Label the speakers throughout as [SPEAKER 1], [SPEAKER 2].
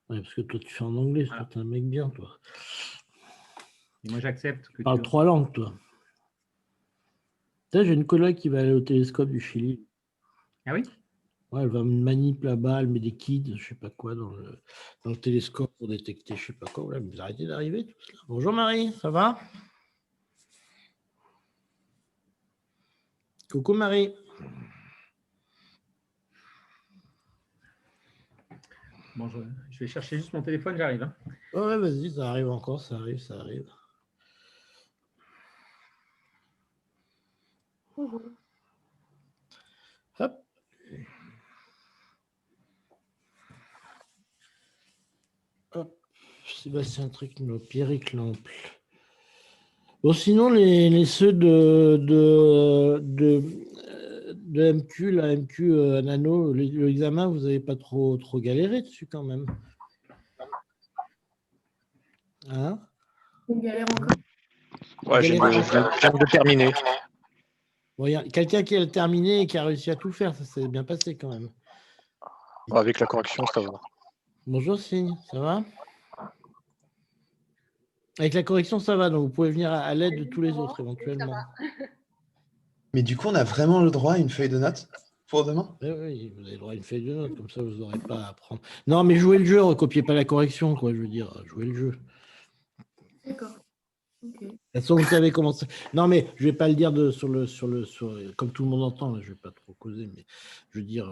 [SPEAKER 1] Ouais, parce que toi, tu fais en anglais,
[SPEAKER 2] Voilà.
[SPEAKER 1] toi, t'es un mec bien, toi.
[SPEAKER 2] Et moi, j'accepte que
[SPEAKER 1] Tu parles 3 langues, toi. J'ai une collègue qui va aller au télescope du Chili.
[SPEAKER 2] Ah oui?
[SPEAKER 1] Ouais, elle va me manip là-bas, elle met des kits, je sais pas quoi, dans le télescope pour détecter je sais pas quoi. Ouais, vous arrêtez d'arriver, tout ça. Bonjour Marie, ça va? Coucou Marie.
[SPEAKER 2] Bon, je vais chercher juste mon téléphone, j'arrive. Hein.
[SPEAKER 1] Ouais, vas-y, ça arrive encore, ça arrive, ça arrive. Hop. Hop. Sébastien Tricno, Pierrick Lample. Bon, sinon, les ceux de MQ, la MQ Nano, l'examen, vous n'avez pas trop galéré dessus quand même. Hein?
[SPEAKER 3] On galère encore.
[SPEAKER 4] Ouais, je viens de terminer.
[SPEAKER 1] Bon, il y a quelqu'un qui a terminé et qui a réussi à tout faire, ça s'est bien passé quand même.
[SPEAKER 4] Avec la correction, ça va.
[SPEAKER 1] Bonjour Signe, ça va? Avec la correction, ça va, donc vous pouvez venir à l'aide de tous les autres éventuellement.
[SPEAKER 5] Mais du coup, on a vraiment le droit à une feuille de notes pour demain?
[SPEAKER 1] Oui, vous avez le droit à une feuille de notes, comme ça vous n'aurez pas à prendre. Non, mais jouez le jeu, recopiez pas la correction, quoi, je veux dire, jouez le jeu.
[SPEAKER 3] D'accord. Ok.
[SPEAKER 1] De toute façon, vous savez comment ça. Non, mais je vais pas le dire comme tout le monde entend, là, je vais pas trop causer, mais je veux dire.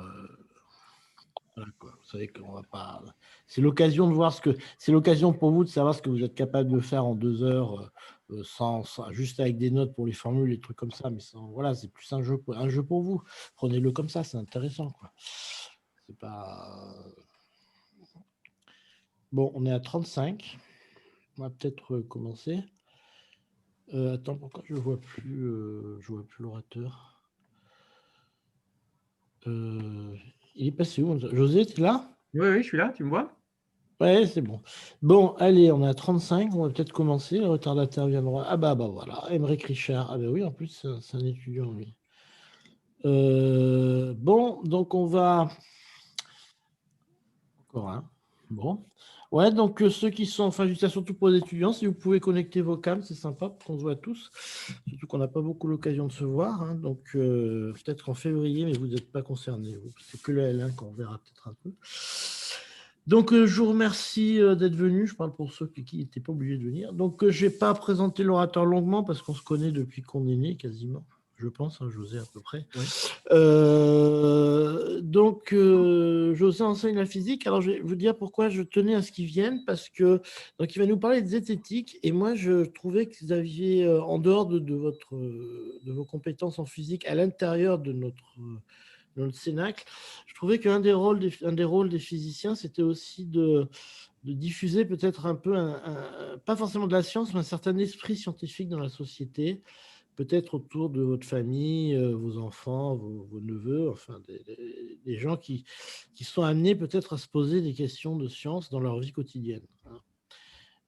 [SPEAKER 1] Voilà, quoi. Vous savez qu'on va pas. C'est l'occasion de voir c'est l'occasion pour vous de savoir ce que vous êtes capable de faire en 2 heures, juste avec des notes pour les formules, les trucs comme ça. Mais voilà, c'est plus un jeu pour vous. Prenez-le comme ça, c'est intéressant, quoi. C'est pas. Bon, on est à 35. On va peut-être commencer. Attends, pourquoi je vois plus l'orateur. Il est passé où? José, tu es là?
[SPEAKER 2] Oui, je suis là, tu me vois?
[SPEAKER 1] Ouais, c'est bon. Bon, allez, on est à 35, on va peut-être commencer. Le retardataire viendra. Ah bah voilà, Émeric Richard. Ah bah oui, en plus, c'est un étudiant, lui. Bon, donc on va... Encore un. Bon. Ouais, donc ceux qui sont... Enfin, juste surtout pour les étudiants, si vous pouvez connecter vos cams, c'est sympa pour qu'on se voit tous. Surtout qu'on n'a pas beaucoup l'occasion de se voir. Hein, donc peut-être qu'en février, mais vous n'êtes pas concernés. C'est que le L1 qu'on verra peut-être un peu. Donc, je vous remercie d'être venu. Je parle pour ceux qui n'étaient pas obligés de venir. Donc, je ne vais pas présenter l'orateur longuement parce qu'on se connaît depuis qu'on est né quasiment. Je pense, hein, José à peu près.
[SPEAKER 2] Oui.
[SPEAKER 1] Donc, José enseigne la physique. Alors, je vais vous dire pourquoi je tenais à ce qu'il vienne, parce que donc il va nous parler de zététique. Et moi, je trouvais que vous aviez, en dehors de vos compétences en physique, à l'intérieur de notre cénacle, je trouvais qu'un des rôles des physiciens, c'était aussi de diffuser peut-être un peu, pas forcément de la science, mais un certain esprit scientifique dans la société, peut-être autour de votre famille, vos enfants, vos neveux, enfin des gens qui sont amenés peut-être à se poser des questions de science dans leur vie quotidienne.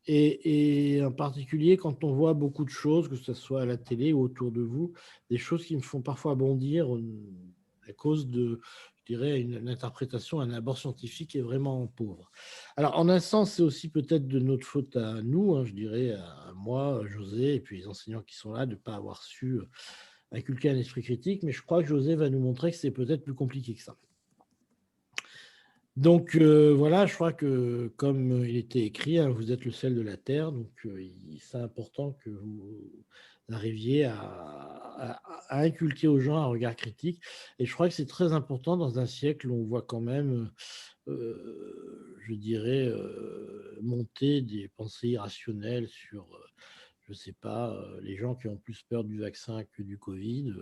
[SPEAKER 1] Et en particulier, quand on voit beaucoup de choses, que ce soit à la télé ou autour de vous, des choses qui me font parfois bondir à cause de, je dirais, une interprétation, un abord scientifique qui est vraiment pauvre. Alors, en un sens, c'est aussi peut-être de notre faute à nous, hein, je dirais, à moi, à José, et puis les enseignants qui sont là, de ne pas avoir su inculquer un esprit critique, mais je crois que José va nous montrer que c'est peut-être plus compliqué que ça. Donc voilà, je crois que comme il était écrit, hein, vous êtes le sel de la terre, donc c'est important que vous arriviez à inculquer aux gens un regard critique. Et je crois que c'est très important dans un siècle où on voit quand même, je dirais, monter des pensées irrationnelles sur, je ne sais pas, les gens qui ont plus peur du vaccin que du Covid.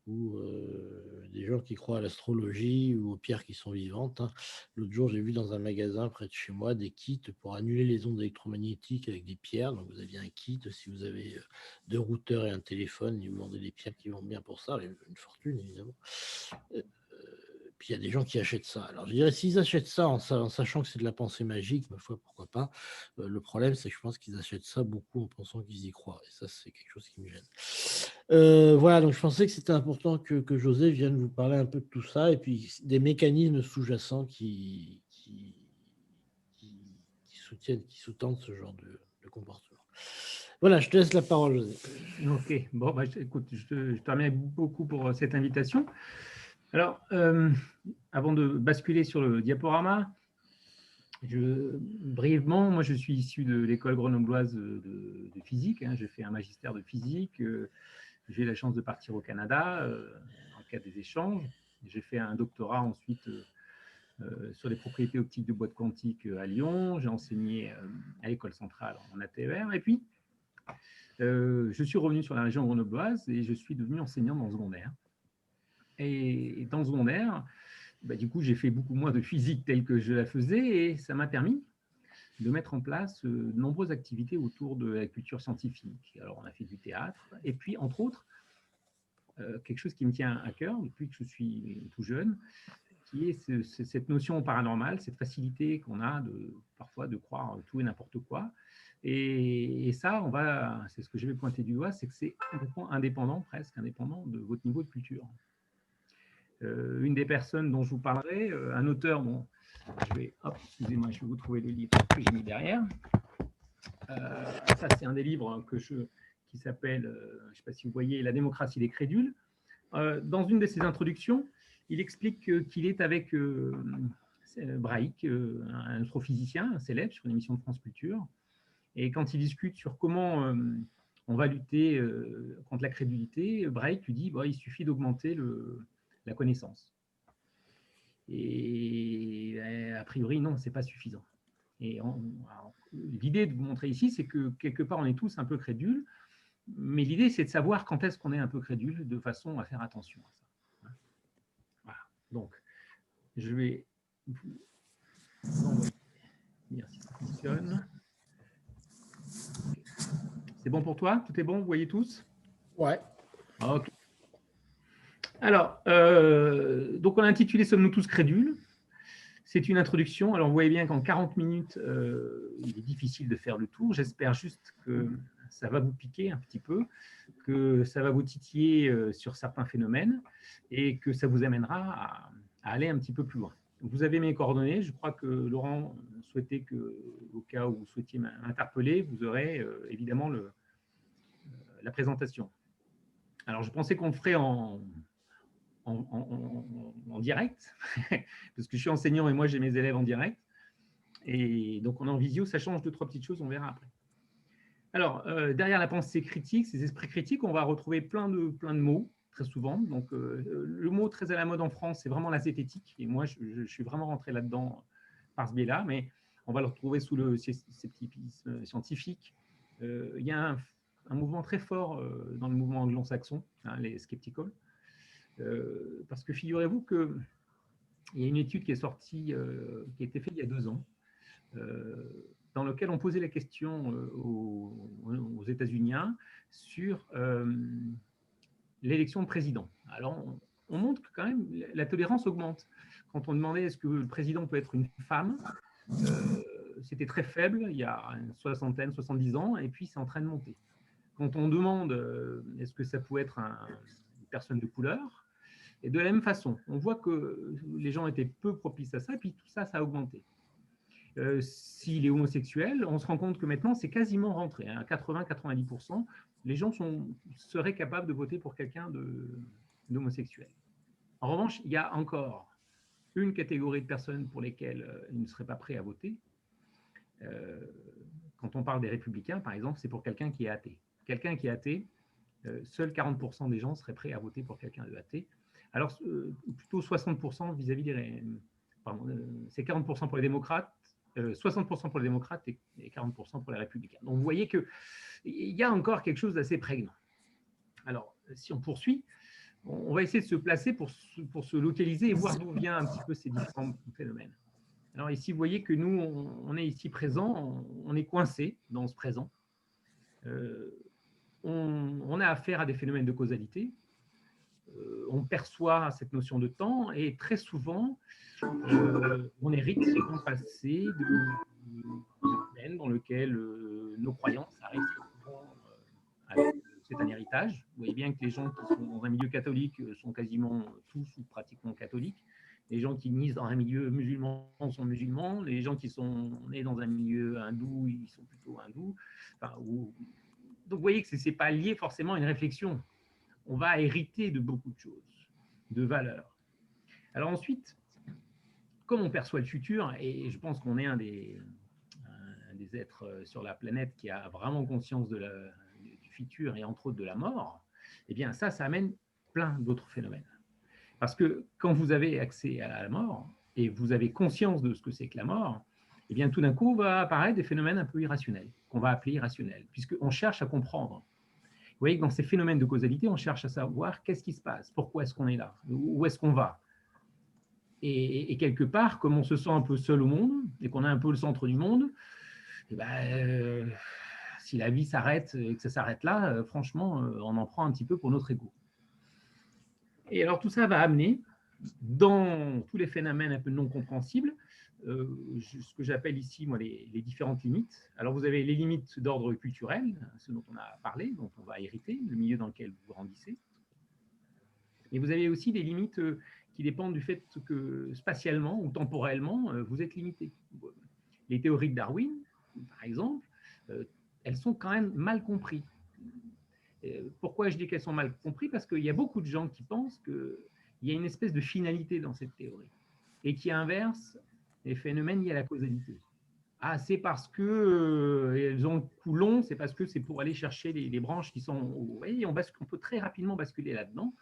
[SPEAKER 1] Ou des gens qui croient à l'astrologie ou aux pierres qui sont vivantes. Hein. L'autre jour, j'ai vu dans un magasin près de chez moi des kits pour annuler les ondes électromagnétiques avec des pierres. Donc, vous aviez un kit, si vous avez 2 routeurs et un téléphone, ils vous vendez des pierres qui vont bien pour ça, une fortune évidemment. Puis il y a des gens qui achètent ça. Alors je dirais, s'ils achètent ça en sachant que c'est de la pensée magique, ma foi, pourquoi pas. Le problème, c'est que je pense qu'ils achètent ça beaucoup en pensant qu'ils y croient. Et ça, c'est quelque chose qui me gêne. Voilà, donc je pensais que c'était important que José vienne vous parler un peu de tout ça et puis des mécanismes sous-jacents qui soutiennent, qui sous-tendent ce genre de comportement. Voilà, je te laisse la parole, José.
[SPEAKER 2] Ok, bon, bah, écoute, je te remercie beaucoup pour cette invitation. Alors, avant de basculer sur le diaporama, brièvement, moi je suis issu de l'école grenobloise de physique, hein. J'ai fait un magistère de physique, j'ai eu la chance de partir au Canada dans le cadre des échanges. J'ai fait un doctorat ensuite sur les propriétés optiques de boîtes quantiques à Lyon. J'ai enseigné à l'école centrale en ATER. Et puis, je suis revenu sur la région grenobloise et je suis devenu enseignant dans le secondaire. Et dans le secondaire, bah, du coup, j'ai fait beaucoup moins de physique telle que je la faisais et ça m'a permis de mettre en place de nombreuses activités autour de la culture scientifique. Alors, on a fait du théâtre et puis, entre autres, quelque chose qui me tient à cœur depuis que je suis tout jeune, qui est cette notion paranormale, cette facilité qu'on a parfois de croire tout et n'importe quoi. Et ça, c'est ce que je vais pointer du doigt, c'est que c'est complètement indépendant, presque indépendant de votre niveau de culture. Une des personnes dont je vous parlerai, un auteur dont excusez-moi, je vais vous trouver le livre que j'ai mis derrière. Ça, c'est un des livres qui s'appelle, je ne sais pas si vous voyez, La démocratie des crédules. Dans une de ses introductions, il explique qu'il est avec Braic, un astrophysicien célèbre sur une émission de France Culture. Et quand il discute sur comment on va lutter contre la crédulité, Braic lui dit il suffit d'augmenter la connaissance. Et a priori, non, ce n'est pas suffisant. Et l'idée de vous montrer ici, c'est que quelque part, on est tous un peu crédules, mais l'idée, c'est de savoir quand est-ce qu'on est un peu crédule, de façon à faire attention à ça. Voilà. Donc, je vais vous dire si ça fonctionne. C'est bon pour toi? Tout est bon? Vous voyez tous?
[SPEAKER 1] Ouais.
[SPEAKER 2] Ok. Alors, donc on a intitulé « Sommes-nous tous crédules ?» C'est une introduction. Alors, vous voyez bien qu'en 40 minutes, il est difficile de faire le tour. J'espère juste que ça va vous piquer un petit peu, que ça va vous titiller sur certains phénomènes et que ça vous amènera à aller un petit peu plus loin. Vous avez mes coordonnées. Je crois que Laurent souhaitait que, au cas où vous souhaitiez m'interpeller, vous aurez évidemment la présentation. Alors, je pensais qu'on le ferait en direct, parce que je suis enseignant et moi j'ai mes élèves en direct. Et donc on est en visio, ça change 2-3 petites choses, on verra après. Alors, derrière la pensée critique, ces esprits critiques, on va retrouver plein de mots, très souvent. Donc, le mot très à la mode en France, c'est vraiment la zététique. Et moi, je suis vraiment rentré là-dedans par ce biais-là, mais on va le retrouver sous le scepticisme scientifique. Il y a un mouvement très fort dans le mouvement anglo-saxon, hein, les skeptical. Parce que figurez-vous qu'il y a une étude qui est sortie, qui a été faite il y a 2 ans, dans laquelle on posait la question aux États-Unis sur l'élection de président. Alors, on montre que quand même la tolérance augmente. Quand on demandait est-ce que le président peut être une femme, c'était très faible il y a une 70 ans, et puis c'est en train de monter. Quand on demande est-ce que ça peut être une personne de couleur, et de la même façon, on voit que les gens étaient peu propices à ça, et puis tout ça, ça a augmenté. S'il est homosexuel, on se rend compte que maintenant, c'est quasiment rentré. À 80-90%, les gens seraient capables de voter pour quelqu'un d'homosexuel. En revanche, il y a encore une catégorie de personnes pour lesquelles ils ne seraient pas prêts à voter. Quand on parle des républicains, par exemple, c'est pour quelqu'un qui est athée. Quelqu'un qui est athée, seuls 40% des gens seraient prêts à voter pour quelqu'un de athée. Alors, plutôt 60% vis-à-vis des... Pardon, c'est 40% pour les démocrates, 60% pour les démocrates et 40% pour les républicains. Donc, vous voyez qu'il y a encore quelque chose d'assez prégnant. Alors, si on poursuit, on va essayer de se placer pour se localiser et voir d'où viennent un petit peu ces différents phénomènes. Alors ici, vous voyez que nous, on est ici présent, on est coincé dans ce présent. On a affaire à des phénomènes de causalité. On perçoit cette notion de temps et très souvent, on hérite d'un passé de peine dans lequel nos croyances arrivent souvent c'est un héritage. Vous voyez bien que les gens qui sont dans un milieu catholique sont quasiment tous ou pratiquement catholiques. Les gens qui naissent dans un milieu musulman sont musulmans. Les gens qui sont nés dans un milieu hindou, ils sont plutôt hindous. Enfin, donc, vous voyez que ce n'est pas lié forcément à une réflexion. On va hériter de beaucoup de choses, de valeurs. Alors ensuite, comme on perçoit le futur, et je pense qu'on est un des êtres sur la planète qui a vraiment conscience du futur et entre autres de la mort, eh bien ça amène plein d'autres phénomènes. Parce que quand vous avez accès à la mort et vous avez conscience de ce que c'est que la mort, eh bien tout d'un coup va apparaître des phénomènes un peu irrationnels, qu'on va appeler irrationnels, puisqu'on cherche à comprendre. Vous voyez que dans ces phénomènes de causalité, on cherche à savoir qu'est-ce qui se passe, pourquoi est-ce qu'on est là, où est-ce qu'on va. Et quelque part, comme on se sent un peu seul au monde et qu'on est un peu le centre du monde, eh ben, si la vie s'arrête et que ça s'arrête là, franchement, on en prend un petit peu pour notre ego. Et alors tout ça va amener, dans tous les phénomènes un peu non compréhensibles, ce que j'appelle ici moi, les différentes limites. Alors vous avez les limites d'ordre culturel, ce dont on a parlé, dont on va hériter, le milieu dans lequel vous grandissez. Et vous avez aussi des limites qui dépendent du fait que spatialement ou temporellement, vous êtes limité. Les théories de Darwin, par exemple, elles sont quand même mal comprises. Pourquoi je dis qu'elles sont mal comprises? Parce qu'il y a beaucoup de gens qui pensent qu'il y a une espèce de finalité dans cette théorie et qui inverse les phénomènes liés à la causalité. Ah, c'est parce qu'elles ont le cou long, c'est parce que c'est pour aller chercher les branches qui sont... Vous voyez, on peut très rapidement basculer là-dedans,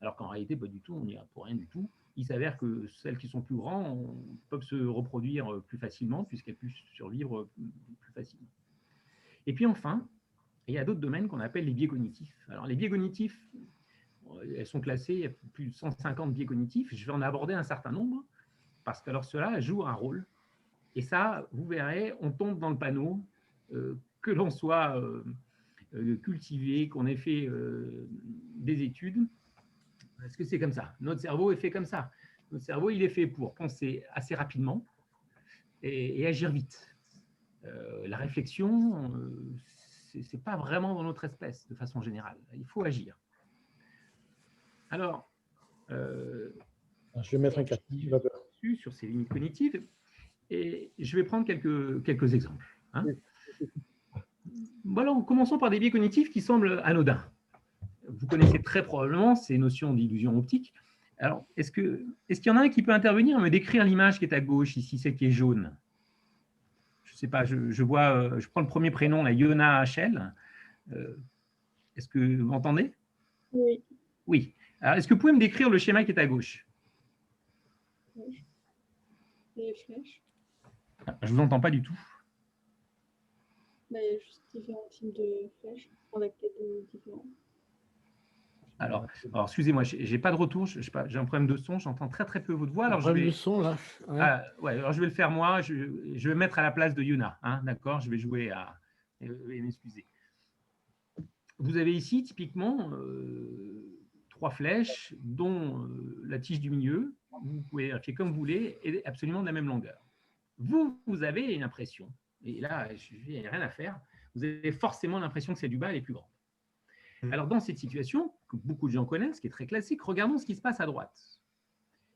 [SPEAKER 2] alors qu'en réalité, pas du tout, on n'y a pour rien du tout. Il s'avère que celles qui sont plus grandes peuvent se reproduire plus facilement puisqu'elles peuvent survivre plus facilement. Et puis enfin, il y a d'autres domaines qu'on appelle les biais cognitifs. Alors les biais cognitifs, elles sont classées, il y a plus de 150 biais cognitifs. Je vais en aborder un certain nombre parce que alors cela joue un rôle. Et ça, vous verrez, on tombe dans le panneau, que l'on soit cultivé, qu'on ait fait des études. Est-ce que c'est comme ça? Notre cerveau est fait comme ça. Notre cerveau, il est fait pour penser assez rapidement et agir vite. La réflexion, ce n'est pas vraiment dans notre espèce, de façon générale. Il faut agir. Alors,
[SPEAKER 1] je vais mettre un casque.
[SPEAKER 2] Sur ces limites cognitives, et je vais prendre quelques exemples. Hein. Voilà, commençons par des biais cognitifs qui semblent anodins. Vous connaissez très probablement ces notions d'illusion optique. Alors, est-ce qu'il y en a un qui peut intervenir et me décrire l'image qui est à gauche, ici, celle qui est jaune? Je ne sais pas, je vois, je prends le premier prénom, la Yona HL. Est-ce que vous m'entendez?
[SPEAKER 3] Oui.
[SPEAKER 2] Oui. Alors, est-ce que vous pouvez me décrire le schéma qui est à gauche?
[SPEAKER 3] Les flèches.
[SPEAKER 2] Je ne vous entends pas du tout.
[SPEAKER 3] Il y a juste différents types de flèches avec des limites différentes.
[SPEAKER 2] Alors excusez-moi, je n'ai pas de retour, j'ai un problème de son, j'entends très très peu votre voix. Alors
[SPEAKER 1] problème de son, là. Ouais.
[SPEAKER 2] Alors je vais le faire moi, je vais me mettre à la place de Yuna, hein, d'accord? Je vais jouer à... m'excuser. Vous avez ici typiquement 3 flèches, dont la tige du milieu, vous pouvez vérifier comme vous voulez, est absolument de la même longueur. Vous avez une impression, et là, il n'y a rien à faire, vous avez forcément l'impression que c'est du bas, elle est plus grande. Alors, dans cette situation, que beaucoup de gens connaissent, qui est très classique, regardons ce qui se passe à droite.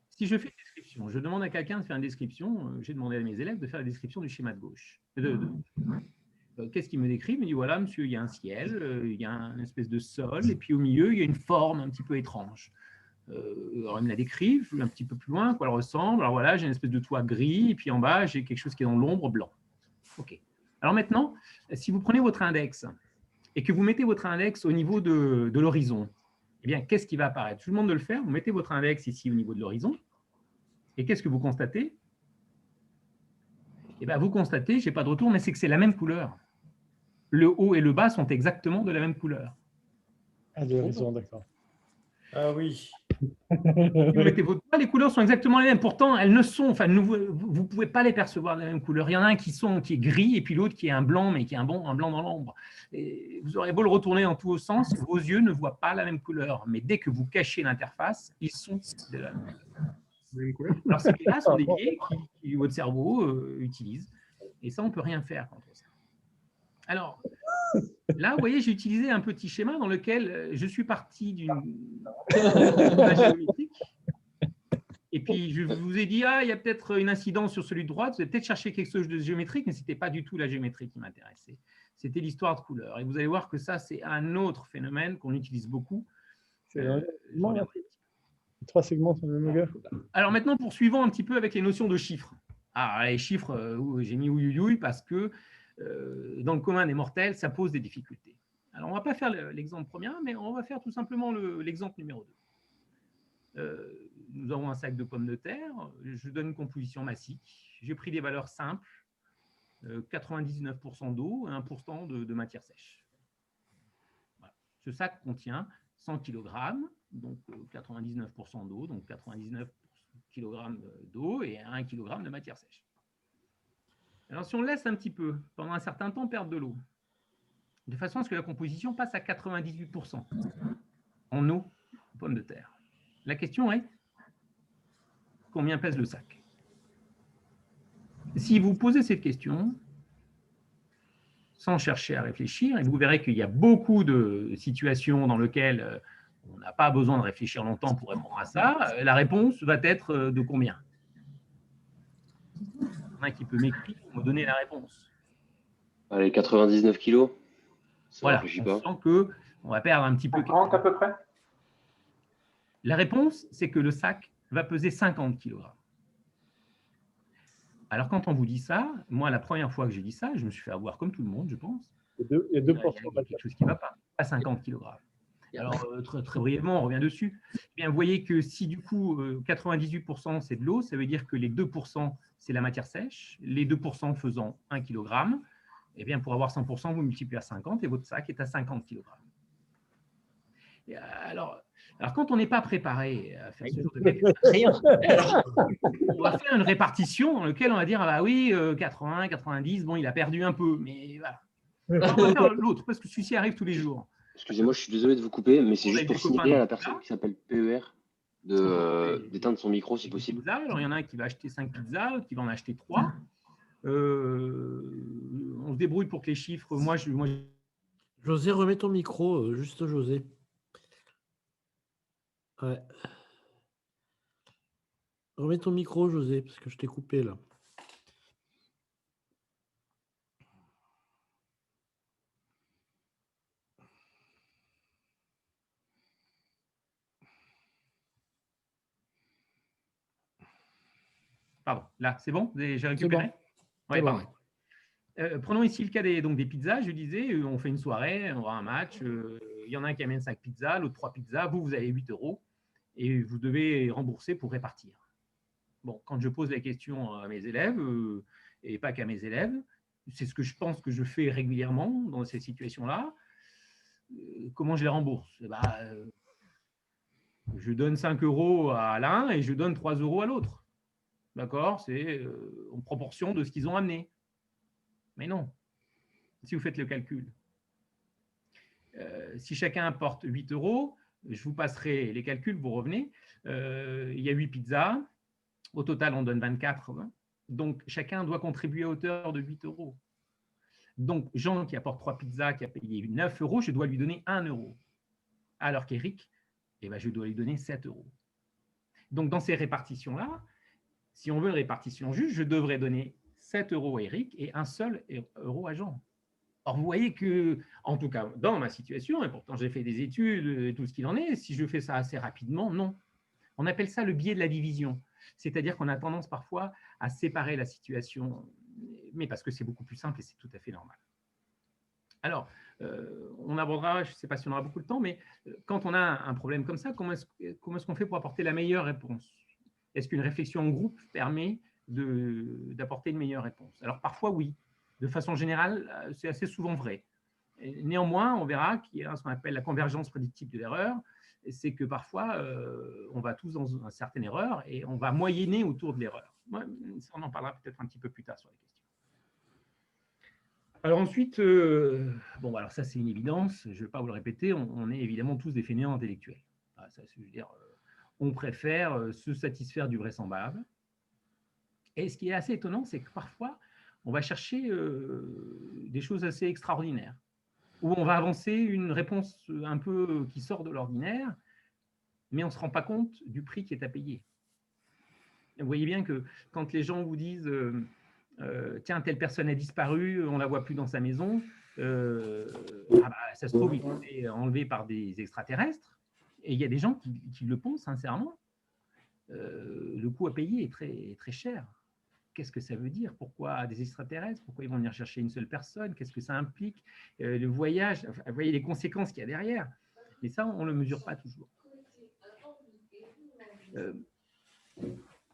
[SPEAKER 2] Si je fais une description, je demande à quelqu'un de faire une description, j'ai demandé à mes élèves de faire la description du schéma de gauche. Qu'est-ce qu'il me décrit? Il me dit, voilà, monsieur, il y a un ciel, il y a une espèce de sol, et puis au milieu, il y a une forme un petit peu étrange. Alors, il me la décrit, un petit peu plus loin, à quoi elle ressemble. Alors voilà, j'ai une espèce de toit gris, et puis en bas, j'ai quelque chose qui est dans l'ombre blanc. OK. Alors maintenant, si vous prenez votre index, et que vous mettez votre index au niveau de l'horizon, eh bien, qu'est-ce qui va apparaître? Je vous demande de le faire. Vous mettez votre index ici au niveau de l'horizon. Et qu'est-ce que vous constatez? Eh bien, vous constatez, je n'ai pas de retour, mais c'est que c'est la même couleur. Le haut et le bas sont exactement de la même couleur.
[SPEAKER 6] Ah, de l'horizon, d'accord. Ah oui.
[SPEAKER 2] Vous mettez votre doigt, les couleurs sont exactement les mêmes. Pourtant, elles ne sont, enfin, vous ne pouvez pas les percevoir de la même couleur. Il y en a un qui est gris et puis l'autre qui est un blanc, mais qui est un blanc dans l'ombre. Vous aurez beau le retourner dans tous vos sens, vos yeux ne voient pas la même couleur. Mais dès que vous cachez l'interface, ils sont de la même couleur. Alors, ces biais-là sont des biais que votre cerveau utilise. Et ça, on ne peut rien faire contre ça. Alors, là, vous voyez, j'ai utilisé un petit schéma dans lequel je suis parti d'une image géométrique. Et puis, puis, je vous ai dit, il y a peut-être une incidence sur celui de droite. Vous avez peut-être cherché quelque chose de géométrique, mais ce n'était pas du tout la géométrie qui m'intéressait. C'était l'histoire de couleur. Et vous allez voir que ça, c'est un autre phénomène qu'on utilise beaucoup.
[SPEAKER 6] C'est
[SPEAKER 2] Je reviendrai.
[SPEAKER 6] 3 segments sur le même longueur.
[SPEAKER 2] Alors maintenant, poursuivons un petit peu avec les notions de chiffres. Alors, les chiffres, j'ai mis ouïouïouï parce que dans le commun des mortels, ça pose des difficultés. Alors, on ne va pas faire l'exemple premier, mais on va faire tout simplement l'exemple numéro 2. Nous avons un sac de pommes de terre. Je donne une composition massique. J'ai pris des valeurs simples, 99% d'eau et 1% de matière sèche. Voilà. Ce sac contient 100 kg, donc 99% d'eau, donc 99 kg d'eau et 1 kg de matière sèche. Alors, si on laisse un petit peu, pendant un certain temps, perdre de l'eau, de façon à ce que la composition passe à 98% en eau, pommes de terre. La question est, combien pèse le sac? Si vous posez cette question, sans chercher à réfléchir, et vous verrez qu'il y a beaucoup de situations dans lesquelles on n'a pas besoin de réfléchir longtemps pour répondre à ça, la réponse va être de combien? Il y en a un qui peut m'écrire ou me donner la réponse.
[SPEAKER 7] Allez, 99 kilos. Ça
[SPEAKER 2] Voilà,
[SPEAKER 7] réfléchit
[SPEAKER 2] on
[SPEAKER 7] pas.
[SPEAKER 2] sent qu'on va perdre un petit peu.
[SPEAKER 8] 50 à peu près.
[SPEAKER 2] La réponse, c'est que le sac va peser 50 kg. Alors, quand on vous dit ça, moi, la première fois que j'ai dit ça, je me suis fait avoir comme tout le monde, je pense.
[SPEAKER 6] Il y a 2%
[SPEAKER 2] Il y a quelque chose qui ne va pas 50 kg. Alors, très brièvement, on revient dessus. Eh bien, vous voyez que si du coup, 98% c'est de l'eau, ça veut dire que les 2% c'est la matière sèche, les 2% faisant 1 kg, eh bien, pour avoir 100%, vous multipliez à 50 et votre sac est à 50 kg. Et alors, quand on n'est pas préparé à faire ce genre de calcul, on va faire une répartition dans laquelle on va dire, ah bah oui, 80, 90, bon, il a perdu un peu, mais voilà. Alors, on va faire l'autre, parce que celui-ci arrive tous les jours.
[SPEAKER 7] Excusez-moi, je suis désolé de vous couper, mais c'est
[SPEAKER 2] On
[SPEAKER 7] juste
[SPEAKER 2] a
[SPEAKER 7] pour
[SPEAKER 2] des
[SPEAKER 7] signaler
[SPEAKER 2] copains
[SPEAKER 7] à la
[SPEAKER 2] de
[SPEAKER 7] personne
[SPEAKER 2] là.
[SPEAKER 7] qui s'appelle PER d'éteindre son micro si possible.
[SPEAKER 2] Pizzas. Alors, il y en a un qui va acheter 5 pizzas, l'autre qui va en acheter 3. On se débrouille pour que les chiffres.
[SPEAKER 1] José, remets ton micro, juste José. Ouais. Remets ton micro, José, parce que je t'ai coupé là.
[SPEAKER 2] Pardon, là, c'est bon? J'ai récupéré?
[SPEAKER 1] Bon.
[SPEAKER 2] Ouais, pardon. Prenons ici le cas des pizzas. Je disais, on fait une soirée, on aura un match. Il y en a un qui amène 5 pizzas, l'autre 3 pizzas. Vous avez 8 € et vous devez rembourser pour répartir. Bon, quand je pose la question à mes élèves, et pas qu'à mes élèves, c'est ce que je pense que je fais régulièrement dans ces situations-là. Comment je les rembourse? Je donne 5 € à l'un et je donne 3 € à l'autre. D'accord? C'est en proportion de ce qu'ils ont amené. Mais non. Si vous faites le calcul, si chacun apporte 8 €, je vous passerai les calculs, vous revenez. Il y a 8 pizzas. Au total, on donne 24. Hein. Donc, chacun doit contribuer à hauteur de 8 €. Donc, Jean qui apporte 3 pizzas, qui a payé 9 €, je dois lui donner 1 €. Alors qu'Éric, je dois lui donner 7 €. Donc, dans ces répartitions-là, si on veut une répartition juste, je devrais donner 7 € à Éric et un seul euro à Jean. Or, vous voyez que, en tout cas, dans ma situation, et pourtant j'ai fait des études et tout ce qu'il en est, si je fais ça assez rapidement, non. On appelle ça le biais de la division. C'est-à-dire qu'on a tendance parfois à séparer la situation, mais parce que c'est beaucoup plus simple et c'est tout à fait normal. Alors, on abordera, je ne sais pas si on aura beaucoup de temps, mais quand on a un problème comme ça, comment est-ce qu'on fait pour apporter la meilleure réponse? Est-ce qu'une réflexion en groupe permet d'apporter une meilleure réponse? Alors, parfois, oui. De façon générale, c'est assez souvent vrai. Et néanmoins, on verra qu'il y a ce qu'on appelle la convergence prédictive de l'erreur. C'est que parfois, on va tous dans une certaine erreur et on va moyenner autour de l'erreur. On en parlera peut-être un petit peu plus tard sur les questions. Alors ensuite, alors ça c'est une évidence, je ne vais pas vous le répéter, on est évidemment tous des fainéants intellectuels. Ça, je veux dire, on préfère se satisfaire du vraisemblable. Et ce qui est assez étonnant, c'est que parfois, on va chercher des choses assez extraordinaires, où on va avancer une réponse un peu qui sort de l'ordinaire, mais on ne se rend pas compte du prix qui est à payer. Vous voyez bien que quand les gens vous disent tiens, telle personne a disparu, on ne la voit plus dans sa maison, ça se trouve, il a été enlevé par des extraterrestres. Et il y a des gens qui le pensent sincèrement. Le coût à payer est très, très cher. Qu'est-ce que ça veut dire? Pourquoi des extraterrestres? Pourquoi ils vont venir chercher une seule personne? Qu'est-ce que ça implique? Le voyage, enfin, vous voyez les conséquences qu'il y a derrière. Et ça, on ne le mesure pas toujours.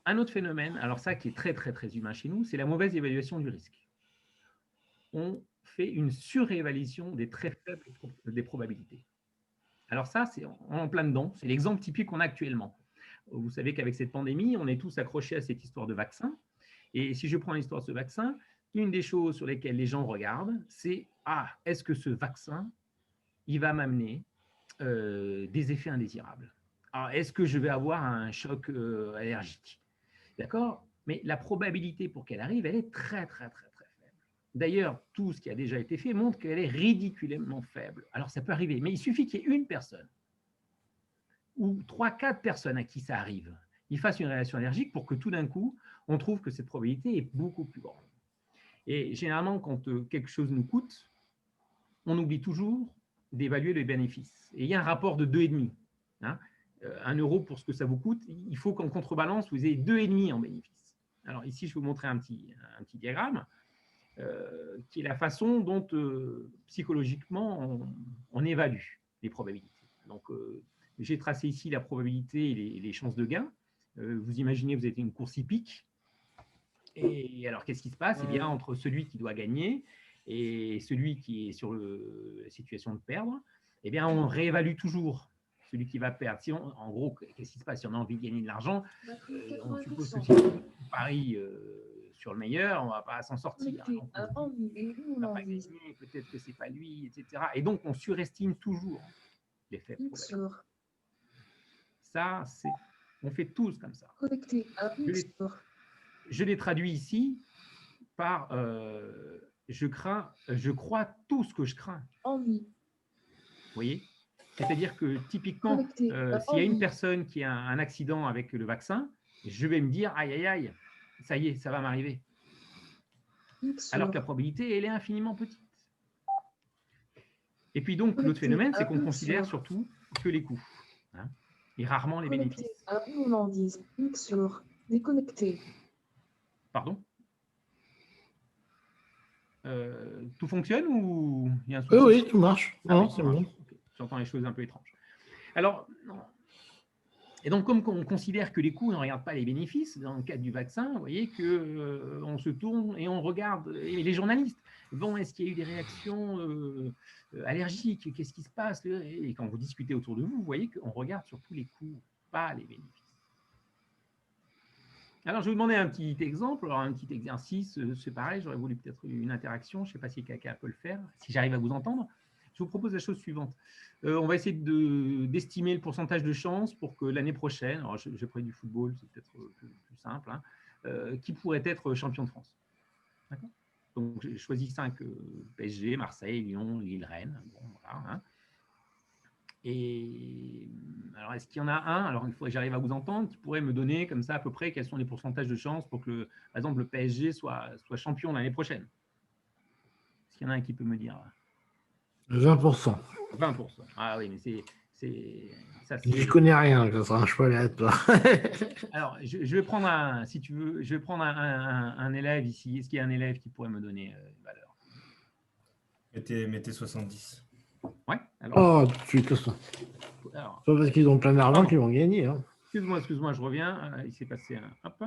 [SPEAKER 2] Un autre phénomène, alors ça qui est très, très, très humain chez nous, c'est la mauvaise évaluation du risque. On fait une surévaluation des très faibles des probabilités. Alors ça, c'est en plein dedans. C'est l'exemple typique qu'on a actuellement. Vous savez qu'avec cette pandémie, on est tous accrochés à cette histoire de vaccin. Et si je prends l'histoire de ce vaccin, une des choses sur lesquelles les gens regardent, c'est est-ce que ce vaccin, il va m'amener des effets indésirables? Est-ce que je vais avoir un choc allergique? D'accord? Mais la probabilité pour qu'elle arrive, elle est très, très, très, très faible. D'ailleurs, tout ce qui a déjà été fait montre qu'elle est ridiculement faible. Alors, ça peut arriver, mais il suffit qu'il y ait une personne ou 3-4 personnes à qui ça arrive, ils fassent une réaction allergique pour que tout d'un coup, on trouve que cette probabilité est beaucoup plus grande. Et généralement, quand quelque chose nous coûte, on oublie toujours d'évaluer les bénéfices. Et il y a un rapport de 2,5. Hein. 1 euro pour ce que ça vous coûte, il faut qu'en contrebalance, vous ayez 2,5 en bénéfice. Alors ici, je vais vous montrer un petit diagramme qui est la façon dont psychologiquement on évalue les probabilités. Donc, j'ai tracé ici la probabilité et les chances de gain. Vous imaginez, vous êtes une course hippique. Et alors, qu'est-ce qui se passe? Eh bien, entre celui qui doit gagner et celui qui est sur la situation de perdre, eh bien, on réévalue toujours celui qui va perdre. Si en gros, qu'est-ce qui se passe? Si on a envie de gagner de l'argent, on suppose que si on parie sur le meilleur, on ne va pas s'en sortir. Donc, on va pas gagner, peut-être que ce n'est pas lui, etc. Et donc, on surestime toujours l'effet probable. Ça, on fait tous comme ça. Je l'ai traduit ici par je crois tout ce que je crains. Vous voyez? C'est-à-dire que typiquement, s'il y a une personne qui a un accident avec le vaccin, je vais me dire aïe aïe aïe, ça y est, ça va m'arriver. Alors que la probabilité, elle est infiniment petite. Et puis donc, l'autre phénomène, c'est qu'on considère surtout que les coûts, hein, et rarement les bénéfices. Pardon? Tout fonctionne ou il y a un souci?
[SPEAKER 1] Oui, tout marche. Non, c'est bon.
[SPEAKER 2] Okay. J'entends les choses un peu étranges. Alors, et donc, comme on considère que les coûts, on ne regarde pas les bénéfices, dans le cadre du vaccin, vous voyez qu'on se tourne et on regarde, et les journalistes, est-ce qu'il y a eu des réactions allergiques? Qu'est-ce qui se passe? Et quand vous discutez autour de vous, vous voyez qu'on regarde surtout les coûts, pas les bénéfices. Alors, je vais vous demander un petit exemple, alors un petit exercice, c'est pareil, j'aurais voulu peut-être une interaction, je ne sais pas si quelqu'un peut le faire, si j'arrive à vous entendre. Je vous propose la chose suivante. On va essayer d'estimer le pourcentage de chance pour que l'année prochaine, alors j'ai pris du football, c'est peut-être plus simple, hein, qui pourrait être champion de France. D'accord ? Donc, j'ai choisi 5 PSG, Marseille, Lyon, Lille, Rennes. Bon, voilà, hein. Et alors, est-ce qu'il y en a un, alors il faudrait que j'arrive à vous entendre, qui pourrait me donner comme ça à peu près quels sont les pourcentages de chance pour que, par exemple, le PSG soit champion l'année prochaine? Est-ce qu'il y en a un qui peut me dire?
[SPEAKER 1] 20%.
[SPEAKER 2] 20%. Ah oui, mais ça.
[SPEAKER 1] Je connais rien, ça sera un cheval à toi.
[SPEAKER 2] Alors, je vais prendre si tu veux, je vais prendre un élève ici. Est-ce qu'il y a un élève qui pourrait me donner une valeur?
[SPEAKER 6] Mettez 70.
[SPEAKER 2] Ouais. Alors,
[SPEAKER 1] tout de suite, ça. Alors, pas parce qu'ils ont plein d'argent qu'ils vont gagner. Hein.
[SPEAKER 2] Excuse-moi, je reviens. Il s'est passé hop.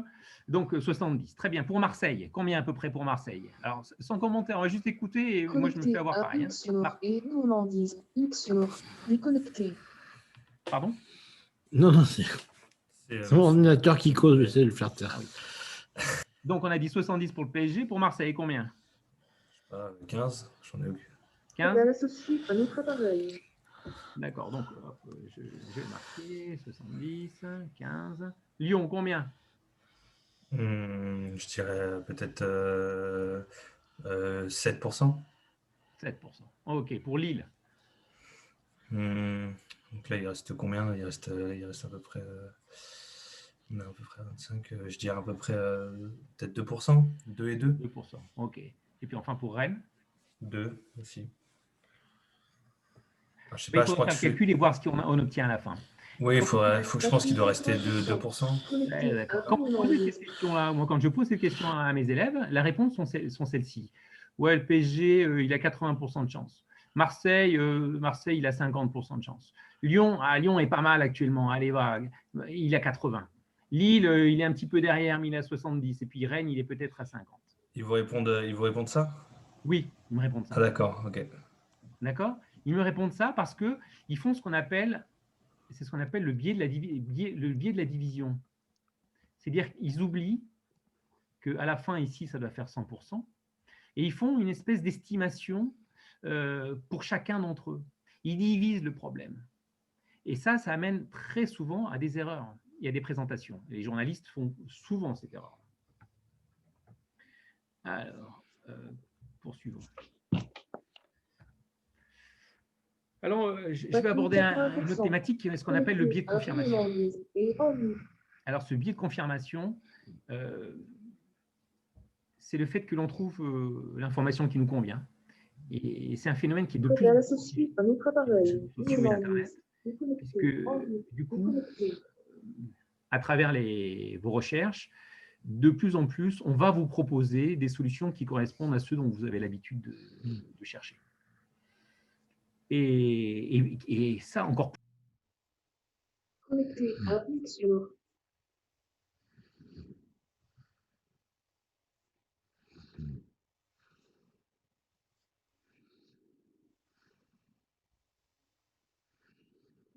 [SPEAKER 2] Donc, 70. Très bien. Pour Marseille, combien à peu près pour Marseille? Alors, sans commentaire, on va juste écouter et moi, je me fais avoir pareil. Pardon?
[SPEAKER 1] Non, c'est mon ordinateur qui cause, j'essaie de le faire taire.
[SPEAKER 2] Oui. Donc, on a dit 70 pour le PSG. Pour Marseille, combien?
[SPEAKER 6] 15, j'en ai aucune.
[SPEAKER 2] 15?
[SPEAKER 3] Elle s'associe à notre appareil.
[SPEAKER 2] D'accord, donc je vais marquer 70, 15. Lyon, combien?
[SPEAKER 6] Je dirais peut-être 7%.
[SPEAKER 2] 7%. Ok, pour Lille?
[SPEAKER 6] Donc là, il reste combien? Il reste à peu près
[SPEAKER 8] On est à peu près à 25, je dirais à peu près peut-être 2%, 2 et 2.
[SPEAKER 2] 2%, ok. Et puis enfin pour Rennes
[SPEAKER 8] 2 aussi. Alors, je sais
[SPEAKER 2] Mais
[SPEAKER 8] pas,
[SPEAKER 2] il
[SPEAKER 8] je
[SPEAKER 2] faudrait
[SPEAKER 8] crois
[SPEAKER 2] faire
[SPEAKER 8] que
[SPEAKER 2] le calcul et voir ce qu'on obtient à la fin.
[SPEAKER 8] Oui, je pense qu'il doit rester 2%.
[SPEAKER 2] Ouais, d'accord. Quand vous posez cette question-là, moi, quand je pose cette question à mes élèves, la réponse sont celles-ci. Ouais, le PSG, il a 80% de chance. Marseille, il a 50% de chance. Lyon est pas mal actuellement. Allez, va, il a 80. Lille, il est un petit peu derrière, mais il a 70. Et puis Rennes, il est peut-être à 50.
[SPEAKER 8] Ils vous répondent ça?
[SPEAKER 2] Oui, ils me répondent ça.
[SPEAKER 8] Ah d'accord, ok.
[SPEAKER 2] D'accord? Ils me répondent ça parce qu'ils font ce qu'on appelle le biais de la division. C'est-à-dire qu'ils oublient qu'à la fin, ici, ça doit faire 100%, et ils font une espèce d'estimation pour chacun d'entre eux. Ils divisent le problème. Et ça amène très souvent à des erreurs. Il y a des présentations. Les journalistes font souvent cette erreur. Alors, poursuivons. Alors, je vais aborder une autre thématique, ce qu'on appelle le biais de confirmation. Alors, ce biais de confirmation, c'est le fait que l'on trouve l'information qui nous convient. Et c'est un phénomène qui est de plus en plus sur les Internet, puisque du coup, à travers vos recherches, de plus en plus, on va vous proposer des solutions qui correspondent à ceux dont vous avez l'habitude de chercher. Et ça, encore plus.
[SPEAKER 9] Connecté à Mixure.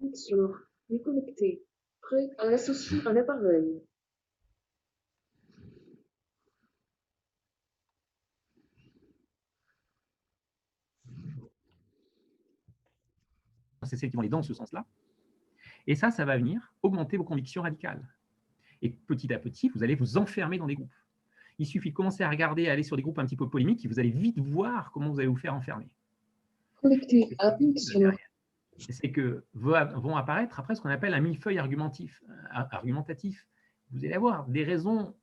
[SPEAKER 9] Mixure. Déconnecté. Prêt à associer un appareil.
[SPEAKER 2] C'est celle qui vont aller dans ce sens-là. Et ça va venir augmenter vos convictions radicales. Et petit à petit, vous allez vous enfermer dans des groupes. Il suffit de commencer à regarder, à aller sur des groupes un petit peu polémiques, et vous allez vite voir comment vous allez vous faire enfermer.
[SPEAKER 9] Connecté à Mixure.
[SPEAKER 2] C'est que vont apparaître après ce qu'on appelle un millefeuille argumentatif. Vous allez avoir des raisons,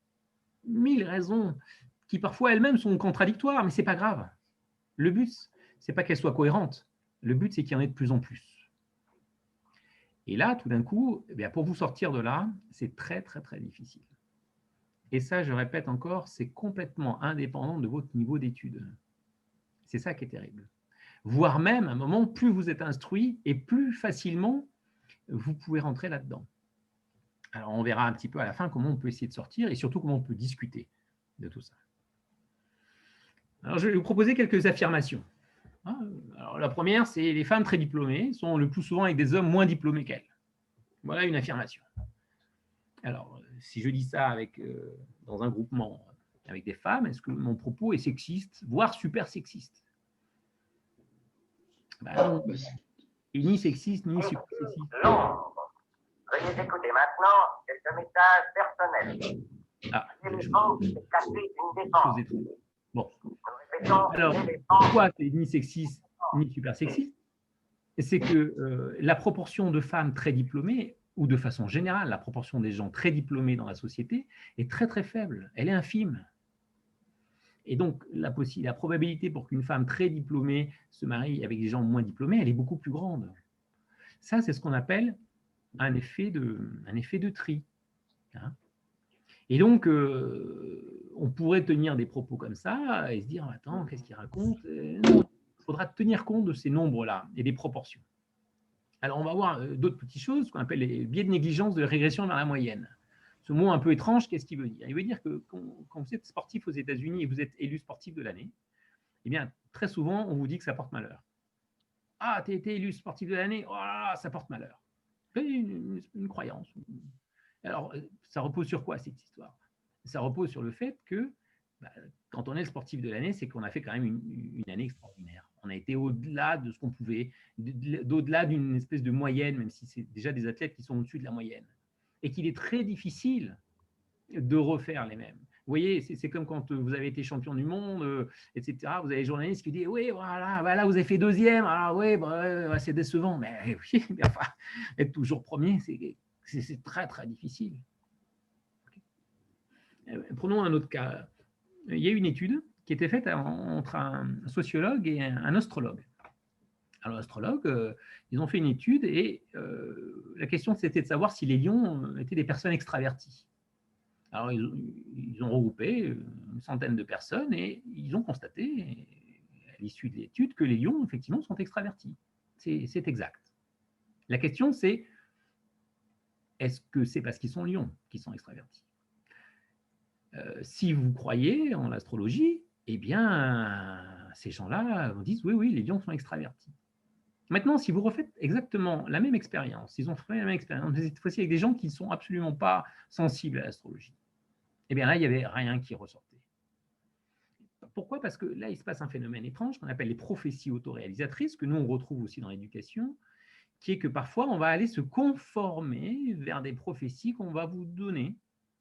[SPEAKER 2] 1000 raisons, qui parfois elles-mêmes sont contradictoires, mais ce n'est pas grave. Le but, ce n'est pas qu'elles soient cohérentes. Le but, c'est qu'il y en ait de plus en plus. Et là, tout d'un coup, eh bien, pour vous sortir de là, c'est très, très, très difficile. Et ça, je répète encore, c'est complètement indépendant de votre niveau d'études. C'est ça qui est terrible. Voire même, à un moment, plus vous êtes instruit et plus facilement vous pouvez rentrer là-dedans. Alors, on verra un petit peu à la fin comment on peut essayer de sortir et surtout comment on peut discuter de tout ça. Alors, je vais vous proposer quelques affirmations. Alors, la première, c'est les femmes très diplômées sont le plus souvent avec des hommes moins diplômés qu'elles. Voilà une affirmation. Alors, si je dis ça dans un groupement avec des femmes, est-ce que mon propos est sexiste, voire super sexiste? Non. Et ni sexiste, ni super sexiste.
[SPEAKER 10] Veuillez écouter maintenant quelques messages personnels. L'éléphant est cassé d'une défense.
[SPEAKER 2] Bon. Alors, pourquoi c'est ni sexiste, ni super sexiste? C'est que la proportion de femmes très diplômées, ou de façon générale, la proportion des gens très diplômés dans la société est très très faible. Elle est infime. Et donc, la probabilité pour qu'une femme très diplômée se marie avec des gens moins diplômés, elle est beaucoup plus grande. Ça, c'est ce qu'on appelle un effet de tri. Hein. Et donc, on pourrait tenir des propos comme ça et se dire, attends, qu'est-ce qu'il raconte? Non, il faudra tenir compte de ces nombres-là et des proportions. Alors, on va voir d'autres petites choses, ce qu'on appelle les biais de négligence de régression vers la moyenne. Ce mot un peu étrange, qu'est-ce qu'il veut dire? Il veut dire que quand vous êtes sportif aux États-Unis et vous êtes élu sportif de l'année, eh bien, très souvent, on vous dit que ça porte malheur. Ah, tu as été élu sportif de l'année, oh là là, ça porte malheur. C'est une croyance. Alors, ça repose sur quoi, cette histoire? Ça repose sur le fait que quand on est le sportif de l'année, c'est qu'on a fait quand même une année extraordinaire. On a été au-delà de ce qu'on pouvait, au-delà d'une espèce de moyenne, même si c'est déjà des athlètes qui sont au-dessus de la moyenne. Et qu'il est très difficile de refaire les mêmes. Vous voyez, c'est comme quand vous avez été champion du monde, etc. Vous avez des journalistes qui disent, oui, voilà, là, vous avez fait deuxième, alors oui, c'est décevant. Mais oui, enfin, être toujours premier, c'est très, très difficile. Prenons un autre cas. Il y a une étude qui était faite entre un sociologue et un astrologue. Alors, l'astrologue, ils ont fait une étude et la question, c'était de savoir si les lions étaient des personnes extraverties. Alors, ils ont regroupé une centaine de personnes et ils ont constaté, à l'issue de l'étude, que les lions, effectivement, sont extravertis. C'est exact. La question, c'est est-ce que c'est parce qu'ils sont lions qu'ils sont extravertis? Si vous croyez en l'astrologie, eh bien, ces gens-là vous disent oui, les lions sont extravertis. Maintenant, si vous refaites exactement la même expérience, ils ont fait la même expérience, mais cette fois-ci avec des gens qui ne sont absolument pas sensibles à l'astrologie, eh bien là, il n'y avait rien qui ressortait. Pourquoi? Parce que là, il se passe un phénomène étrange qu'on appelle les prophéties autoréalisatrices, que nous, on retrouve aussi dans l'éducation, qui est que parfois, on va aller se conformer vers des prophéties qu'on va vous donner.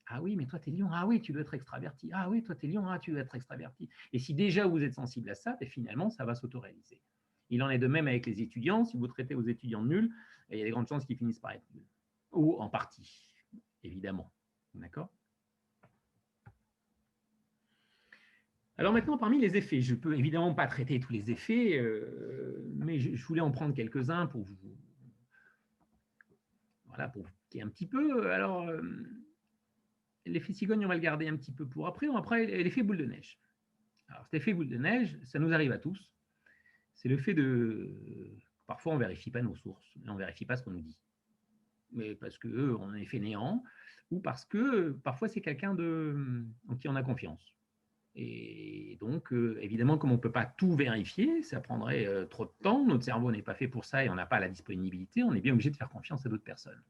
[SPEAKER 2] Ah oui, mais toi, tu es lion. Ah oui, tu dois être extraverti. Ah oui, toi, tu es lion. Ah, tu dois être extraverti. Et si déjà vous êtes sensible à ça, ben, finalement, ça va s'autoréaliser. Il en est de même avec les étudiants. Si vous traitez aux étudiants de nuls, il y a des grandes chances qu'ils finissent par être nuls. Ou en partie, évidemment. D'accord? Alors maintenant, parmi les effets, je ne peux évidemment pas traiter tous les effets, mais je voulais en prendre quelques-uns pour vous... Voilà, pour qu'il y ait un petit peu... Alors, l'effet cigogne, on va le garder un petit peu pour après. Après, l'effet boule de neige. Alors, cet effet boule de neige, ça nous arrive à tous. C'est le fait de... Parfois, on ne vérifie pas nos sources, on ne vérifie pas ce qu'on nous dit. Mais parce qu'on est fainéant, ou parce que parfois, c'est quelqu'un en qui on a confiance. Et donc, évidemment, comme on ne peut pas tout vérifier, ça prendrait trop de temps, notre cerveau n'est pas fait pour ça et on n'a pas la disponibilité, on est bien obligé de faire confiance à d'autres personnes.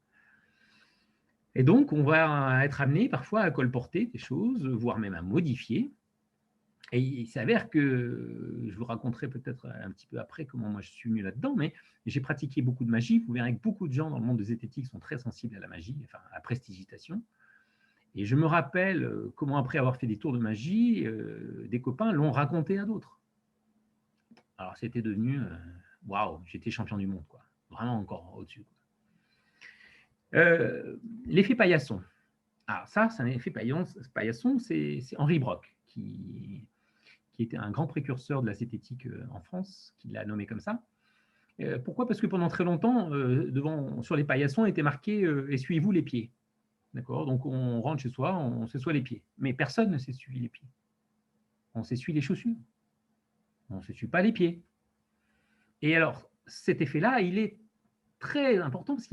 [SPEAKER 2] Et donc, on va être amené parfois à colporter des choses, voire même à modifier. Et il s'avère que, je vous raconterai peut-être un petit peu après comment moi je suis venu là-dedans, mais j'ai pratiqué beaucoup de magie. Vous verrez que beaucoup de gens dans le monde de zététique sont très sensibles à la magie, enfin à la prestidigitation. Et je me rappelle comment, après avoir fait des tours de magie, des copains l'ont raconté à d'autres. Alors, c'était devenu, waouh, j'étais champion du monde, quoi. Vraiment encore au-dessus. L'effet paillasson. Alors ça, c'est un effet paillasson, c'est Henri Brock, qui était un grand précurseur de la zététique en France, qui l'a nommé comme ça. Pourquoi? Parce que pendant très longtemps, sur les paillassons était marqué « essuyez-vous les pieds ». D'accord? Donc, on rentre chez soi, on s'essuie les pieds. Mais personne ne s'essuie les pieds. On s'essuie les chaussures. On ne s'essuie pas les pieds. Et alors, cet effet-là, il est très important parce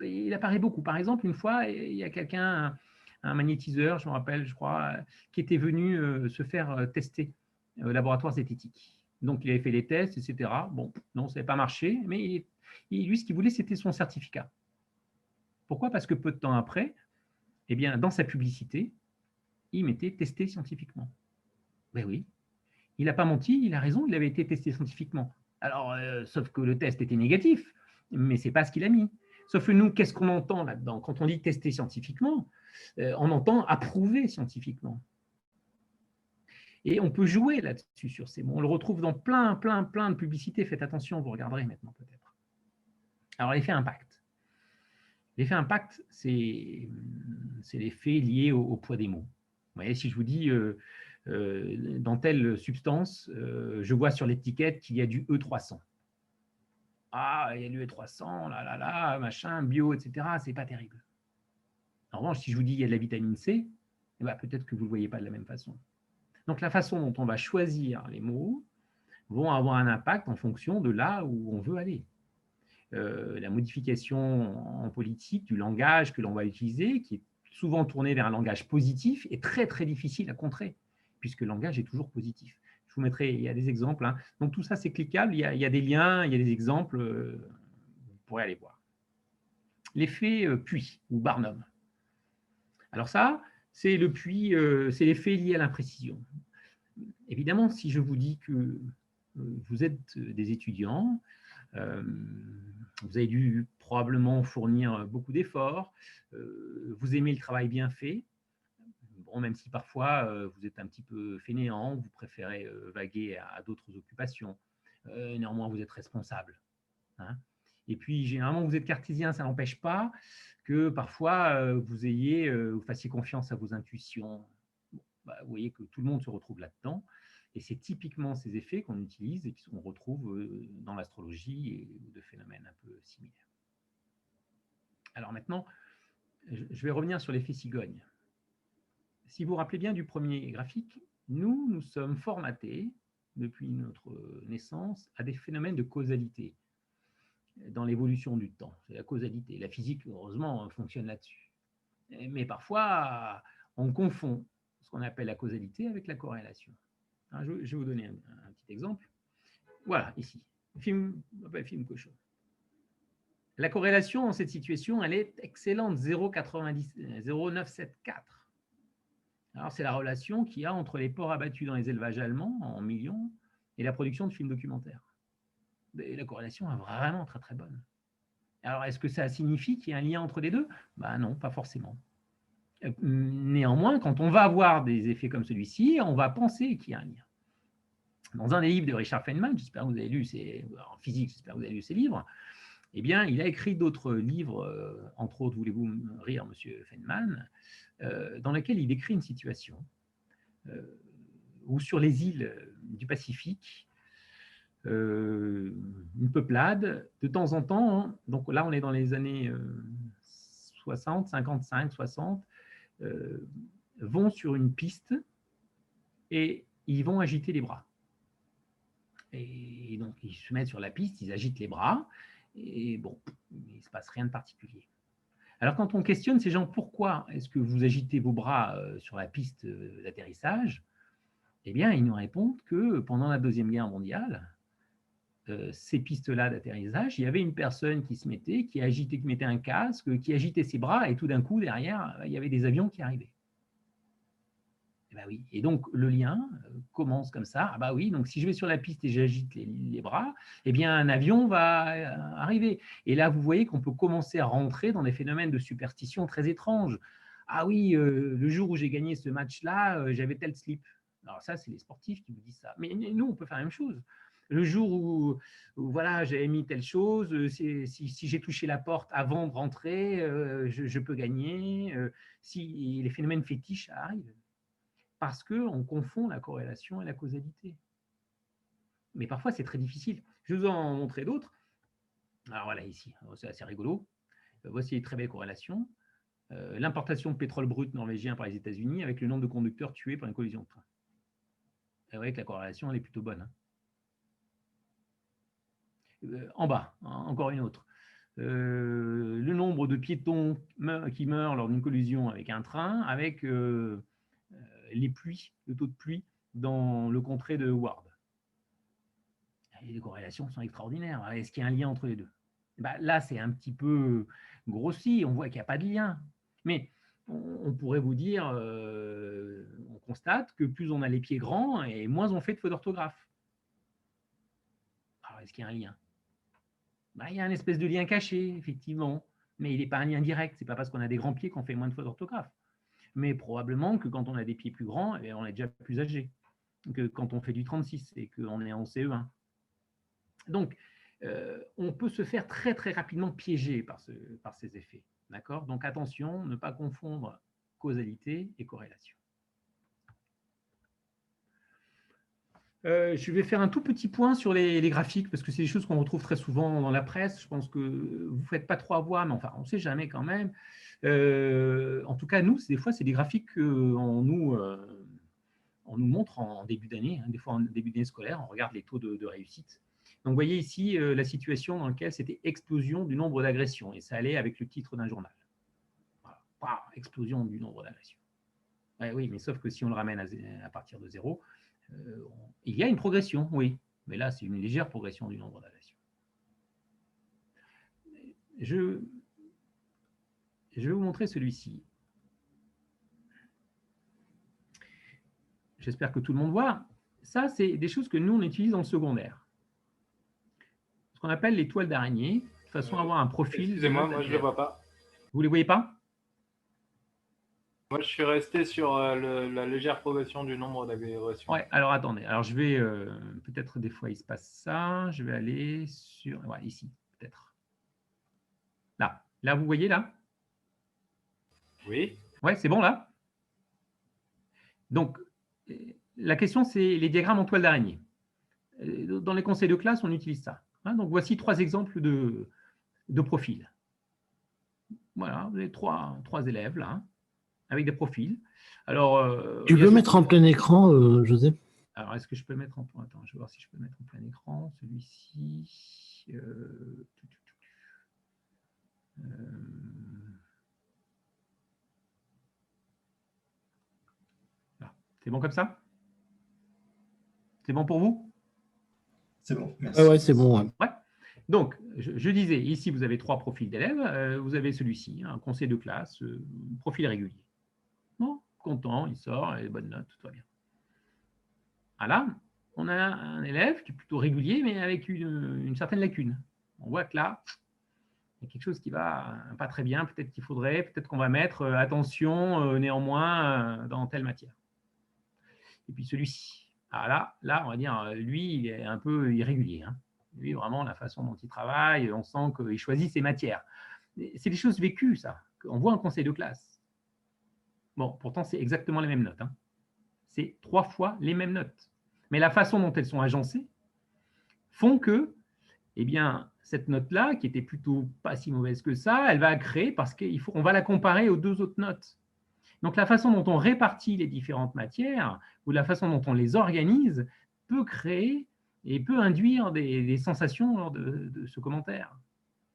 [SPEAKER 2] il apparaît beaucoup. Par exemple, une fois, il y a quelqu'un, un magnétiseur, je me rappelle, je crois, qui était venu se faire tester au laboratoire zététique. Donc, il avait fait les tests, etc. Bon, non, ça n'avait pas marché, mais lui, ce qu'il voulait, c'était son certificat. Pourquoi? Parce que peu de temps après, eh bien, dans sa publicité, il mettait testé scientifiquement. Ben oui, il n'a pas menti, il a raison, il avait été testé scientifiquement. Alors, sauf que le test était négatif, mais ce n'est pas ce qu'il a mis. Sauf que nous, qu'est-ce qu'on entend là-dedans? Quand on dit tester scientifiquement, on entend approuver scientifiquement. Et on peut jouer là-dessus sur ces mots. On le retrouve dans plein de publicités. Faites attention, vous regarderez maintenant peut-être. Alors, l'effet impact. L'effet impact, c'est l'effet lié au poids des mots. Vous voyez, si je vous dis dans telle substance, je vois sur l'étiquette qu'il y a du E300. Ah, il y a du E300, là, machin, bio, etc. C'est pas terrible. En revanche, si je vous dis qu'il y a de la vitamine C, eh ben, peut-être que vous ne le voyez pas de la même façon. Donc, la façon dont on va choisir les mots vont avoir un impact en fonction de là où on veut aller. La modification en politique du langage que l'on va utiliser, qui est souvent tourné vers un langage positif, est très, très difficile à contrer, puisque le langage est toujours positif. Je vous mettrai, il y a des exemples. Hein. Donc, tout ça, c'est cliquable. Il y a des liens, il y a des exemples. Vous pourrez aller voir. L'effet puits ou Barnum. Alors ça, c'est le puits, c'est l'effet lié à l'imprécision. Évidemment, si je vous dis que vous êtes des étudiants, vous avez dû probablement fournir beaucoup d'efforts, vous aimez le travail bien fait, bon, même si parfois vous êtes un petit peu fainéant, vous préférez vaguer à d'autres occupations, néanmoins vous êtes responsable. Hein, Et puis, généralement, vous êtes cartésien, ça n'empêche pas que parfois, vous fassiez confiance à vos intuitions. Bon, bah, vous voyez que tout le monde se retrouve là-dedans. Et c'est typiquement ces effets qu'on utilise et qu'on retrouve dans l'astrologie et de phénomènes un peu similaires. Alors maintenant, je vais revenir sur l'effet cigogne. Si vous vous rappelez bien du premier graphique, nous sommes formatés depuis notre naissance à des phénomènes de causalité dans l'évolution du temps. C'est la causalité. La physique, heureusement, fonctionne là-dessus. Mais parfois, on confond ce qu'on appelle la causalité avec la corrélation. Alors, je vais vous donner un petit exemple. Voilà, ici. Film cochon. La corrélation dans cette situation, elle est excellente, 0,974. Alors, c'est la relation qu'il y a entre les porcs abattus dans les élevages allemands en millions et la production de films documentaires. Et la corrélation est vraiment très très bonne. Alors, est-ce que ça signifie qu'il y a un lien entre les deux? Ben non, pas forcément. Néanmoins, quand on va avoir des effets comme celui-ci, on va penser qu'il y a un lien. Dans un des livres de Richard Feynman, j'espère que vous avez lu en physique, j'espère que vous avez lu ses livres, eh bien, il a écrit d'autres livres, entre autres, voulez-vous rire, monsieur Feynman, dans lesquels il décrit une situation où sur les îles du Pacifique, une peuplade, de temps en temps, donc là on est dans les années 60, 55, 60, vont sur une piste et ils vont agiter les bras. Et donc ils se mettent sur la piste, ils agitent les bras, et bon, il ne se passe rien de particulier. Alors quand on questionne ces gens, pourquoi est-ce que vous agitez vos bras sur la piste d'atterrissage? Eh bien, ils nous répondent que pendant la Deuxième Guerre mondiale, ces pistes-là d'atterrissage, il y avait une personne qui se mettait, qui mettait un casque, qui agitait ses bras, et tout d'un coup, derrière, il y avait des avions qui arrivaient. Et, ben oui. Et donc, le lien commence comme ça. Ah bah oui, donc si je vais sur la piste et j'agite les bras, eh bien, un avion va arriver. Et là, vous voyez qu'on peut commencer à rentrer dans des phénomènes de superstition très étranges. Ah oui, le jour où j'ai gagné ce match-là, j'avais tel slip. Alors ça, c'est les sportifs qui vous disent ça. Mais nous, on peut faire la même chose. Le jour où voilà, j'avais mis telle chose, si j'ai touché la porte avant de rentrer, je peux gagner. Si les phénomènes fétiches arrivent, parce qu'on confond la corrélation et la causalité. Mais parfois, c'est très difficile. Je vais vous en montrer d'autres. Alors voilà, ici, c'est assez rigolo. Voici une très belle corrélation. L'importation de pétrole brut norvégien par les États-Unis avec le nombre de conducteurs tués par une collision de train. Et vous voyez que la corrélation, elle est plutôt bonne. En bas, encore une autre. Le nombre de piétons qui meurent lors d'une collision avec un train, avec les pluies, le taux de pluie dans le comté de Ward. Et les corrélations sont extraordinaires. Est-ce qu'il y a un lien entre les deux? Ben, là, c'est un petit peu grossi, on voit qu'il n'y a pas de lien. Mais on pourrait vous dire, on constate que plus on a les pieds grands et moins on fait de fautes d'orthographe. Alors, est-ce qu'il y a un lien? Ben, il y a une espèce de lien caché, effectivement, mais il n'est pas un lien direct. Ce n'est pas parce qu'on a des grands pieds qu'on fait moins de fautes d'orthographe. Mais probablement que quand on a des pieds plus grands, eh on est déjà plus âgé que quand on fait du 36 et qu'on est en CE1. Donc, on peut se faire très très rapidement piéger par ces effets. D'accord? Donc attention, ne pas confondre causalité et corrélation. Je vais faire un tout petit point sur les graphiques, parce que c'est des choses qu'on retrouve très souvent dans la presse. Je pense que vous ne faites pas trop avoir, mais enfin, on ne sait jamais quand même. En tout cas, nous, des fois, c'est des graphiques qu'on nous montre en début d'année, des fois en début d'année scolaire, on regarde les taux de réussite. Donc, vous voyez ici la situation dans laquelle c'était explosion du nombre d'agressions, et ça allait avec le titre d'un journal. Voilà. Explosion du nombre d'agressions. Ouais, oui, mais sauf que si on le ramène à partir de 0, il y a une progression, oui, mais là, c'est une légère progression du nombre d'agressions. Je vais vous montrer celui-ci. J'espère que tout le monde voit. Ça, c'est des choses que nous, on utilise dans le secondaire. Ce qu'on appelle les toiles d'araignée, de façon à avoir un profil.
[SPEAKER 6] Excusez-moi, moi, je ne le vois pas.
[SPEAKER 2] Vous ne les voyez pas?
[SPEAKER 6] Moi, je suis resté sur la légère progression du nombre d'agressions.
[SPEAKER 2] Ouais, alors attendez. Alors, je vais, peut-être des fois, il se passe ça. Je vais aller sur, ouais, ici, peut-être. Là, vous voyez là?
[SPEAKER 6] Oui.
[SPEAKER 2] Ouais, c'est bon là? Donc, la question, c'est les diagrammes en toile d'araignée. Dans les conseils de classe, on utilise ça. Donc, voici 3 exemples de profils. Voilà, vous avez trois élèves là, avec des profils. Alors,
[SPEAKER 1] tu peux mettre en plein écran, José?
[SPEAKER 2] Alors, est-ce que je peux mettre en plein... Attends, je vais voir si je peux mettre en plein écran. Celui-ci... C'est bon comme ça? C'est bon pour vous?
[SPEAKER 8] C'est bon, merci.
[SPEAKER 1] Ouais, c'est bon.
[SPEAKER 2] Ouais. Donc, je disais, ici, vous avez 3 profils d'élèves. Vous avez celui-ci, un conseil de classe, profil régulier. Bon, content, il sort, et bonne note, tout va bien. Ah là, on a un élève qui est plutôt régulier, mais avec une certaine lacune. On voit que là, il y a quelque chose qui va pas très bien. Peut-être qu'on va mettre attention néanmoins dans telle matière. Et puis celui-ci. Ah là, on va dire, lui, il est un peu irrégulier. Lui, vraiment, la façon dont il travaille, on sent qu'il choisit ses matières. C'est des choses vécues, ça. On voit un conseil de classe. Bon, pourtant, c'est exactement les mêmes notes. C'est 3 fois les mêmes notes. Mais la façon dont elles sont agencées font que, eh bien, cette note-là, qui était plutôt pas si mauvaise que ça, elle va créer parce qu'on va la comparer aux 2 autres notes. Donc, la façon dont on répartit les différentes matières ou la façon dont on les organise peut créer et peut induire des sensations lors de ce commentaire.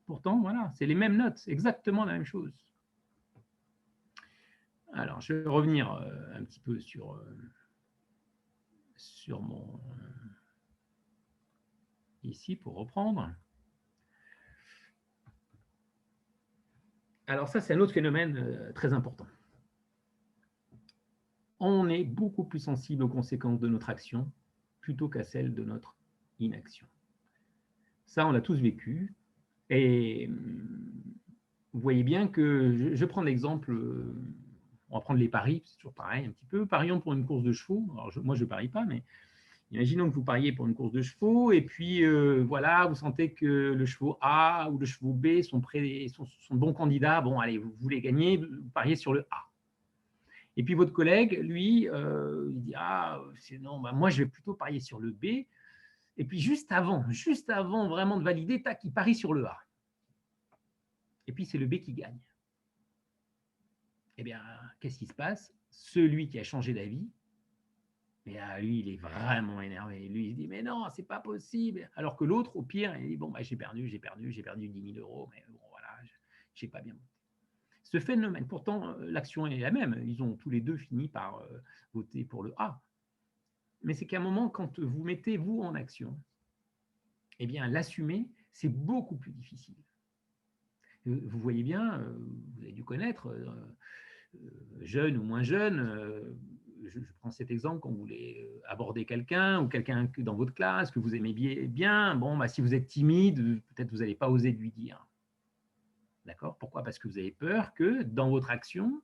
[SPEAKER 2] Pourtant, voilà, c'est les mêmes notes, exactement la même chose. Alors, je vais revenir un petit peu sur mon... ici, pour reprendre. Alors ça, c'est un autre phénomène très important. On est beaucoup plus sensible aux conséquences de notre action plutôt qu'à celles de notre inaction. Ça, on l'a tous vécu. Et vous voyez bien que, je prends l'exemple, on va prendre les paris, c'est toujours pareil un petit peu. Parions pour une course de chevaux. Alors, moi, je ne parie pas, mais imaginons que vous pariez pour une course de chevaux et puis voilà, vous sentez que le chevaux A ou le chevaux B sont bons candidats. Bon, allez, vous voulez gagner, vous pariez sur le A. Et puis votre collègue, lui, il dit « Ah, non, bah, moi, je vais plutôt parier sur le B. » Et puis juste avant vraiment de valider, tac, il parie sur le A. Et puis c'est le B qui gagne. Eh bien, qu'est-ce qui se passe? Celui qui a changé d'avis, mais lui, il est vraiment énervé. Lui, il se dit, mais non, c'est pas possible. Alors que l'autre, au pire, il dit, bon, bah, j'ai perdu 10 000 €, mais bon, voilà, j'ai pas bien monté. Ce phénomène, pourtant, l'action est la même. Ils ont tous les deux fini par voter pour le A. Mais c'est qu'à un moment, quand vous mettez vous en action, eh bien, l'assumer, c'est beaucoup plus difficile. Vous voyez bien, vous avez dû connaître, jeune ou moins jeune, je prends cet exemple quand vous voulez aborder quelqu'un ou quelqu'un dans votre classe que vous aimez bien. Bon, bah, si vous êtes timide, peut-être vous n'allez pas oser lui dire. D'accord? Pourquoi? Parce que vous avez peur que dans votre action,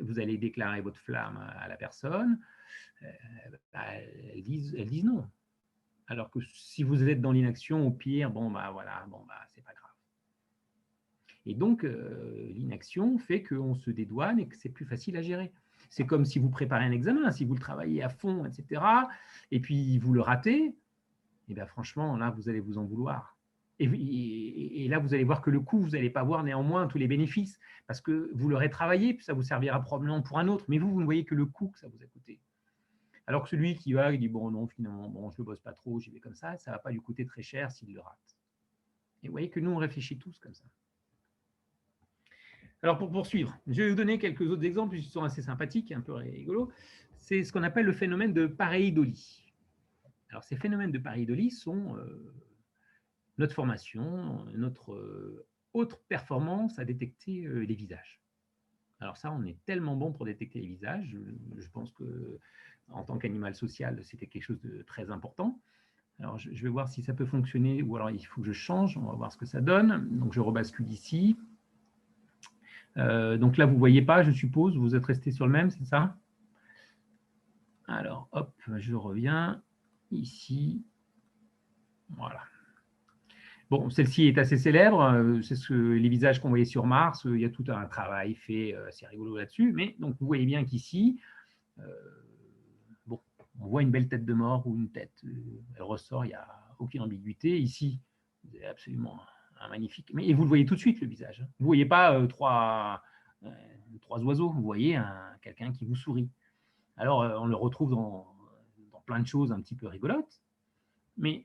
[SPEAKER 2] vous allez déclarer votre flamme à la personne, elle dise non. Alors que si vous êtes dans l'inaction, au pire, bon, bah voilà, bon, bah, c'est pas grave. Et donc, l'inaction fait qu'on se dédouane et que c'est plus facile à gérer. C'est comme si vous préparez un examen, si vous le travaillez à fond, etc., et puis vous le ratez, et bien franchement, là, vous allez vous en vouloir. Et là, vous allez voir que le coût, vous n'allez pas voir néanmoins tous les bénéfices, parce que vous l'aurez travaillé, puis ça vous servira probablement pour un autre, mais vous ne voyez que le coût que ça vous a coûté. Alors que celui qui va, il dit, bon, non, finalement, bon, je ne bosse pas trop, j'y vais comme ça ne va pas lui coûter très cher s'il le rate. Et vous voyez que nous, on réfléchit tous comme ça. Alors, pour poursuivre, je vais vous donner quelques autres exemples qui sont assez sympathiques, un peu rigolos. C'est ce qu'on appelle le phénomène de pareidolie. Alors, ces phénomènes de pareidolie sont notre formation, notre autre performance à détecter les visages. Alors ça, on est tellement bon pour détecter les visages. Je pense que en tant qu'animal social, c'était quelque chose de très important. Alors, je vais voir si ça peut fonctionner ou alors il faut que je change. On va voir ce que ça donne. Donc, je rebascule ici. Donc là, vous ne voyez pas, je suppose. Vous êtes resté sur le même, c'est ça? Alors, hop, je reviens ici. Voilà. Bon, celle-ci est assez célèbre, c'est les visages qu'on voyait sur Mars, il y a tout un travail fait, c'est rigolo là-dessus, mais donc vous voyez bien qu'ici, bon, on voit une belle tête de mort ou une tête, elle ressort, il n'y a aucune ambiguïté. Ici, vous avez absolument un magnifique, et vous le voyez tout de suite le visage. Vous ne voyez pas trois oiseaux, vous voyez quelqu'un qui vous sourit. Alors, on le retrouve dans plein de choses un petit peu rigolotes, mais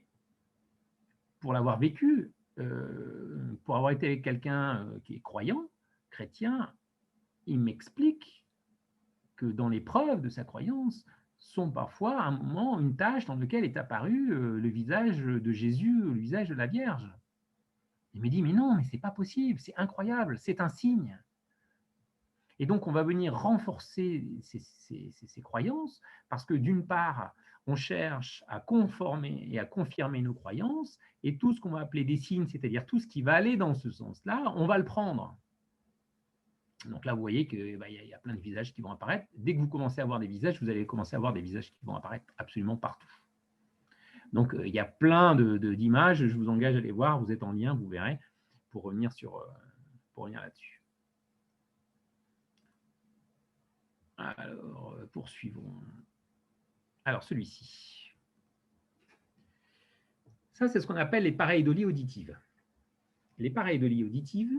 [SPEAKER 2] pour l'avoir vécu, pour avoir été avec quelqu'un qui est croyant, chrétien, il m'explique que dans l'épreuve de sa croyance sont parfois un moment, une tâche dans laquelle est apparu le visage de Jésus, le visage de la Vierge. Il me dit, mais non, mais c'est pas possible, c'est incroyable, c'est un signe. Et donc, on va venir renforcer ces croyances parce que d'une part, on cherche à conformer et à confirmer nos croyances, et tout ce qu'on va appeler des signes, c'est-à-dire tout ce qui va aller dans ce sens-là, on va le prendre. Donc là, vous voyez qu'il y a plein de visages qui vont apparaître. Dès que vous commencez à avoir des visages, vous allez commencer à avoir des visages qui vont apparaître absolument partout. Donc, il y a plein d'images, je vous engage à les voir, vous êtes en lien, vous verrez, pour revenir là-dessus. Alors, poursuivons. Alors, celui-ci. Ça, c'est ce qu'on appelle les pareidolies auditives. Les pareidolies auditives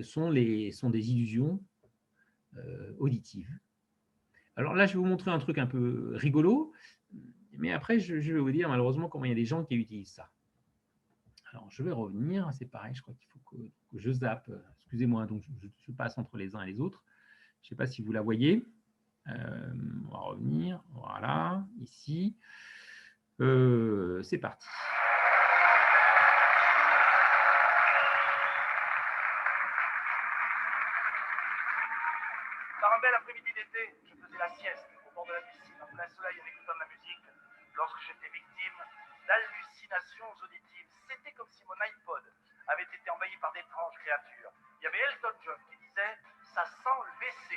[SPEAKER 2] sont des illusions auditives. Alors là, je vais vous montrer un truc un peu rigolo, mais après, je vais vous dire malheureusement comment il y a des gens qui utilisent ça. Alors, je vais revenir, c'est pareil, je crois qu'il faut que je zappe. Excusez-moi, donc je passe entre les uns et les autres. Je ne sais pas si vous la voyez. On va revenir. Voilà, ici. C'est parti.
[SPEAKER 10] Par un bel après-midi d'été, je faisais la sieste au bord de la piscine en plein soleil en écoutant de la musique lorsque j'étais victime d'hallucinations auditives. C'était comme si mon iPod avait été envahi par d'étranges créatures. Il y avait Elton John qui disait « ça sent le WC ».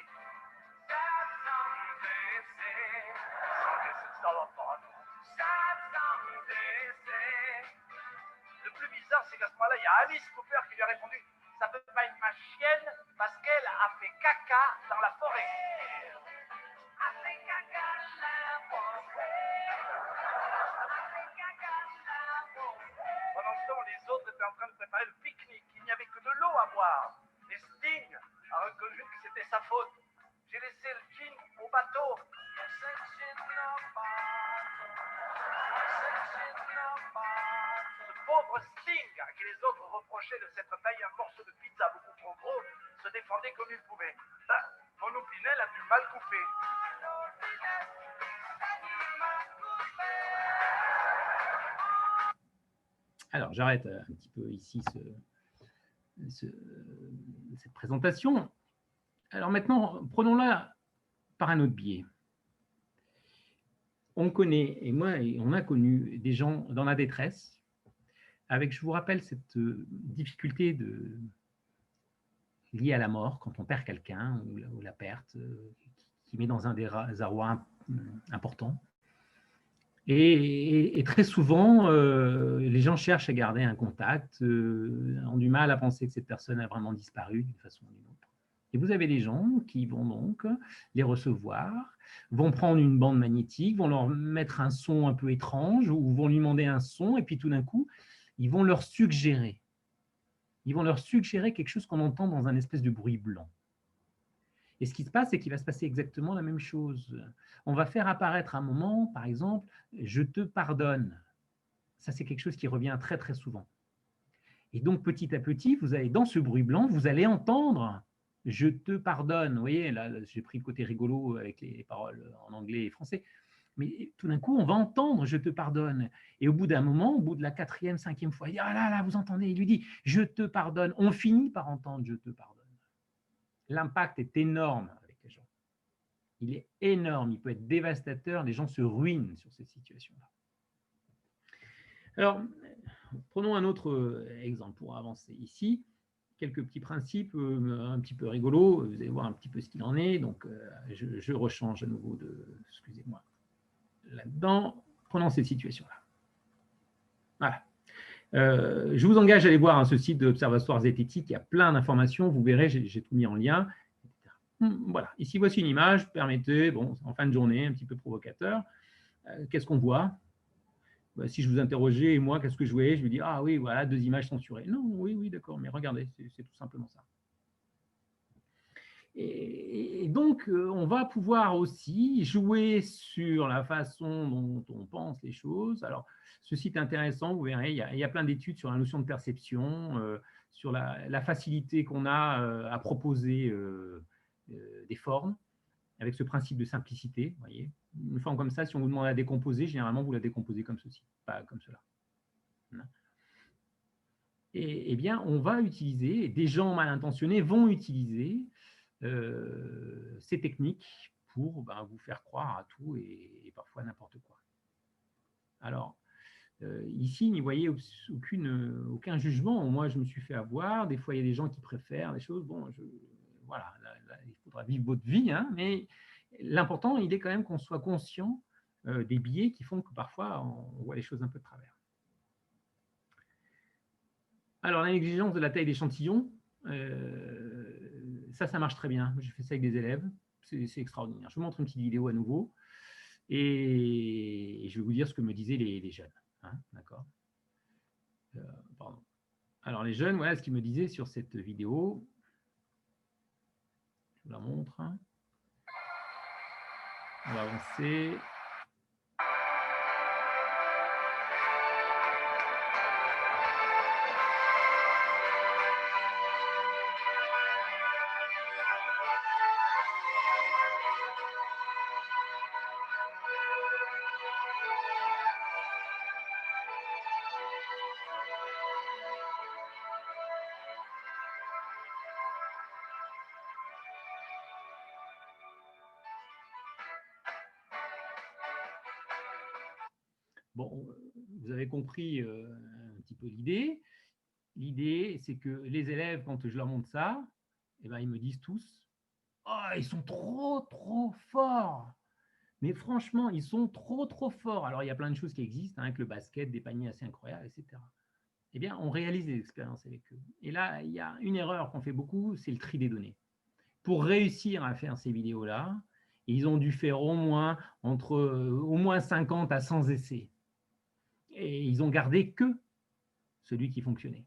[SPEAKER 10] Le plus bizarre, c'est qu'à ce moment-là, il y a Alice Cooper qui lui a répondu « ça peut pas être ma chienne parce qu'elle a fait caca dans la forêt ». Pendant ce temps, les autres étaient en train de préparer le pique-nique. Il n'y avait que de l'eau à boire. Et Sting a reconnu que c'était sa faute. J'ai laissé le gin au bateau. Ce pauvre Sting, à qui les autres reprochaient de s'être taillé un morceau de pizza beaucoup trop gros, se défendait comme il pouvait. Ben, mon Opinel a dû mal couper.
[SPEAKER 2] Alors, j'arrête un petit peu ici cette présentation. Alors maintenant, prenons-la par un autre biais. On connaît, on a connu des gens dans la détresse, avec, je vous rappelle, cette difficulté liée à la mort, quand on perd quelqu'un, ou la perte, qui met dans un désarroi important. Et très souvent, les gens cherchent à garder un contact, ont du mal à penser que cette personne a vraiment disparu d'une façon ou d'une autre. Et vous avez des gens qui vont donc les recevoir, vont prendre une bande magnétique, vont leur mettre un son un peu étrange ou vont lui demander un son et puis tout d'un coup, ils vont leur suggérer. Ils vont leur suggérer quelque chose qu'on entend dans un espèce de bruit blanc. Et ce qui se passe, c'est qu'il va se passer exactement la même chose. On va faire apparaître un moment, par exemple, « je te pardonne ». Ça, c'est quelque chose qui revient très, très souvent. Et donc, petit à petit, vous allez, dans ce bruit blanc, vous allez entendre « je te pardonne ». Vous voyez, là, j'ai pris le côté rigolo avec les paroles en anglais et français. Mais tout d'un coup, on va entendre « je te pardonne ». Et au bout d'un moment, au bout de la 4e, 5e fois, il dit « ah là là, vous entendez ?» Il lui dit « je te pardonne ». On finit par entendre « je te pardonne ». L'impact est énorme avec les gens. Il est énorme, il peut être dévastateur, les gens se ruinent sur ces situations-là. Alors, prenons un autre exemple pour avancer ici. Quelques petits principes un petit peu rigolos, vous allez voir un petit peu ce qu'il en est. Donc, je rechange à nouveau excusez-moi, là-dedans. Prenons cette situation-là. Voilà. Je vous engage à aller voir ce site de l'Observatoire zététique. Il y a plein d'informations. Vous verrez, j'ai tout mis en lien. Voilà. Ici, voici une image. Permettez, bon, en fin de journée, un petit peu provocateur. Qu'est-ce qu'on voit? Si je vous interrogeais, moi, qu'est-ce que je voyais? Je vous dis, ah oui, voilà, 2 images censurées. Non, oui, d'accord, mais regardez, c'est tout simplement ça. Et donc, on va pouvoir aussi jouer sur la façon dont on pense les choses. Alors, ce site est intéressant, vous verrez, il y a plein d'études sur la notion de perception, sur la facilité qu'on a à proposer des formes, avec ce principe de simplicité. Vous voyez, une forme comme ça, si on vous demande à décomposer, généralement, vous la décomposez comme ceci, pas comme cela. Et bien, on va utiliser, des gens mal intentionnés vont utiliser ces techniques pour vous faire croire à tout et parfois n'importe quoi. Alors, ici, n'y voyez aucun jugement. Moi, je me suis fait avoir. Des fois, il y a des gens qui préfèrent des choses. Bon, voilà, là, il faudra vivre votre vie, hein, mais l'important, il est quand même qu'on soit conscient des biais qui font que parfois, on voit les choses un peu de travers. Alors, la négligence de la taille d'échantillon, ça marche très bien. J'ai fait ça avec des élèves. C'est extraordinaire. Je vous montre une petite vidéo à nouveau. Et je vais vous dire ce que me disaient les jeunes. Hein, d'accord. Pardon. Alors, les jeunes, voilà ce qu'ils me disaient sur cette vidéo. Je vous la montre. On va avancer. Bon, vous avez compris un petit peu l'idée. L'idée, c'est que les élèves, quand je leur montre ça, eh ben, ils me disent tous « Oh, ils sont trop forts !» Mais franchement, ils sont trop forts. Alors, il y a plein de choses qui existent, avec le basket, des paniers assez incroyables, etc. Eh bien, on réalise des expériences avec eux. Et là, il y a une erreur qu'on fait beaucoup, c'est le tri des données. Pour réussir à faire ces vidéos-là, ils ont dû faire au moins 50 à 100 essais. Et ils ont gardé que celui qui fonctionnait.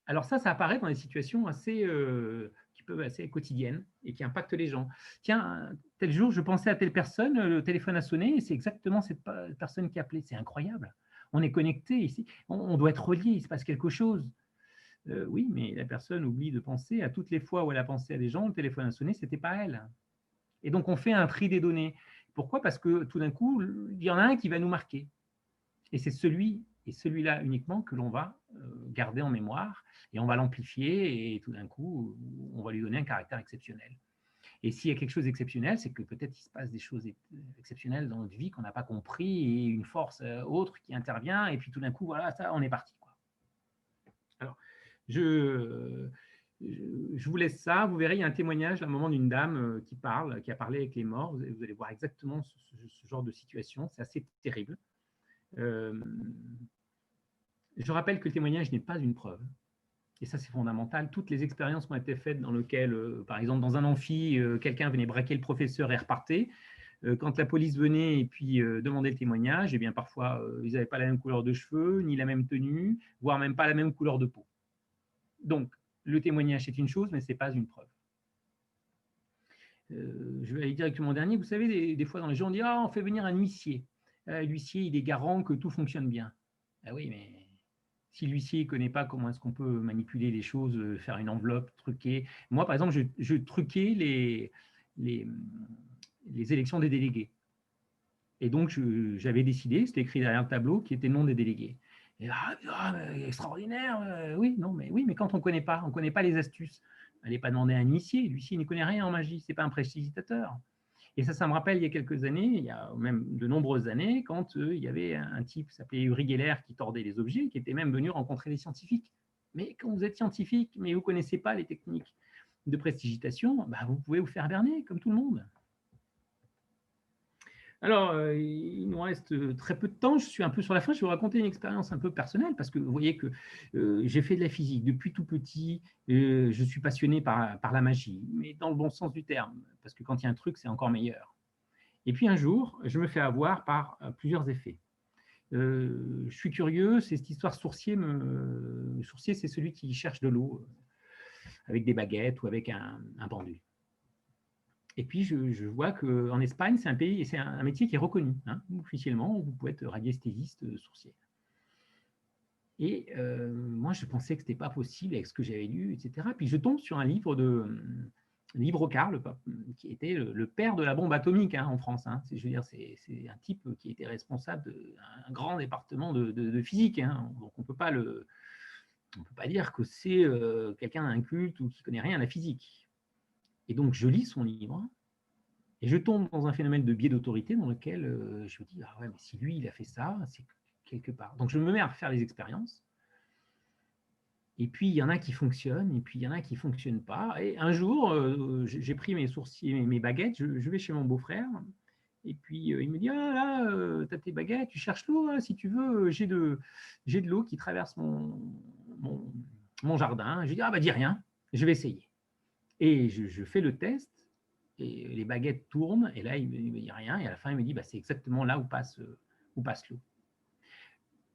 [SPEAKER 2] Alors ça apparaît dans des situations qui peuvent être assez quotidiennes et qui impactent les gens. Tiens, tel jour, je pensais à telle personne, le téléphone a sonné et c'est exactement cette personne qui a appelé. C'est incroyable. On est connecté ici, on doit être relié, il se passe quelque chose. Oui, mais la personne oublie de penser à toutes les fois où elle a pensé à des gens, le téléphone a sonné, ce n'était pas elle. Et donc, on fait un tri des données. Pourquoi? Parce que tout d'un coup, il y en a un qui va nous marquer. Et c'est celui-là uniquement que l'on va garder en mémoire et on va l'amplifier et tout d'un coup, on va lui donner un caractère exceptionnel. Et s'il y a quelque chose d'exceptionnel, c'est que peut-être il se passe des choses exceptionnelles dans notre vie qu'on n'a pas compris et une force autre qui intervient et puis tout d'un coup, voilà, ça, on est parti, quoi. Alors, je vous laisse ça. Vous verrez, il y a un témoignage à un moment d'une dame qui a parlé avec les morts. Vous allez voir exactement ce genre de situation. C'est assez terrible. Je rappelle que le témoignage n'est pas une preuve. Et ça, c'est fondamental. Toutes les expériences qui ont été faites dans lesquelles, par exemple, dans un amphi, quelqu'un venait braquer le professeur et repartait. Quand la police venait et puis demandait le témoignage, eh bien, parfois, ils n'avaient pas la même couleur de cheveux, ni la même tenue, voire même pas la même couleur de peau. Donc, le témoignage, c'est une chose, mais ce n'est pas une preuve. Je vais aller directement au dernier. Vous savez, des fois, dans les gens, on dit « Ah, on fait venir un huissier. L'huissier, il est garant que tout fonctionne bien. » Ah oui, mais si l'huissier ne connaît pas comment est-ce qu'on peut manipuler les choses, faire une enveloppe, truquer. Moi, par exemple, je truquais les élections des délégués. Et donc, j'avais décidé, c'était écrit derrière le tableau, qui était le nom des délégués. Et extraordinaire, oui, mais quand on ne connaît pas les astuces, n'allez pas demander à un huissier. L'huissier ne connaît rien en magie, ce n'est pas un prestidigitateur. Et ça me rappelle il y a quelques années, il y a même de nombreuses années, quand il y avait un type qui s'appelait Uri Geller qui tordait les objets, qui était même venu rencontrer des scientifiques. Mais quand vous êtes scientifique, mais vous ne connaissez pas les techniques de prestidigitation, vous pouvez vous faire berner, comme tout le monde. Alors, il nous reste très peu de temps. Je suis un peu sur la fin. Je vais vous raconter une expérience un peu personnelle parce que vous voyez que j'ai fait de la physique depuis tout petit. Je suis passionné par la magie, mais dans le bon sens du terme, parce que quand il y a un truc, c'est encore meilleur. Et puis un jour, je me fais avoir par plusieurs effets. Je suis curieux, c'est cette histoire sourcier. Sourcier, c'est celui qui cherche de l'eau avec des baguettes ou avec un pendu. Et puis, je vois qu'en Espagne, c'est un pays, c'est un métier qui est reconnu. Hein. Officiellement, vous pouvez être radiesthésiste sourcier. Et moi, je pensais que ce n'était pas possible avec ce que j'avais lu, etc. Puis je tombe sur un livre de Librocar, qui était le père de la bombe atomique hein, en France. Hein. Je veux dire, c'est un type qui était responsable d'un grand département de physique. Hein. Donc, on ne peut pas dire que c'est quelqu'un d'inculte ou qui ne connaît rien à la physique. Et donc, je lis son livre et je tombe dans un phénomène de biais d'autorité dans lequel je me dis, ah ouais, mais si lui, il a fait ça, c'est quelque part. Donc, je me mets à faire les expériences. Et puis, il y en a qui fonctionnent, et puis il y en a qui ne fonctionnent pas. Et un jour, j'ai pris mes sourciers, mes baguettes, je vais chez mon beau-frère, et puis il me dit, ah là, tu as tes baguettes, tu cherches l'eau, hein, si tu veux, j'ai de l'eau qui traverse mon jardin. Je lui dis, ah bah dis rien, je vais essayer. Et je fais le test, et les baguettes tournent, et là, il ne me dit rien, et à la fin, il me dit, bah, c'est exactement là où passe l'eau.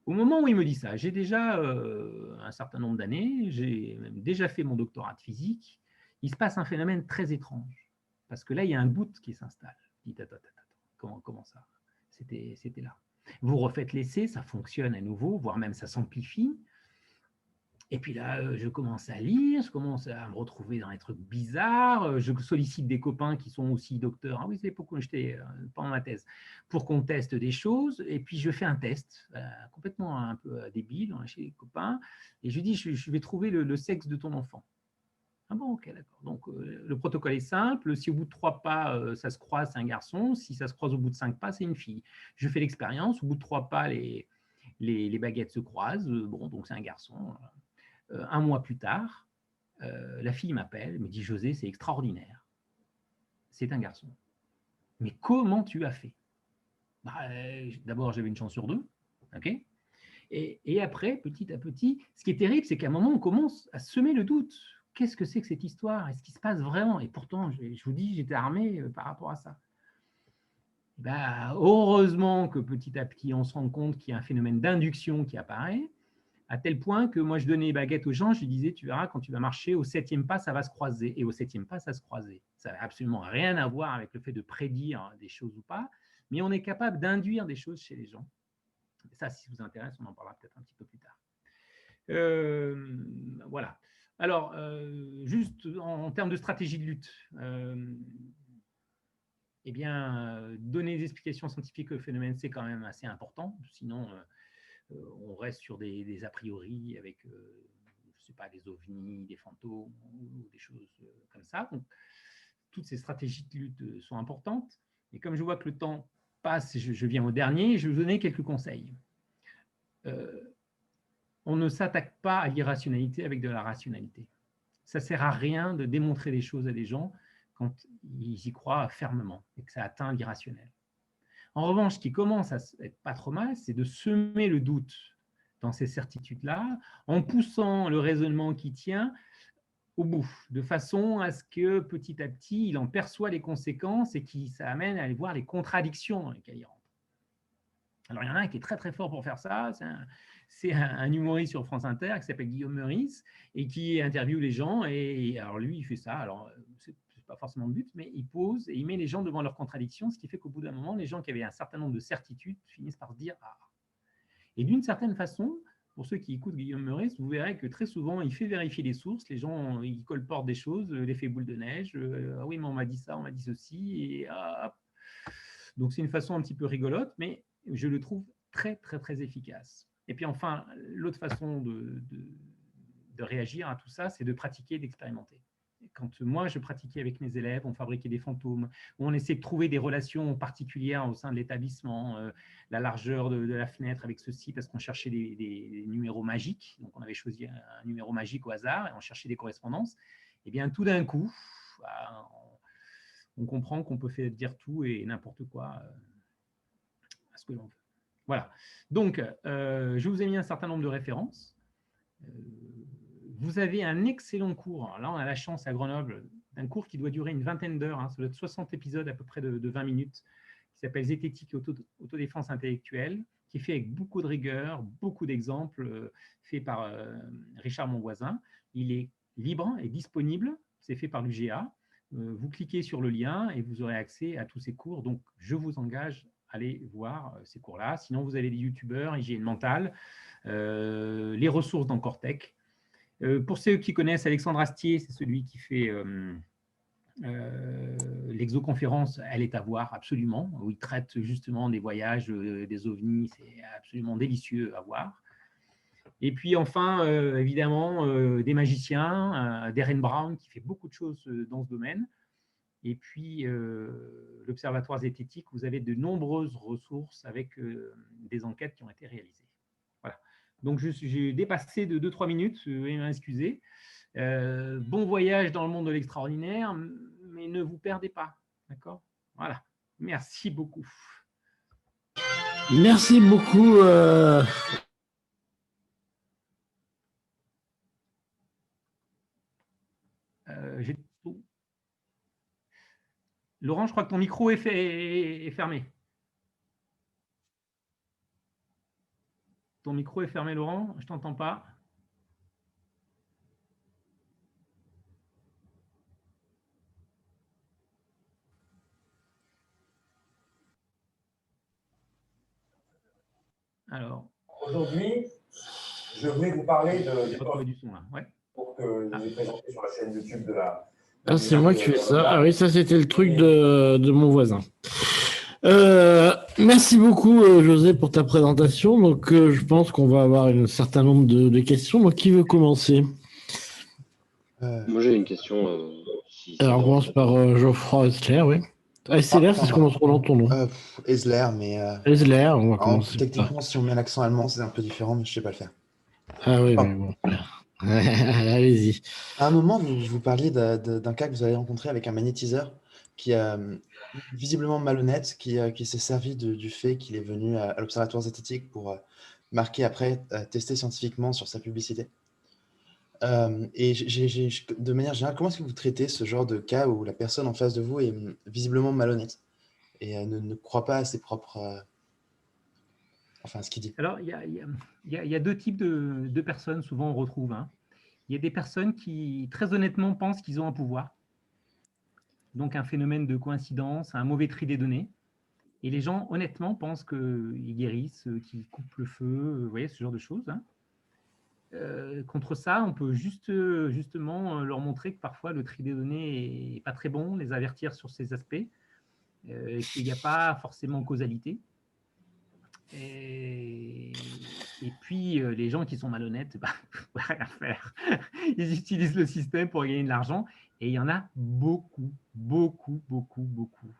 [SPEAKER 2] Au moment où il me dit ça, j'ai déjà un certain nombre d'années, j'ai même déjà fait mon doctorat de physique, il se passe un phénomène très étrange, parce que là, il y a un doute qui s'installe. Il dit, attends, comment ça? C'était là. Vous refaites l'essai, ça fonctionne à nouveau, voire même ça s'amplifie. Et puis là, je commence à lire, je commence à me retrouver dans des trucs bizarres, je sollicite des copains qui sont aussi docteurs, ah oui, c'est pourquoi j'étais pendant ma thèse, pour qu'on teste des choses, et puis je fais un test, complètement un peu débile, chez les copains, et je dis, je vais trouver le sexe de ton enfant. Ah bon, ok, d'accord. Donc, le protocole est simple, si au bout de 3 pas, ça se croise, c'est un garçon, si ça se croise au bout de 5 pas, c'est une fille. Je fais l'expérience, au bout de 3 pas, les baguettes se croisent, bon, donc c'est un garçon. Un mois plus tard, la fille m'appelle, me dit, José, c'est extraordinaire. C'est un garçon. Mais comment tu as fait? D'abord, j'avais une chance sur 2. Okay, et après, petit à petit, ce qui est terrible, c'est qu'à un moment, on commence à semer le doute. Qu'est-ce que c'est que cette histoire? Est-ce qu'il se passe vraiment? Et pourtant, je vous dis, j'étais armé par rapport à ça. Heureusement que petit à petit, on se rend compte qu'il y a un phénomène d'induction qui apparaît, à tel point que moi, je donnais les baguettes aux gens, je disais, tu verras, quand tu vas marcher, au 7e pas, ça va se croiser. Et au 7e pas, ça se croisait. Ça n'a absolument rien à voir avec le fait de prédire des choses ou pas, mais on est capable d'induire des choses chez les gens. Et ça, si ça vous intéresse, on en parlera peut-être un petit peu plus tard. Voilà. Alors, juste en termes de stratégie de lutte, eh bien, donner des explications scientifiques au phénomène, c'est quand même assez important. Sinon, on reste sur des a priori avec, je ne sais pas, des ovnis, des fantômes ou des choses comme ça. Donc, toutes ces stratégies de lutte sont importantes. Et comme je vois que le temps passe, je viens au dernier, je vais vous donner quelques conseils. On ne s'attaque pas à l'irrationalité avec de la rationalité. Ça ne sert à rien de démontrer des choses à des gens quand ils y croient fermement et que ça atteint l'irrationnel. En revanche, ce qui commence à être pas trop mal, c'est de semer le doute dans ces certitudes-là, en poussant le raisonnement qui tient au bout, de façon à ce que petit à petit, il en perçoit les conséquences et que ça amène à aller voir les contradictions dans lesquelles il rentre. Alors, il y en a un qui est très très fort pour faire ça, c'est un humoriste sur France Inter qui s'appelle Guillaume Meurice et qui interviewe les gens. Et alors lui, il fait ça. Alors, c'est pas forcément le but, mais il pose et il met les gens devant leurs contradictions, ce qui fait qu'au bout d'un moment, les gens qui avaient un certain nombre de certitudes finissent par se dire « Ah ». Et d'une certaine façon, pour ceux qui écoutent Guillaume Meurice, vous verrez que très souvent, il fait vérifier les sources. Les gens, ils colportent des choses, l'effet boule de neige. Ah oui, mais on m'a dit ça, on m'a dit ceci. Et hop. Donc, c'est une façon un petit peu rigolote, mais je le trouve très, très, très efficace. Et puis enfin, l'autre façon de réagir à tout ça, c'est de pratiquer, d'expérimenter. Quand moi, je pratiquais avec mes élèves, on fabriquait des fantômes, on essayait de trouver des relations particulières au sein de l'établissement, la largeur de la fenêtre avec ceci, parce qu'on cherchait des numéros magiques. Donc, on avait choisi un numéro magique au hasard et on cherchait des correspondances. Et bien, tout d'un coup, on comprend qu'on peut faire dire tout et n'importe quoi ce que l'on veut. Voilà. Donc, je vous ai mis un certain nombre de références. Vous avez un excellent cours. Alors là, on a la chance à Grenoble d'un cours qui doit durer une vingtaine d'heures. Ça doit être 60 épisodes à peu près de 20 minutes, qui s'appelle Zététique et autodéfense intellectuelle, qui est fait avec beaucoup de rigueur, beaucoup d'exemples, fait par Richard Monvoisin. Il est libre et disponible. C'est fait par l'UGA. Vous cliquez sur le lien et vous aurez accès à tous ces cours. Donc, je vous engage à aller voir ces cours-là. Sinon, vous avez des youtubeurs, hygiène mentale, les ressources dans Cortec. Pour ceux qui connaissent Alexandre Astier, c'est celui qui fait l'exoconférence, elle est à voir absolument, où il traite justement des voyages, des ovnis, c'est absolument délicieux à voir. Et puis enfin, évidemment, des magiciens, Darren Brown qui fait beaucoup de choses dans ce domaine. Et puis, l'Observatoire zététique, vous avez de nombreuses ressources avec des enquêtes qui ont été réalisées. Voilà. Donc, j'ai dépassé de 2-3 minutes, veuillez m'excuser. Bon voyage dans le monde de l'extraordinaire, mais ne vous perdez pas. D'accord? Voilà. Merci beaucoup.
[SPEAKER 1] Merci beaucoup.
[SPEAKER 2] Laurent, je crois que ton micro est fermé. Ton micro est fermé, Laurent. Je ne t'entends pas. Alors.
[SPEAKER 11] Aujourd'hui, je voulais vous parler de
[SPEAKER 2] du son là. Ouais.
[SPEAKER 11] Pour que je vous ai présenté sur la chaîne YouTube de la.
[SPEAKER 1] Ah, c'est moi qui fais ça. Ah oui, ça c'était le truc de mon voisin. Merci beaucoup José pour ta présentation. Donc je pense qu'on va avoir un certain nombre de questions. Donc qui veut commencer?
[SPEAKER 7] Moi j'ai une question.
[SPEAKER 1] Alors on commence par Geoffroy Esler, oui. Esler, c'est ce qu'on entend dans ton nom.
[SPEAKER 5] Esler, mais.
[SPEAKER 1] Esler, on va commencer.
[SPEAKER 5] Techniquement, si on met l'accent allemand, c'est un peu différent, mais je ne sais pas le faire.
[SPEAKER 1] Ah oui, mais bon. Allez-y.
[SPEAKER 5] À un moment, vous parliez d'un cas que vous avez rencontré avec un magnétiseur qui a visiblement malhonnête, qui s'est servi du fait qu'il est venu à l'Observatoire zététique pour marquer après, tester scientifiquement sur sa publicité. Et de manière générale, comment est-ce que vous traitez ce genre de cas où la personne en face de vous est visiblement malhonnête et ne croit pas à ses propres... enfin, ce qu'il dit?
[SPEAKER 2] Alors, il y a deux types de personnes, souvent on retrouve. Hein. Il y a des personnes qui, très honnêtement, pensent qu'ils ont un pouvoir. Donc, un phénomène de coïncidence, un mauvais tri des données. Et les gens, honnêtement, pensent qu'ils guérissent, qu'ils coupent le feu, vous voyez, ce genre de choses. Hein. Contre ça, on peut justement leur montrer que parfois le tri des données n'est pas très bon, les avertir sur ces aspects, qu'il n'y a pas forcément causalité. Et puis, les gens qui sont malhonnêtes, bah, ne peuvent rien faire. Ils utilisent le système pour gagner de l'argent. Et il y en a beaucoup, beaucoup, beaucoup, beaucoup.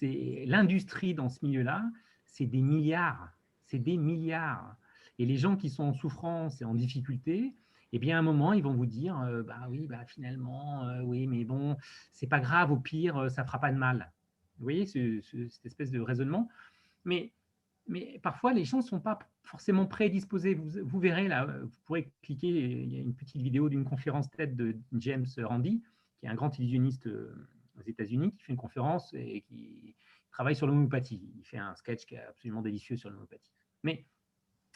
[SPEAKER 2] L'industrie dans ce milieu-là, c'est des milliards. C'est des milliards. Et les gens qui sont en souffrance et en difficulté, eh bien, à un moment, ils vont vous dire, bah oui, bah, finalement, oui, mais bon, c'est pas grave, au pire, ça fera pas de mal. Vous voyez cette espèce de raisonnement. Mais parfois, les gens ne sont pas forcément prédisposés. Vous verrez, là, vous pourrez cliquer, il y a une petite vidéo d'une conférence TED de James Randi, qui est un grand illusionniste aux États-Unis, qui fait une conférence et qui travaille sur l'homéopathie. Il fait un sketch qui est absolument délicieux sur l'homéopathie. Mais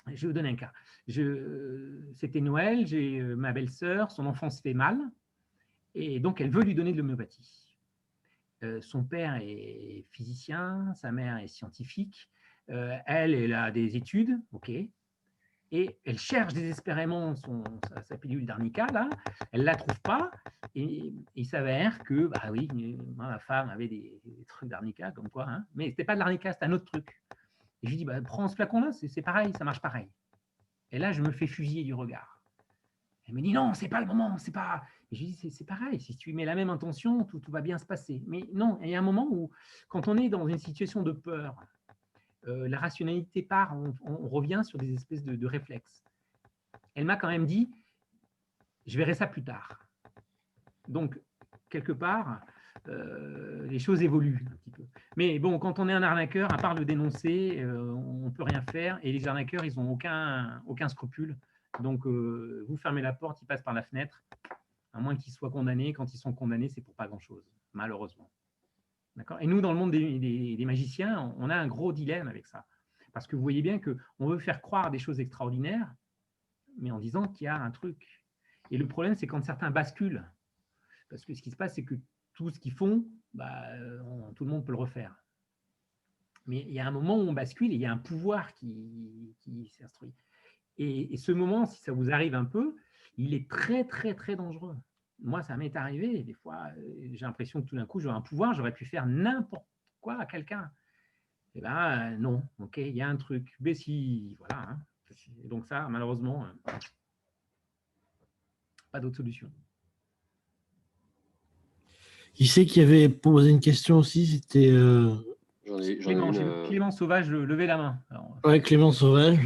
[SPEAKER 2] je vais vous donner un cas. C'était Noël, j'ai ma belle-sœur, son enfant se fait mal, et donc elle veut lui donner de l'homéopathie. Son père est physicien, sa mère est scientifique, elle a des études, ok, et elle cherche désespérément sa pilule d'arnica, là, elle ne la trouve pas, et il s'avère que, bah oui, ma femme avait des trucs d'arnica, comme quoi, hein, mais ce n'était pas de l'arnica, c'était un autre truc. Et je lui dis, bah, prends ce flacon-là, c'est pareil, ça marche pareil. Et là, je me fais fusiller du regard. Elle me dit, non, c'est pas le moment, c'est pas... Et je lui dis, c'est pareil, si tu mets la même intention, tout va bien se passer. Mais non, il y a un moment où, quand on est dans une situation de peur, la rationalité part, on revient sur des espèces de réflexes. Elle m'a quand même dit, je verrai ça plus tard. Donc, quelque part, les choses évoluent un petit peu. Mais bon, quand on est un arnaqueur, à part le dénoncer, on ne peut rien faire. Et les arnaqueurs, ils n'ont aucun scrupule. Donc, vous fermez la porte, ils passent par la fenêtre, à moins qu'ils soient condamnés. Quand ils sont condamnés, c'est pour pas grand-chose, malheureusement. D'accord ? Et nous, dans le monde des magiciens, on a un gros dilemme avec ça. Parce que vous voyez bien qu'on veut faire croire des choses extraordinaires, mais en disant qu'il y a un truc. Et le problème, c'est quand certains basculent. Parce que ce qui se passe, c'est que tout ce qu'ils font, tout le monde peut le refaire. Mais il y a un moment où on bascule et il y a un pouvoir qui s'instruit. Et ce moment, si ça vous arrive un peu, il est très, très, très dangereux. Moi, ça m'est arrivé. Des fois, j'ai l'impression que tout d'un coup, j'aurais un pouvoir, j'aurais pu faire n'importe quoi à quelqu'un. Eh bien, non. OK, il y a un truc. Mais si, voilà. Hein. Donc ça, malheureusement, pas d'autre solution.
[SPEAKER 1] Qui c'est qui avait posé une question aussi? C'était
[SPEAKER 2] Clément Sauvage, levez la main.
[SPEAKER 1] Ouais, Clément Sauvage.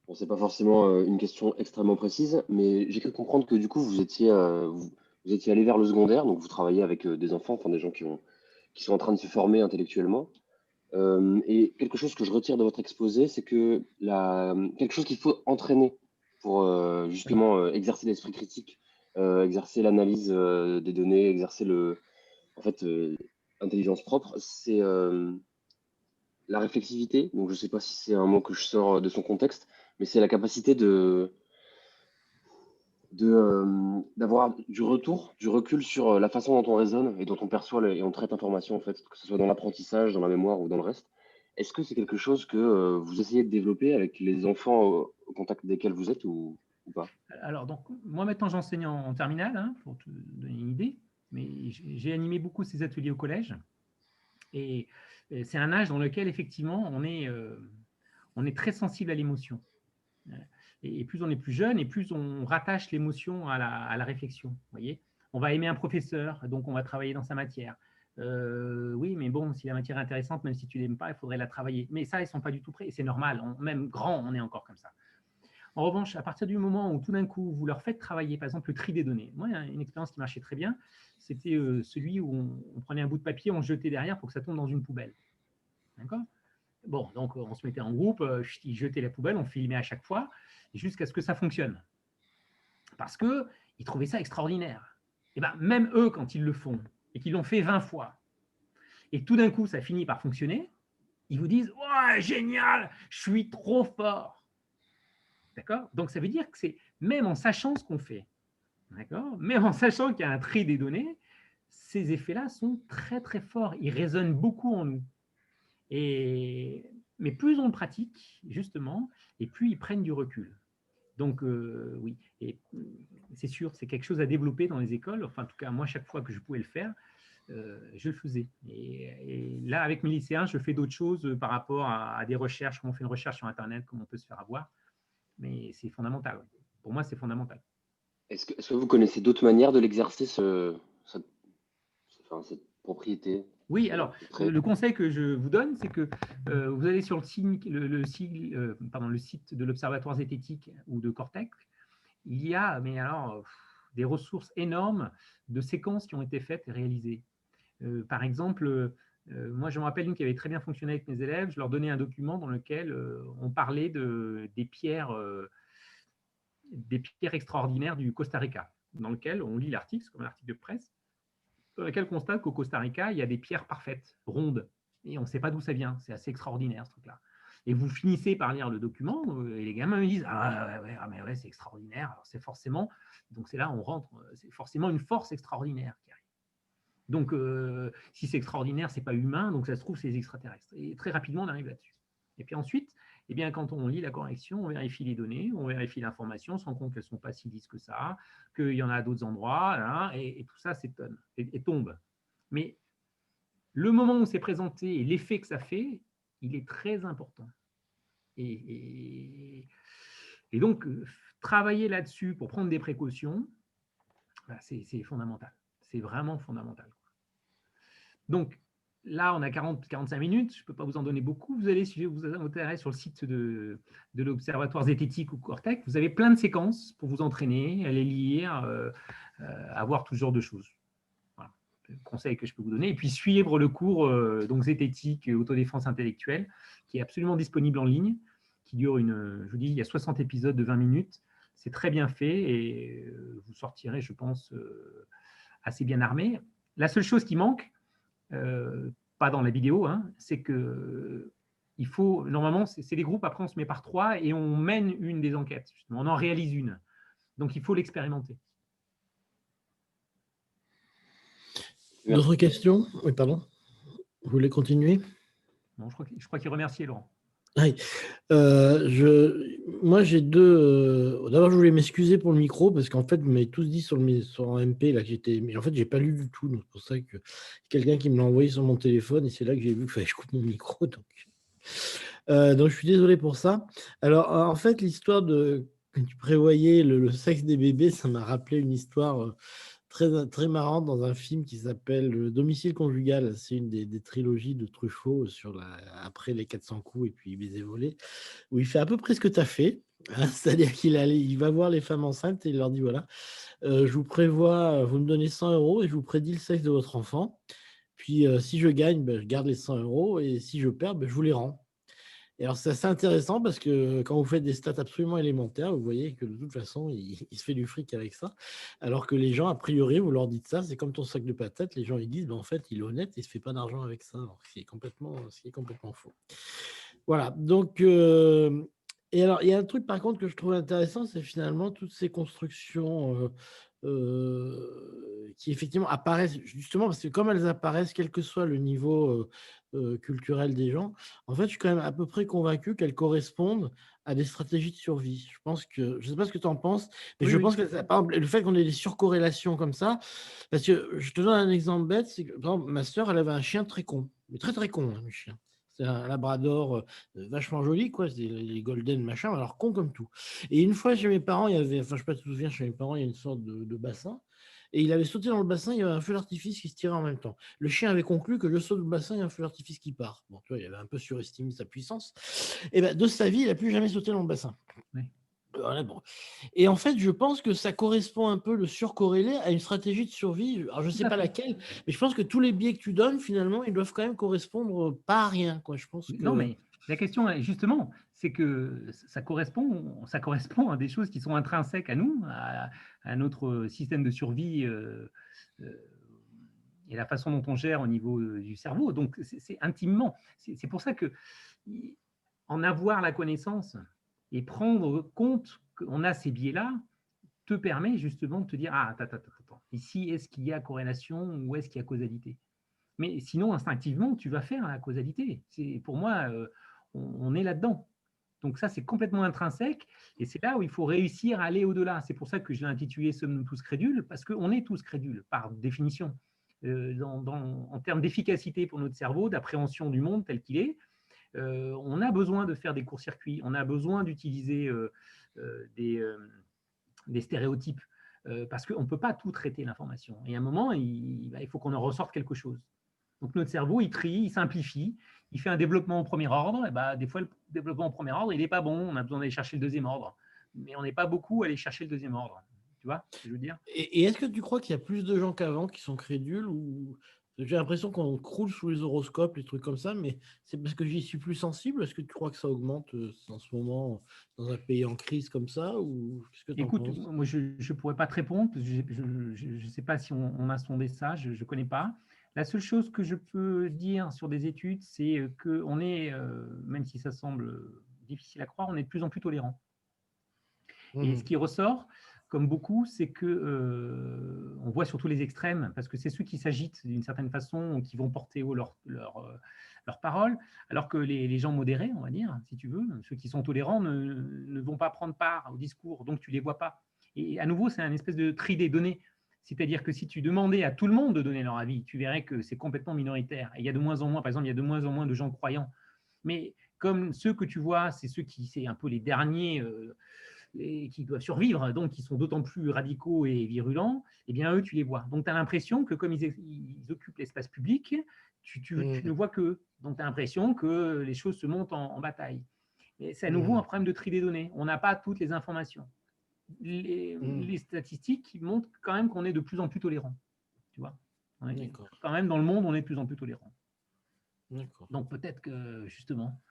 [SPEAKER 7] Bon, c'est pas forcément une question extrêmement précise, mais j'ai cru comprendre que du coup, vous étiez allé vers le secondaire, donc vous travaillez avec des enfants, enfin des gens qui sont en train de se former intellectuellement. Et quelque chose que je retire de votre exposé, c'est que quelque chose qu'il faut entraîner pour justement exercer l'esprit critique, exercer l'analyse des données, exercer l'intelligence propre, c'est la réflexivité. Donc je ne sais pas si c'est un mot que je sors de son contexte, mais c'est la capacité d'avoir du recul sur la façon dont on raisonne et dont on perçoit et on traite l'information, en fait, que ce soit dans l'apprentissage, dans la mémoire ou dans le reste. Est-ce que c'est quelque chose que vous essayez de développer avec les enfants au contact desquels vous êtes ou pas?
[SPEAKER 2] Alors, donc, moi maintenant j'enseigne en terminale, hein, pour te donner une idée, mais j'ai animé beaucoup ces ateliers au collège. Et c'est un âge dans lequel effectivement on est très sensible à l'émotion. Et plus on est plus jeune, et plus on rattache l'émotion à la réflexion. Vous voyez, on va aimer un professeur, donc on va travailler dans sa matière. Oui, mais bon, si la matière est intéressante, même si tu ne l'aimes pas, il faudrait la travailler. Mais ça, ils ne sont pas du tout prêts, et c'est normal. Même grand, on est encore comme ça. En revanche, à partir du moment où tout d'un coup, vous leur faites travailler, par exemple, le tri des données. Moi, une expérience qui marchait très bien, c'était celui où on prenait un bout de papier, on jetait derrière pour que ça tombe dans une poubelle. D'accord ? Bon, donc on se mettait en groupe, ils jetaient la poubelle, on filmait à chaque fois, jusqu'à ce que ça fonctionne. Parce qu'ils trouvaient ça extraordinaire. Et ben, même eux, quand ils le font, et qu'ils l'ont fait 20 fois, et tout d'un coup, ça finit par fonctionner, ils vous disent « Ouais, génial, je suis trop fort !» D'accord ? Donc, ça veut dire que c'est même en sachant ce qu'on fait, d'accord ? Même en sachant qu'il y a un tri des données, ces effets-là sont très, très forts. Ils résonnent beaucoup en nous. Mais plus on le pratique, justement, et plus ils prennent du recul. Donc, oui, et c'est sûr, c'est quelque chose à développer dans les écoles. Enfin, en tout cas, moi, chaque fois que je pouvais le faire, je le faisais. Et là, avec mes lycéens, je fais d'autres choses par rapport à des recherches, comment on fait une recherche sur Internet, comment on peut se faire avoir. Mais c'est fondamental. Pour moi, c'est fondamental.
[SPEAKER 7] Est-ce que vous connaissez d'autres manières de l'exercer, cette propriété?
[SPEAKER 2] Oui, alors, le conseil que je vous donne, c'est que vous allez sur le site de l'Observatoire zététique ou de Cortex. Il y a des ressources énormes de séquences qui ont été faites et réalisées. Par exemple, moi, je me rappelle une qui avait très bien fonctionné avec mes élèves. Je leur donnais un document dans lequel on parlait des pierres extraordinaires du Costa Rica, dans lequel on lit l'article, comme un article de presse, dans lequel on constate qu'au Costa Rica, il y a des pierres parfaites, rondes, et on ne sait pas d'où ça vient. C'est assez extraordinaire, ce truc-là. Et vous finissez par lire le document, et les gamins me disent « Ah mais ouais, c'est extraordinaire. » Alors c'est forcément, donc c'est là on rentre, c'est forcément une force extraordinaire qui arrive. Donc, si c'est extraordinaire, ce n'est pas humain, donc ça se trouve, c'est les extraterrestres. Et très rapidement, on arrive là-dessus. Et puis ensuite, eh bien, quand on lit la correction, on vérifie les données, on vérifie l'information, on se rend compte qu'elles ne sont pas si lisses que ça, qu'il y en a à d'autres endroits, hein, et tout ça s'étonne et tombe. Mais le moment où c'est présenté et l'effet que ça fait, il est très important. Et donc, travailler là-dessus pour prendre des précautions, c'est fondamental. C'est vraiment fondamental. Donc, là, on a 40-45 minutes. Je ne peux pas vous en donner beaucoup. Vous allez, si vous intéressez sur le site de l'Observatoire zététique ou Cortex, vous avez plein de séquences pour vous entraîner, à les lire, à voir tout ce genre de choses. Voilà. conseil que je peux vous donner. Et puis suivre le cours donc zététique, autodéfense intellectuelle, qui est absolument disponible en ligne, qui dure je vous dis, il y a 60 épisodes de 20 minutes. C'est très bien fait et vous sortirez, je pense, assez bien armé. La seule chose qui manque, pas dans la vidéo, hein, c'est que il faut, normalement, c'est des groupes, après on se met par 3 et on mène une des enquêtes. Justement. On en réalise une. Donc il faut l'expérimenter.
[SPEAKER 1] D'autres questions? Oui, pardon. Vous voulez continuer?
[SPEAKER 2] Non, je crois qu'il remerciait Laurent.
[SPEAKER 1] Oui. Moi, j'ai deux. D'abord, je voulais m'excuser pour le micro parce qu'en fait, vous m'avez tous dit sur un MP là, que j'étais. Mais en fait, j'ai pas lu du tout. Donc, c'est pour ça que quelqu'un qui me l'a envoyé sur mon téléphone et c'est là que j'ai vu qu'il fallait que je coupe mon micro. Donc, je suis désolé pour ça. Alors, en fait, l'histoire que tu prévoyais le sexe des bébés, ça m'a rappelé une histoire très, très marrante dans un film qui s'appelle Domicile conjugal. C'est une des trilogies de Truffaut après les 400 coups et puis Baiser volé, où il fait à peu près ce que tu as fait. Hein, c'est-à-dire il va voir les femmes enceintes et il leur dit voilà, je vous prévois, vous me donnez 100 € et je vous prédis le sexe de votre enfant. Puis si je gagne, je garde les 100 € et si je perds, je vous les rends. Et alors, c'est assez intéressant parce que quand vous faites des stats absolument élémentaires, vous voyez que de toute façon, il se fait du fric avec ça. Alors que les gens, a priori, vous leur dites ça, c'est comme ton sac de patates, les gens ils disent, en fait, il est honnête, il ne se fait pas d'argent avec ça. Alors, ce qui est complètement faux. Voilà, donc, et alors, il y a un truc par contre que je trouve intéressant, c'est finalement toutes ces constructions qui effectivement apparaissent, justement, parce que comme elles apparaissent, quel que soit le niveau culturel des gens, en fait, je suis quand même à peu près convaincu qu'elles correspondent à des stratégies de survie. Je pense que, je ne sais pas ce que tu en penses, mais
[SPEAKER 2] Oui,
[SPEAKER 1] je
[SPEAKER 2] oui.
[SPEAKER 1] pense que, par exemple, le fait qu'on ait des surcorrélations comme ça, parce que je te donne un exemple bête, c'est que, par exemple, ma sœur, elle avait un chien très con, mais très très con, hein, le chien. C'est un labrador vachement joli, quoi. C'est les golden machin, alors con comme tout. Et une fois chez mes parents, il y avait, enfin je sais pas si tu te souviens, chez mes parents, il y a une sorte de bassin. Et il avait sauté dans le bassin, il y avait un feu d'artifice qui se tirait en même temps. Le chien avait conclu que je saute dans le bassin, il y a un feu d'artifice qui part. Bon, tu vois, il avait un peu surestimé sa puissance. Et ben, de sa vie, il n'a plus jamais sauté dans le bassin.
[SPEAKER 2] Oui.
[SPEAKER 1] Voilà, bon. Et en fait, je pense que ça correspond un peu, le surcorrélé, à une stratégie de survie. Alors, je ne sais pas laquelle, mais je pense que tous les biais que tu donnes, finalement, ils doivent quand même correspondre pas à rien, quoi. Je pense que...
[SPEAKER 2] Non, mais la question, justement, c'est que ça correspond à des choses qui sont intrinsèques à nous, à notre système de survie et la façon dont on gère au niveau du cerveau. Donc, c'est intimement. C'est pour ça que en avoir la connaissance et prendre compte qu'on a ces biais-là te permet justement de te dire ah, attends, ici, est-ce qu'il y a corrélation ou est-ce qu'il y a causalité? Mais sinon, instinctivement, tu vas faire la causalité. Pour moi, on est là-dedans. Donc ça, c'est complètement intrinsèque. Et c'est là où il faut réussir à aller au-delà. C'est pour ça que je l'ai intitulé « Sommes-nous tous crédules ?» parce qu'on est tous crédules, par définition. En termes d'efficacité pour notre cerveau, d'appréhension du monde tel qu'il est, on a besoin de faire des courts-circuits. On a besoin d'utiliser des stéréotypes. Parce qu'on ne peut pas tout traiter l'information. Et à un moment, il faut qu'on en ressorte quelque chose. Donc notre cerveau, il trie, il simplifie, il fait un développement au premier ordre. Et des fois, le développement au premier ordre, il n'est pas bon. On a besoin d'aller chercher le deuxième ordre. Mais on n'est pas beaucoup à aller chercher le deuxième ordre. Tu vois ce que je veux dire?
[SPEAKER 1] Et est-ce que tu crois qu'il y a plus de gens qu'avant qui sont crédules ou... J'ai l'impression qu'on croule sous les horoscopes, les trucs comme ça, mais c'est parce que j'y suis plus sensible. Est-ce que tu crois que ça augmente en ce moment dans un pays en crise comme ça ou qu'est-ce que tu en penses?
[SPEAKER 2] Écoute, moi, je ne pourrais pas te répondre. Je ne sais pas si on a sondé ça, je ne connais pas. La seule chose que je peux dire sur des études, c'est qu'on est, même si ça semble difficile à croire, on est de plus en plus tolérant. Et ce qui ressort, comme beaucoup, c'est que on voit surtout les extrêmes, parce que c'est ceux qui s'agitent d'une certaine façon, qui vont porter haut leur parole, alors que les gens modérés, on va dire, si tu veux, ceux qui sont tolérants ne vont pas prendre part au discours, donc tu ne les vois pas. Et à nouveau, c'est un espèce de tri des données. C'est-à-dire que si tu demandais à tout le monde de donner leur avis, tu verrais que c'est complètement minoritaire. Et il y a de moins en moins, par exemple, il y a de moins en moins de gens croyants. Mais comme ceux que tu vois, c'est un peu les derniers qui doivent survivre, donc qui sont d'autant plus radicaux et virulents, eh bien eux, tu les vois. Donc tu as l'impression que comme ils occupent l'espace public, tu ne vois qu'eux. Donc tu as l'impression que les choses se montent en bataille. Et c'est à nouveau un problème de tri des données. On n'a pas toutes les informations. Les statistiques montrent quand même qu'on est de plus en plus tolérant. Tu vois. Quand même, dans le monde, on est de plus en plus tolérant.
[SPEAKER 1] D'accord.
[SPEAKER 2] Donc peut-être que, justement...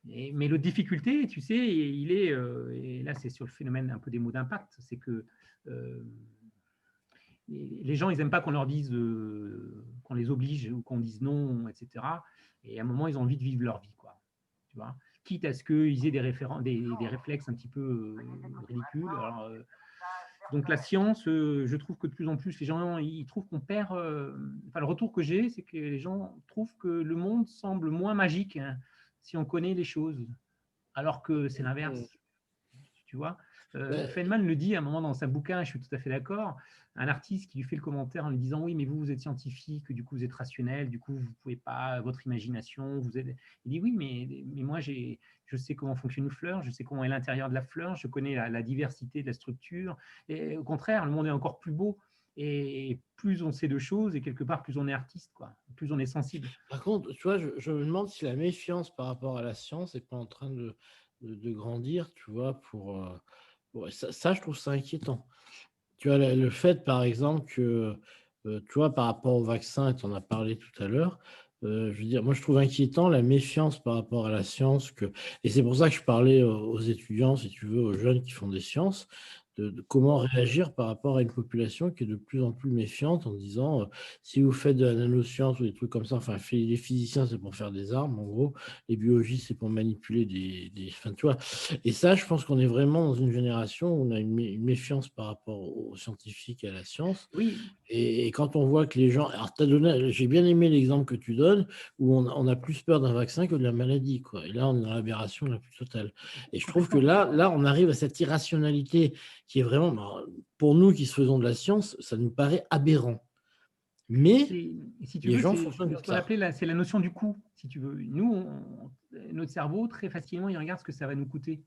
[SPEAKER 2] mais le difficulté, tu sais, il est... et là, c'est sur le phénomène un peu des mots d'impact, c'est que les gens, ils n'aiment pas qu'on leur dise, qu'on les oblige ou qu'on dise non, etc. Et à un moment, ils ont envie de vivre leur vie, quoi. Tu vois, quitte à ce qu'ils aient des réflexes un petit peu ridicules. Alors, donc la science, je trouve que de plus en plus, les gens, ils trouvent qu'on perd... enfin, le retour que j'ai, c'est que les gens trouvent que le monde semble moins magique si on connaît les choses, alors que c'est l'inverse. Tu vois, Feynman le dit à un moment dans sa bouquin, je suis tout à fait d'accord, un artiste qui lui fait le commentaire en lui disant oui, mais vous êtes scientifique, du coup vous êtes rationnel, du coup vous pouvez pas, votre imagination, vous êtes... Il dit oui, mais moi je sais comment fonctionne une fleur, je sais comment est l'intérieur de la fleur, je connais la diversité de la structure, et au contraire, le monde est encore plus beau. Et plus on sait de choses, et quelque part, plus on est artiste, quoi. Plus on est sensible.
[SPEAKER 1] Par contre, tu vois, je me demande si la méfiance par rapport à la science n'est pas en train de grandir, tu vois, ça, je trouve ça inquiétant. Tu vois, le fait, par exemple, que, tu vois, par rapport au vaccin, tu en as parlé tout à l'heure, je veux dire, moi, je trouve inquiétant la méfiance par rapport à la science. Et c'est pour ça que je parlais aux étudiants, si tu veux, aux jeunes qui font des sciences, de comment réagir par rapport à une population qui est de plus en plus méfiante en disant si vous faites de la nanoscience ou des trucs comme ça, enfin, les physiciens, c'est pour faire des armes, en gros, les biologistes, c'est pour manipuler enfin, tu vois. Et ça, je pense qu'on est vraiment dans une génération où on a une méfiance par rapport aux scientifiques et à la science.
[SPEAKER 2] Oui.
[SPEAKER 1] Et quand on voit que les gens... Alors, j'ai bien aimé l'exemple que tu donnes, où on a plus peur d'un vaccin que de la maladie, quoi. Et là, on est dans l'aberration la plus totale. Et je trouve que là, on arrive à cette irrationalité qui est vraiment, pour nous qui faisons de la science, ça nous paraît aberrant. Mais
[SPEAKER 2] si tu
[SPEAKER 1] les
[SPEAKER 2] veux,
[SPEAKER 1] gens
[SPEAKER 2] c'est
[SPEAKER 1] fonctionnent
[SPEAKER 2] ce
[SPEAKER 1] comme
[SPEAKER 2] qu'on
[SPEAKER 1] ça.
[SPEAKER 2] appelait c'est la notion du coût, si tu veux. Nous, notre cerveau, très facilement, il regarde ce que ça va nous coûter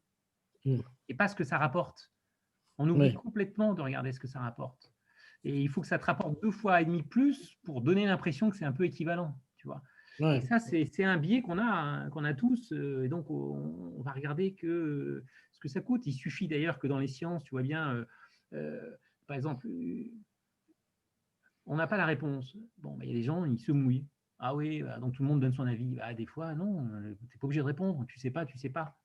[SPEAKER 2] et pas ce que ça rapporte. On oublie complètement de regarder ce que ça rapporte. Et il faut que ça te rapporte 2,5 fois plus pour donner l'impression que c'est un peu équivalent, tu vois. Et ça, c'est un biais qu'on a tous. Et donc, on va regarder que ce que ça coûte. Il suffit d'ailleurs que dans les sciences, tu vois bien, par exemple, on n'a pas la réponse. Bon, il y a des gens, ils se mouillent. Ah oui, donc tout le monde donne son avis. Des fois, non, tu n'es pas obligé de répondre. Tu sais pas, tu sais pas.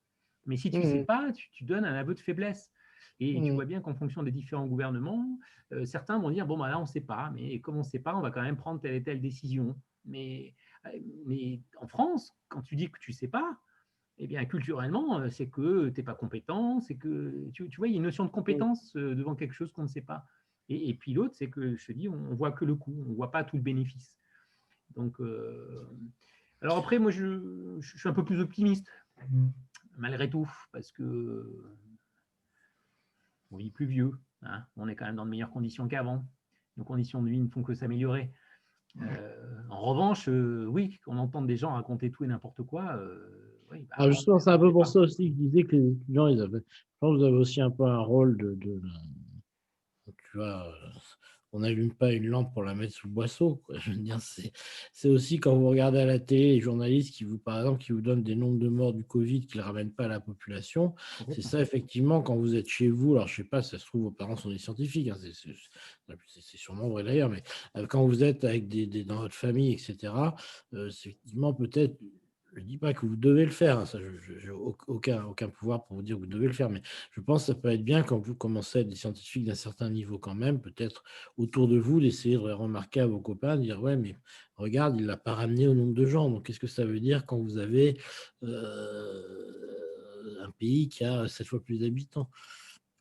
[SPEAKER 2] Mais si tu ne sais pas, tu donnes un aveu de faiblesse. Et tu vois bien qu'en fonction des différents gouvernements, certains vont dire, bon, là, on ne sait pas, mais comme on ne sait pas, on va quand même prendre telle et telle décision. Mais en France, quand tu dis que tu ne sais pas, eh bien, culturellement, c'est que tu n'es pas compétent, c'est que, tu vois, il y a une notion de compétence devant quelque chose qu'on ne sait pas. Et puis l'autre, c'est que, je te dis, on ne voit que le coût, on ne voit pas tout le bénéfice. Donc, alors après, moi, je suis un peu plus optimiste, malgré tout, parce que on vit plus vieux, hein, on est quand même dans de meilleures conditions qu'avant. Nos conditions de vie ne font que s'améliorer. En revanche, oui, on entend des gens raconter tout et n'importe quoi. Oui,
[SPEAKER 1] justement, c'est un peu pour ça aussi que je disais que les étudiants, je pense que vous avez aussi un peu un rôle tu vois, on n'allume pas une lampe pour la mettre sous le boisseau, quoi. Je veux dire, c'est aussi quand vous regardez à la télé les journalistes qui par exemple, qui vous donnent des nombres de morts du Covid qu'ils ne ramènent pas à la population. C'est ça, effectivement, quand vous êtes chez vous, alors je ne sais pas, ça se trouve, vos parents sont des scientifiques, hein, c'est sûrement vrai d'ailleurs, mais quand vous êtes avec dans votre famille, etc., c'est effectivement peut-être... Je ne dis pas que vous devez le faire, hein, ça, je n'ai aucun pouvoir pour vous dire que vous devez le faire, mais je pense que ça peut être bien quand vous commencez à être des scientifiques d'un certain niveau quand même, peut-être autour de vous, d'essayer de remarquer à vos copains, de dire « Ouais, mais regarde, il ne l'a pas ramené au nombre de gens. » Donc, qu'est-ce que ça veut dire quand vous avez un pays qui a 7 fois plus d'habitants?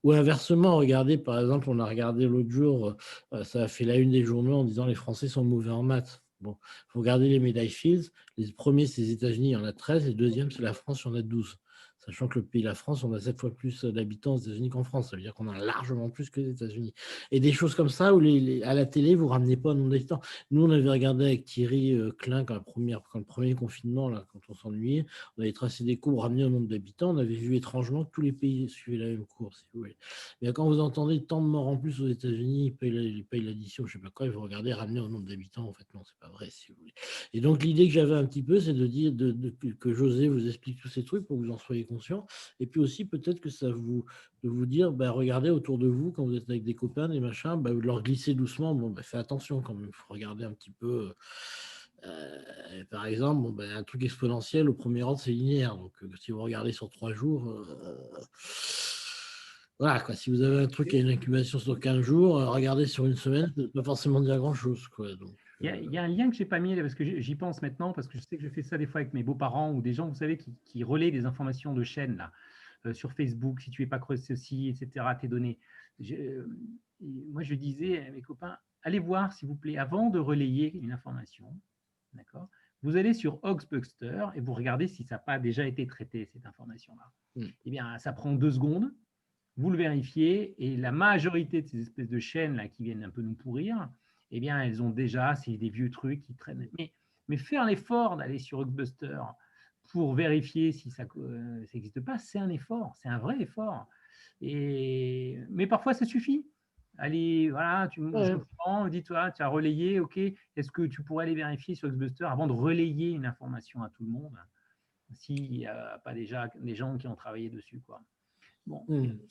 [SPEAKER 1] Ou inversement, regardez, par exemple, on a regardé l'autre jour, ça a fait la une des journaux en disant « Les Français sont mauvais en maths ». Bon, il faut regarder les médailles Fields. Les premiers, c'est les États-Unis, il y en a 13. Les deuxièmes, c'est la France, il y en a 12. Sachant que le pays, la France, on a 7 fois plus d'habitants aux États-Unis qu'en France. Ça veut dire qu'on a largement plus que les États-Unis. Et des choses comme ça, où à la télé, vous ne ramenez pas un nombre d'habitants. Nous, on avait regardé avec Thierry Klein, quand le premier confinement, là, quand on s'ennuyait, on avait tracé des courbes ramenées au nombre d'habitants. On avait vu étrangement que tous les pays suivaient la même courbe, si vous voulez. Mais quand vous entendez tant de morts en plus aux États-Unis, ils payent l'addition, je ne sais pas quoi, il faut regarder ramener au nombre d'habitants. En fait, non, c'est pas vrai, si vous voulez. Et donc, l'idée que j'avais un petit peu, c'est de dire que José vous explique tous ces trucs pour que vous en soyez conscient. Et puis aussi, peut-être que ça de vous dire, bah, regardez autour de vous, quand vous êtes avec des copains, des machins, bah, vous leur glissez doucement. Bon, bah, fais attention quand même, il faut regarder un petit peu. Par exemple, bon, ben, un truc exponentiel, au premier ordre, c'est linéaire. Donc, si vous regardez sur 3 jours, voilà, quoi. Si vous avez un truc qui a une incubation sur 15 jours, regardez sur une semaine, ça ne veut pas forcément dire grand-chose. Donc,
[SPEAKER 2] il y a un lien que je n'ai pas mis, parce que j'y pense maintenant, parce que je sais que je fais ça des fois avec mes beaux-parents ou des gens, vous savez, qui relaient des informations de chaîne là, sur Facebook, si tu n'es pas creusé ceci, etc., tes données. Moi, je disais à mes copains, allez voir, s'il vous plaît, avant de relayer une information, d'accord, vous allez sur Hoaxbuster et vous regardez si ça n'a pas déjà été traité, cette information-là. Eh bien, ça prend 2 secondes, vous le vérifiez, et la majorité de ces espèces de chaînes là, qui viennent un peu nous pourrir, eh bien, elles ont déjà, c'est des vieux trucs qui traînent. Mais faire l'effort d'aller sur Hoaxbuster pour vérifier si ça n'existe pas, c'est un effort, c'est un vrai effort. Mais parfois, ça suffit. Allez, voilà, je comprends, dis-toi, tu as relayé, ok, est-ce que tu pourrais aller vérifier sur Hoaxbuster avant de relayer une information à tout le monde, s'il n'y a pas déjà des gens qui ont travaillé dessus, quoi. Bon,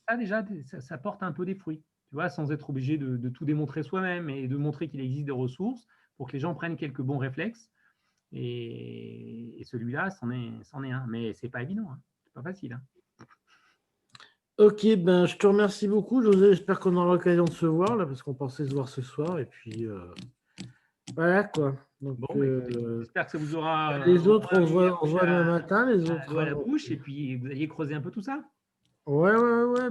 [SPEAKER 2] ça déjà, ça porte un peu des fruits, tu vois, sans être obligé de tout démontrer soi-même et de montrer qu'il existe des ressources pour que les gens prennent quelques bons réflexes. Et celui-là, c'en est un. Mais c'est pas évident, hein. C'est pas facile. Hein.
[SPEAKER 1] Ok, ben, je te remercie beaucoup, José. J'espère qu'on aura l'occasion de se voir, là, parce qu'on pensait se voir ce soir. Et puis, voilà, quoi. Donc,
[SPEAKER 2] bon, j'espère que ça vous aura...
[SPEAKER 1] Les autres, on voit demain matin. Les autres,
[SPEAKER 2] à la bouche, et puis vous alliez creuser un peu tout ça.
[SPEAKER 1] Ouais.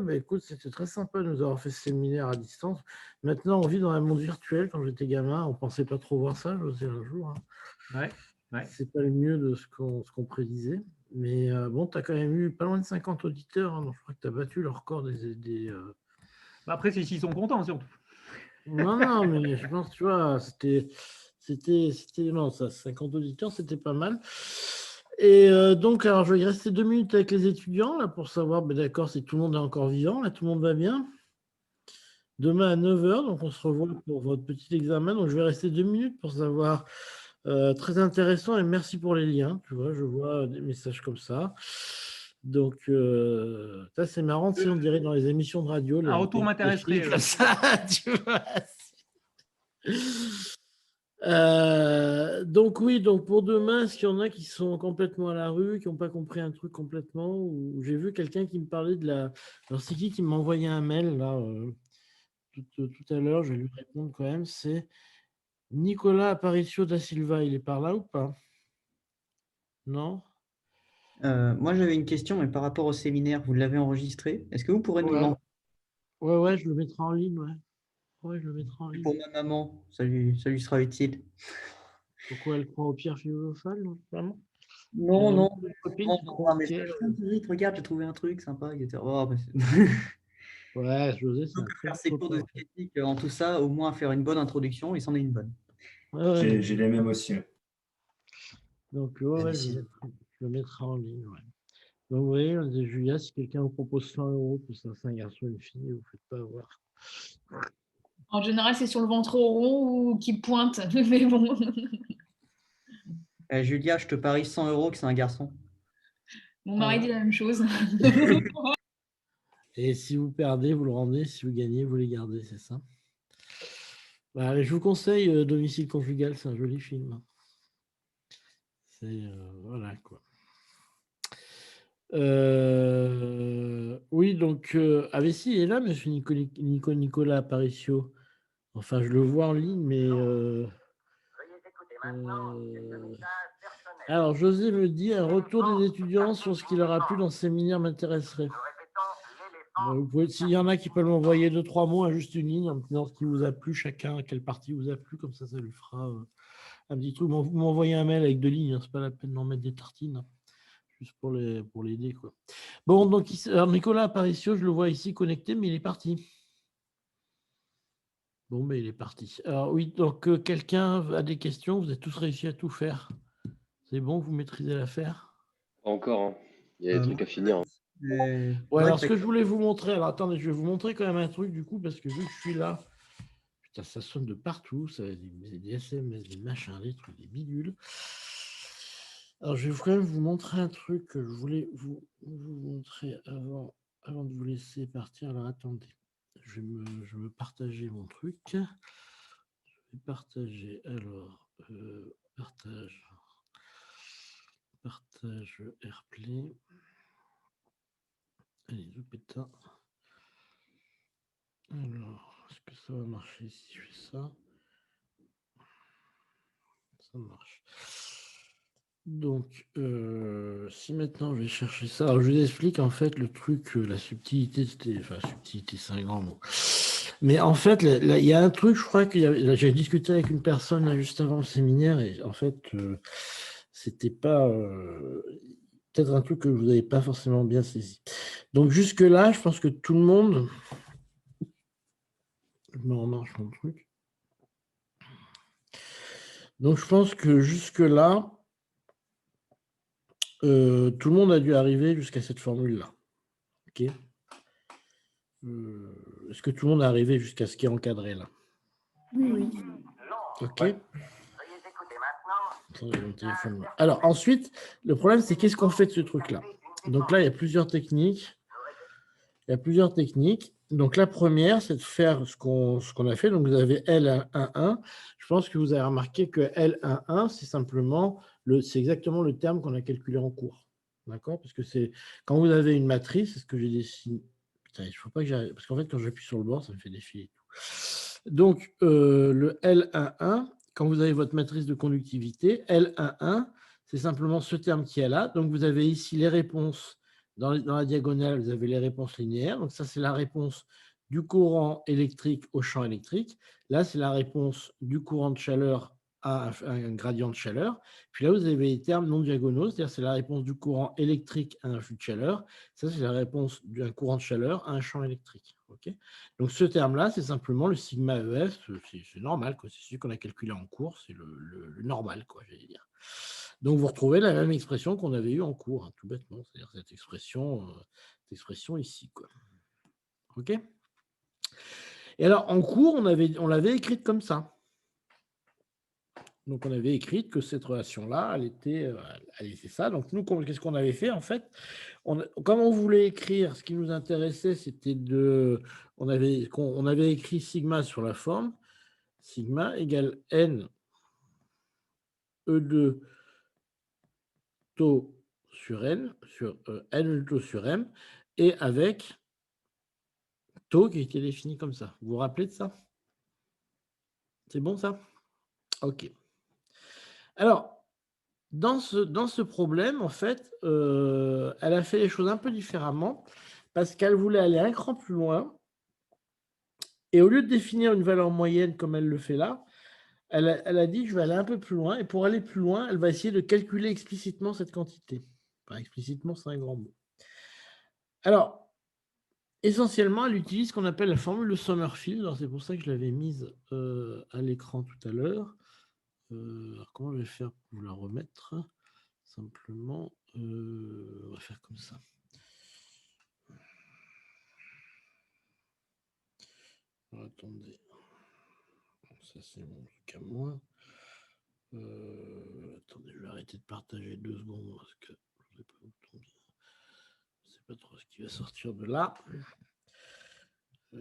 [SPEAKER 1] Bah, écoute, c'était très sympa de nous avoir fait ce séminaire à distance. Maintenant, on vit dans un monde virtuel. Quand j'étais gamin, on ne pensait pas trop voir ça, José, un jour. Hein.
[SPEAKER 2] Ouais.
[SPEAKER 1] C'est pas le mieux de ce qu'on prédisait. Mais bon, tu as quand même eu pas loin de 50 auditeurs. Hein, donc je crois que tu as battu le record des
[SPEAKER 2] Après, c'est s'ils sont contents, surtout.
[SPEAKER 1] Non, mais je pense, tu vois, non, ça, 50 auditeurs, c'était pas mal. Et donc, alors, je vais y rester 2 minutes avec les étudiants, là, pour savoir, ben, d'accord, si tout le monde est encore vivant, là, tout le monde va bien. Demain à 9h, donc on se revoit pour votre petit examen. Donc, je vais rester 2 minutes pour savoir. Très intéressant et merci pour les liens. Tu vois, je vois des messages comme ça. Donc, ça, c'est marrant, si on dirait dans les émissions de radio.
[SPEAKER 2] Un retour m'intéresserait.
[SPEAKER 1] Comme ça, tu vois. Donc, oui, donc pour demain, est-ce qu'il y en a qui sont complètement à la rue, qui n'ont pas compris un truc complètement ou... J'ai vu quelqu'un qui me parlait de la. Alors, c'est qui m'a envoyé un mail là tout à l'heure, je vais lui répondre quand même. C'est Nicolas Aparicio da Silva, il est par là ou pas? Non?
[SPEAKER 12] Moi, j'avais une question, mais par rapport au séminaire, vous l'avez enregistré. Est-ce que vous pourrez nous l'envoyer?
[SPEAKER 1] Ouais, je le mettrai en ligne, ouais. Je le mettrai en ligne.
[SPEAKER 12] Pour ma maman, ça lui sera utile.
[SPEAKER 1] Pourquoi elle croit aux pierres philosophales, vraiment?
[SPEAKER 12] Non.
[SPEAKER 1] Vite,
[SPEAKER 12] regarde, j'ai trouvé un truc sympa, etc. Oh,
[SPEAKER 1] ouais, José, c'est
[SPEAKER 12] faire ses cours de physique en tout ça, au moins faire une bonne introduction, et c'en est une bonne.
[SPEAKER 1] Ouais.
[SPEAKER 6] J'ai les mêmes aussi.
[SPEAKER 1] Donc, je le mettrai en ligne. Ouais. Donc, vous voyez, on dit, Julia, si quelqu'un vous propose 100 € pour ça, c'est un garçon ou une fille, vous ne faites pas avoir.
[SPEAKER 13] En général, c'est sur le ventre rond ou qui pointe, mais bon.
[SPEAKER 12] Julia, je te parie 100 € que c'est un garçon.
[SPEAKER 13] Mon mari dit la même chose.
[SPEAKER 1] Et si vous perdez, vous le rendez. Si vous gagnez, vous les gardez, c'est ça. Allez, je vous conseille Domicile conjugal, c'est un joli film. C'est voilà quoi. Oui, donc si, il est là, monsieur Nicolas Aparicio. Enfin, je le vois en ligne, mais alors, José me dit un retour des étudiants sur ce qui leur a plu dans ce séminaire m'intéresserait. S'il y en a qui peuvent m'envoyer 2-3 mots, juste une ligne, en me disant ce qui vous a plu, chacun, quelle partie vous a plu, comme ça lui fera un petit truc. Vous m'envoyez un mail avec 2 lignes, hein, c'est pas la peine d'en mettre des tartines, hein, juste pour l'aider, quoi. Bon, donc, alors Nicolas Aparicio, je le vois ici connecté, mais il est parti. Bon, ben il est parti. Alors oui, donc quelqu'un a des questions, vous avez tous réussi à tout faire. C'est bon, vous maîtrisez l'affaire?
[SPEAKER 7] Pas encore, hein. Il y a des trucs à finir. Hein.
[SPEAKER 1] Ouais, alors ce que je voulais vous montrer, alors attendez, je vais vous montrer quand même un truc du coup, parce que vu que je suis là, putain, ça sonne de partout, ça, des SMS, des machins, des trucs, des bidules. Alors, je vais quand même vous montrer un truc que je voulais vous montrer avant de vous laisser partir. Alors, attendez. Je vais me partager mon truc. Je vais partager. Alors, partage AirPlay. Allez, Zoupeta. Alors, est-ce que ça va marcher si je fais ça? Ça marche. Donc, si maintenant je vais chercher ça, alors je vous explique en fait le truc, la subtilité, enfin, subtilité, c'est un grand mot. Mais en fait, il y a un truc, je crois que j'ai discuté avec une personne là, juste avant le séminaire, et en fait, c'était pas. Peut-être un truc que vous n'avez pas forcément bien saisi. Donc, jusque-là, je pense que tout le monde. Je me remarche mon truc. Donc, je pense que jusque-là, tout le monde a dû arriver jusqu'à cette formule-là. OK. Est-ce que tout le monde est arrivé jusqu'à ce qui est encadré là?
[SPEAKER 9] Oui.
[SPEAKER 1] OK. Alors, ensuite, le problème, c'est qu'est-ce qu'on fait de ce truc-là? Donc là, il y a plusieurs techniques. Donc, la première, c'est de faire ce qu'on a fait. Donc, vous avez L11. Je pense que vous avez remarqué que L11, c'est simplement, c'est exactement le terme qu'on a calculé en cours. D'accord? Parce que c'est quand vous avez une matrice, c'est ce que j'ai dessiné. Putain, il ne faut pas que j'arrive. Parce qu'en fait, quand j'appuie sur le bord, ça me fait défiler et tout. Donc, le L11, quand vous avez votre matrice de conductivité, L11, c'est simplement ce terme qui est là. Donc, vous avez ici les réponses. Dans la diagonale, vous avez les réponses linéaires. Donc, ça, c'est la réponse du courant électrique au champ électrique. Là, c'est la réponse du courant de chaleur à un gradient de chaleur. Puis là, vous avez les termes non diagonaux, c'est-à-dire c'est la réponse du courant électrique à un flux de chaleur. Ça, c'est la réponse d'un courant de chaleur à un champ électrique. Okay, donc, ce terme-là, c'est simplement le sigma EF. C'est normal, c'est celui qu'on a calculé en cours. C'est le normal, j'allais dire. Donc, vous retrouvez la même expression qu'on avait eue en cours, hein, tout bêtement. C'est-à-dire cette expression ici. OK. Et alors, en cours, on l'avait écrite comme ça. Donc, on avait écrit que cette relation-là, elle était ça. Donc, nous, qu'est-ce qu'on avait fait, en fait? Comme on voulait écrire, ce qui nous intéressait, c'était on avait écrit sigma sur la forme. Sigma égale N E2 taux sur N, sur N taux sur M, et avec taux qui a été défini comme ça. Vous vous rappelez de ça? C'est bon, ça? OK. Alors, dans ce problème, en fait, elle a fait les choses un peu différemment parce qu'elle voulait aller un cran plus loin. Et au lieu de définir une valeur moyenne comme elle le fait là, elle a dit, je vais aller un peu plus loin. Et pour aller plus loin, elle va essayer de calculer explicitement cette quantité. Enfin, explicitement, c'est un grand mot. Alors, essentiellement, elle utilise ce qu'on appelle la formule de Sommerfeld. Alors, c'est pour ça que je l'avais mise à l'écran tout à l'heure. Alors, comment je vais faire pour vous la remettre? Simplement, on va faire comme ça. Alors, attendez. Ça, c'est mon truc à moi. Attendez, je vais arrêter de partager 2 secondes parce que je ne sais pas où tomber. Je ne sais pas trop ce qui va sortir de là. Ouais.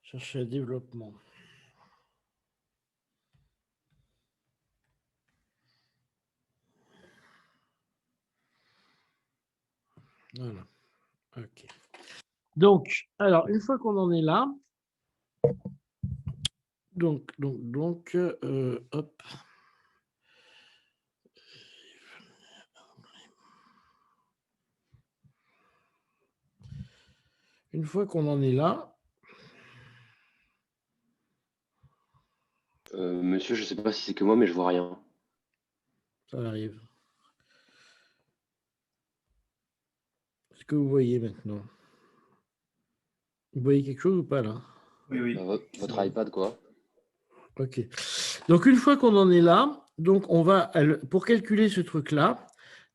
[SPEAKER 1] Chercher à développement. Voilà. OK. Donc, alors, une fois qu'on en est là, donc, hop. Une fois qu'on en est là,
[SPEAKER 7] Monsieur, je sais pas si c'est que moi, mais je vois rien.
[SPEAKER 1] ça arrive. Est-ce que vous voyez maintenant? Vous voyez quelque chose ou pas là?
[SPEAKER 8] Oui.
[SPEAKER 7] Votre iPad, quoi.
[SPEAKER 1] Ok. Donc, une fois qu'on en est là, donc pour calculer ce truc-là,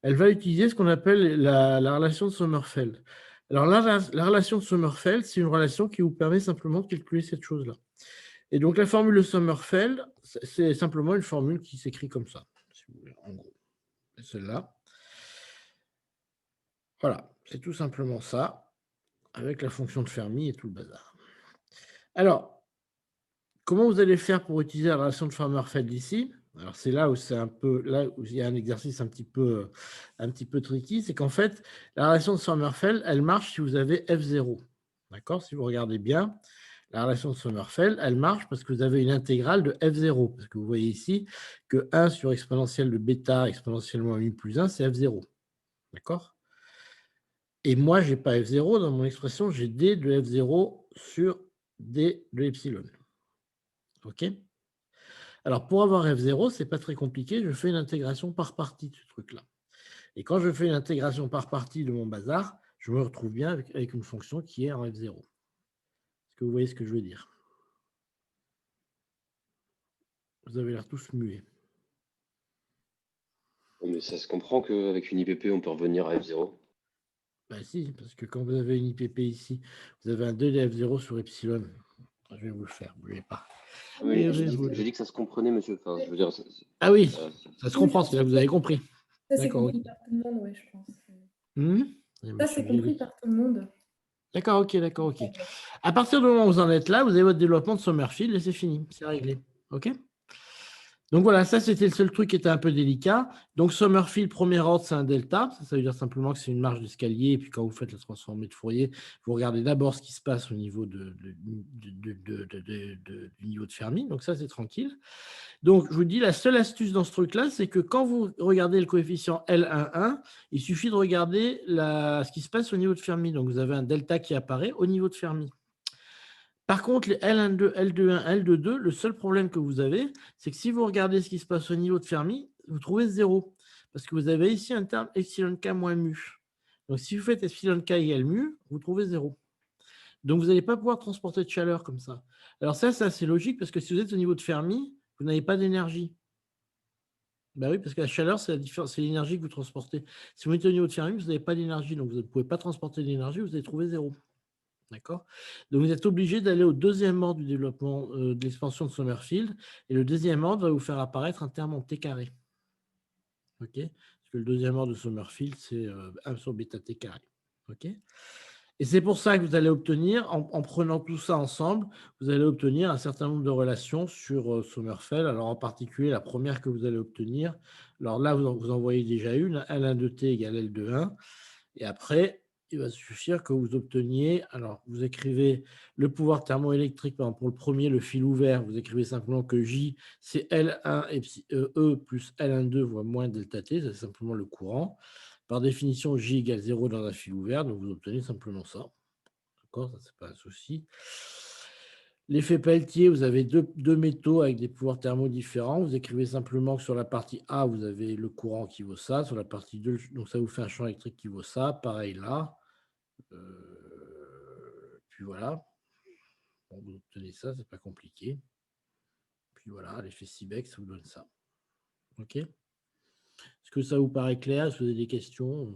[SPEAKER 1] elle va utiliser ce qu'on appelle la relation de Sommerfeld. Alors, la relation de Sommerfeld, c'est une relation qui vous permet simplement de calculer cette chose-là. Et donc, la formule de Sommerfeld, c'est simplement une formule qui s'écrit comme ça, si vous voulez, en gros. C'est celle-là. Voilà, c'est tout simplement ça, avec la fonction de Fermi et tout le bazar. Alors, comment vous allez faire pour utiliser la relation de Sommerfeld ici? Alors, c'est là où il y a un exercice un petit peu tricky, c'est qu'en fait, la relation de Sommerfeld, elle marche si vous avez F0. D'accord? Si vous regardez bien, la relation de Sommerfeld, elle marche parce que vous avez une intégrale de F0. Parce que vous voyez ici que 1 sur exponentielle de bêta exponentiellement mu plus 1, c'est F0. D'accord? Et moi, je n'ai pas F0 dans mon expression, j'ai D de F0 sur D de epsilon. OK? Alors, pour avoir F0, ce n'est pas très compliqué, je fais une intégration par partie de ce truc-là. Et quand je fais une intégration par partie de mon bazar, je me retrouve bien avec une fonction qui est en F0. Est-ce que vous voyez ce que je veux dire? Vous avez l'air tous muets.
[SPEAKER 7] Mais ça se comprend qu'avec une IPP, on peut revenir à F0.
[SPEAKER 1] Ben si, parce que quand vous avez une IPP ici, vous avez un 2 de F0 sur epsilon. Je vais vous le faire, n'oubliez pas.
[SPEAKER 7] Oui, j'ai dit que ça se comprenait, monsieur. Enfin, je veux dire,
[SPEAKER 1] ah oui, ça se comprend, c'est là que vous avez compris.
[SPEAKER 14] Ça, c'est
[SPEAKER 1] D'accord.
[SPEAKER 14] compris par tout le monde, oui, je pense.
[SPEAKER 1] Ça,
[SPEAKER 14] c'est compris par tout le monde.
[SPEAKER 1] D'accord, ok. À partir du moment où vous en êtes là, vous avez votre développement de Sommerfeld et c'est fini, c'est réglé. OK? Donc voilà, ça c'était le seul truc qui était un peu délicat. Donc Sommerfeld, premier ordre, c'est un delta. Ça veut dire simplement que c'est une marge d'escalier. Et puis quand vous faites la transformée de Fourier, vous regardez d'abord ce qui se passe au niveau du niveau de Fermi. Donc ça, c'est tranquille. Donc je vous dis, la seule astuce dans ce truc-là, c'est que quand vous regardez le coefficient L11, il suffit de regarder ce qui se passe au niveau de Fermi. Donc vous avez un delta qui apparaît au niveau de Fermi. Par contre, les L12, L21, L22, le seul problème que vous avez, c'est que si vous regardez ce qui se passe au niveau de Fermi, vous trouvez 0. Parce que vous avez ici un terme epsilon k moins mu. Donc, si vous faites epsilon k égale mu, vous trouvez 0. Donc, vous n'allez pas pouvoir transporter de chaleur comme ça. Alors ça, c'est assez logique parce que si vous êtes au niveau de Fermi, vous n'avez pas d'énergie. Ben oui, parce que la chaleur, c'est l'énergie que vous transportez. Si vous êtes au niveau de Fermi, vous n'avez pas d'énergie. Donc, vous ne pouvez pas transporter d'énergie, vous allez trouver 0. D'accord? Donc, vous êtes obligé d'aller au deuxième ordre du développement de l'expansion de Sommerfeld. Et le deuxième ordre va vous faire apparaître un terme en t carré. OK? Parce que le deuxième ordre de Sommerfeld, c'est 1 sur bêta t carré. OK? Et c'est pour ça que vous allez obtenir, en prenant tout ça ensemble, vous allez obtenir un certain nombre de relations sur Sommerfeld. Alors, en particulier, la première que vous allez obtenir, alors là, vous en voyez déjà une, L1 de t égale L de 1. Et après, il va suffire que vous obteniez, alors vous écrivez le pouvoir thermoélectrique, par exemple, pour le premier, le fil ouvert, vous écrivez simplement que J, c'est L1 E plus L12 fois moins delta T, c'est simplement le courant. Par définition, J égale 0 dans un fil ouvert, donc vous obtenez simplement ça. D'accord, ça c'est pas un souci. L'effet Peltier, vous avez deux métaux avec des pouvoirs thermaux différents. Vous écrivez simplement que sur la partie A, vous avez le courant qui vaut ça. Sur la partie 2, donc ça vous fait un champ électrique qui vaut ça. Pareil là. Puis voilà. Bon, vous obtenez ça, c'est pas compliqué. Puis voilà, l'effet Seebeck, ça vous donne ça. OK? Est-ce que ça vous paraît clair? Est-ce que vous avez des questions?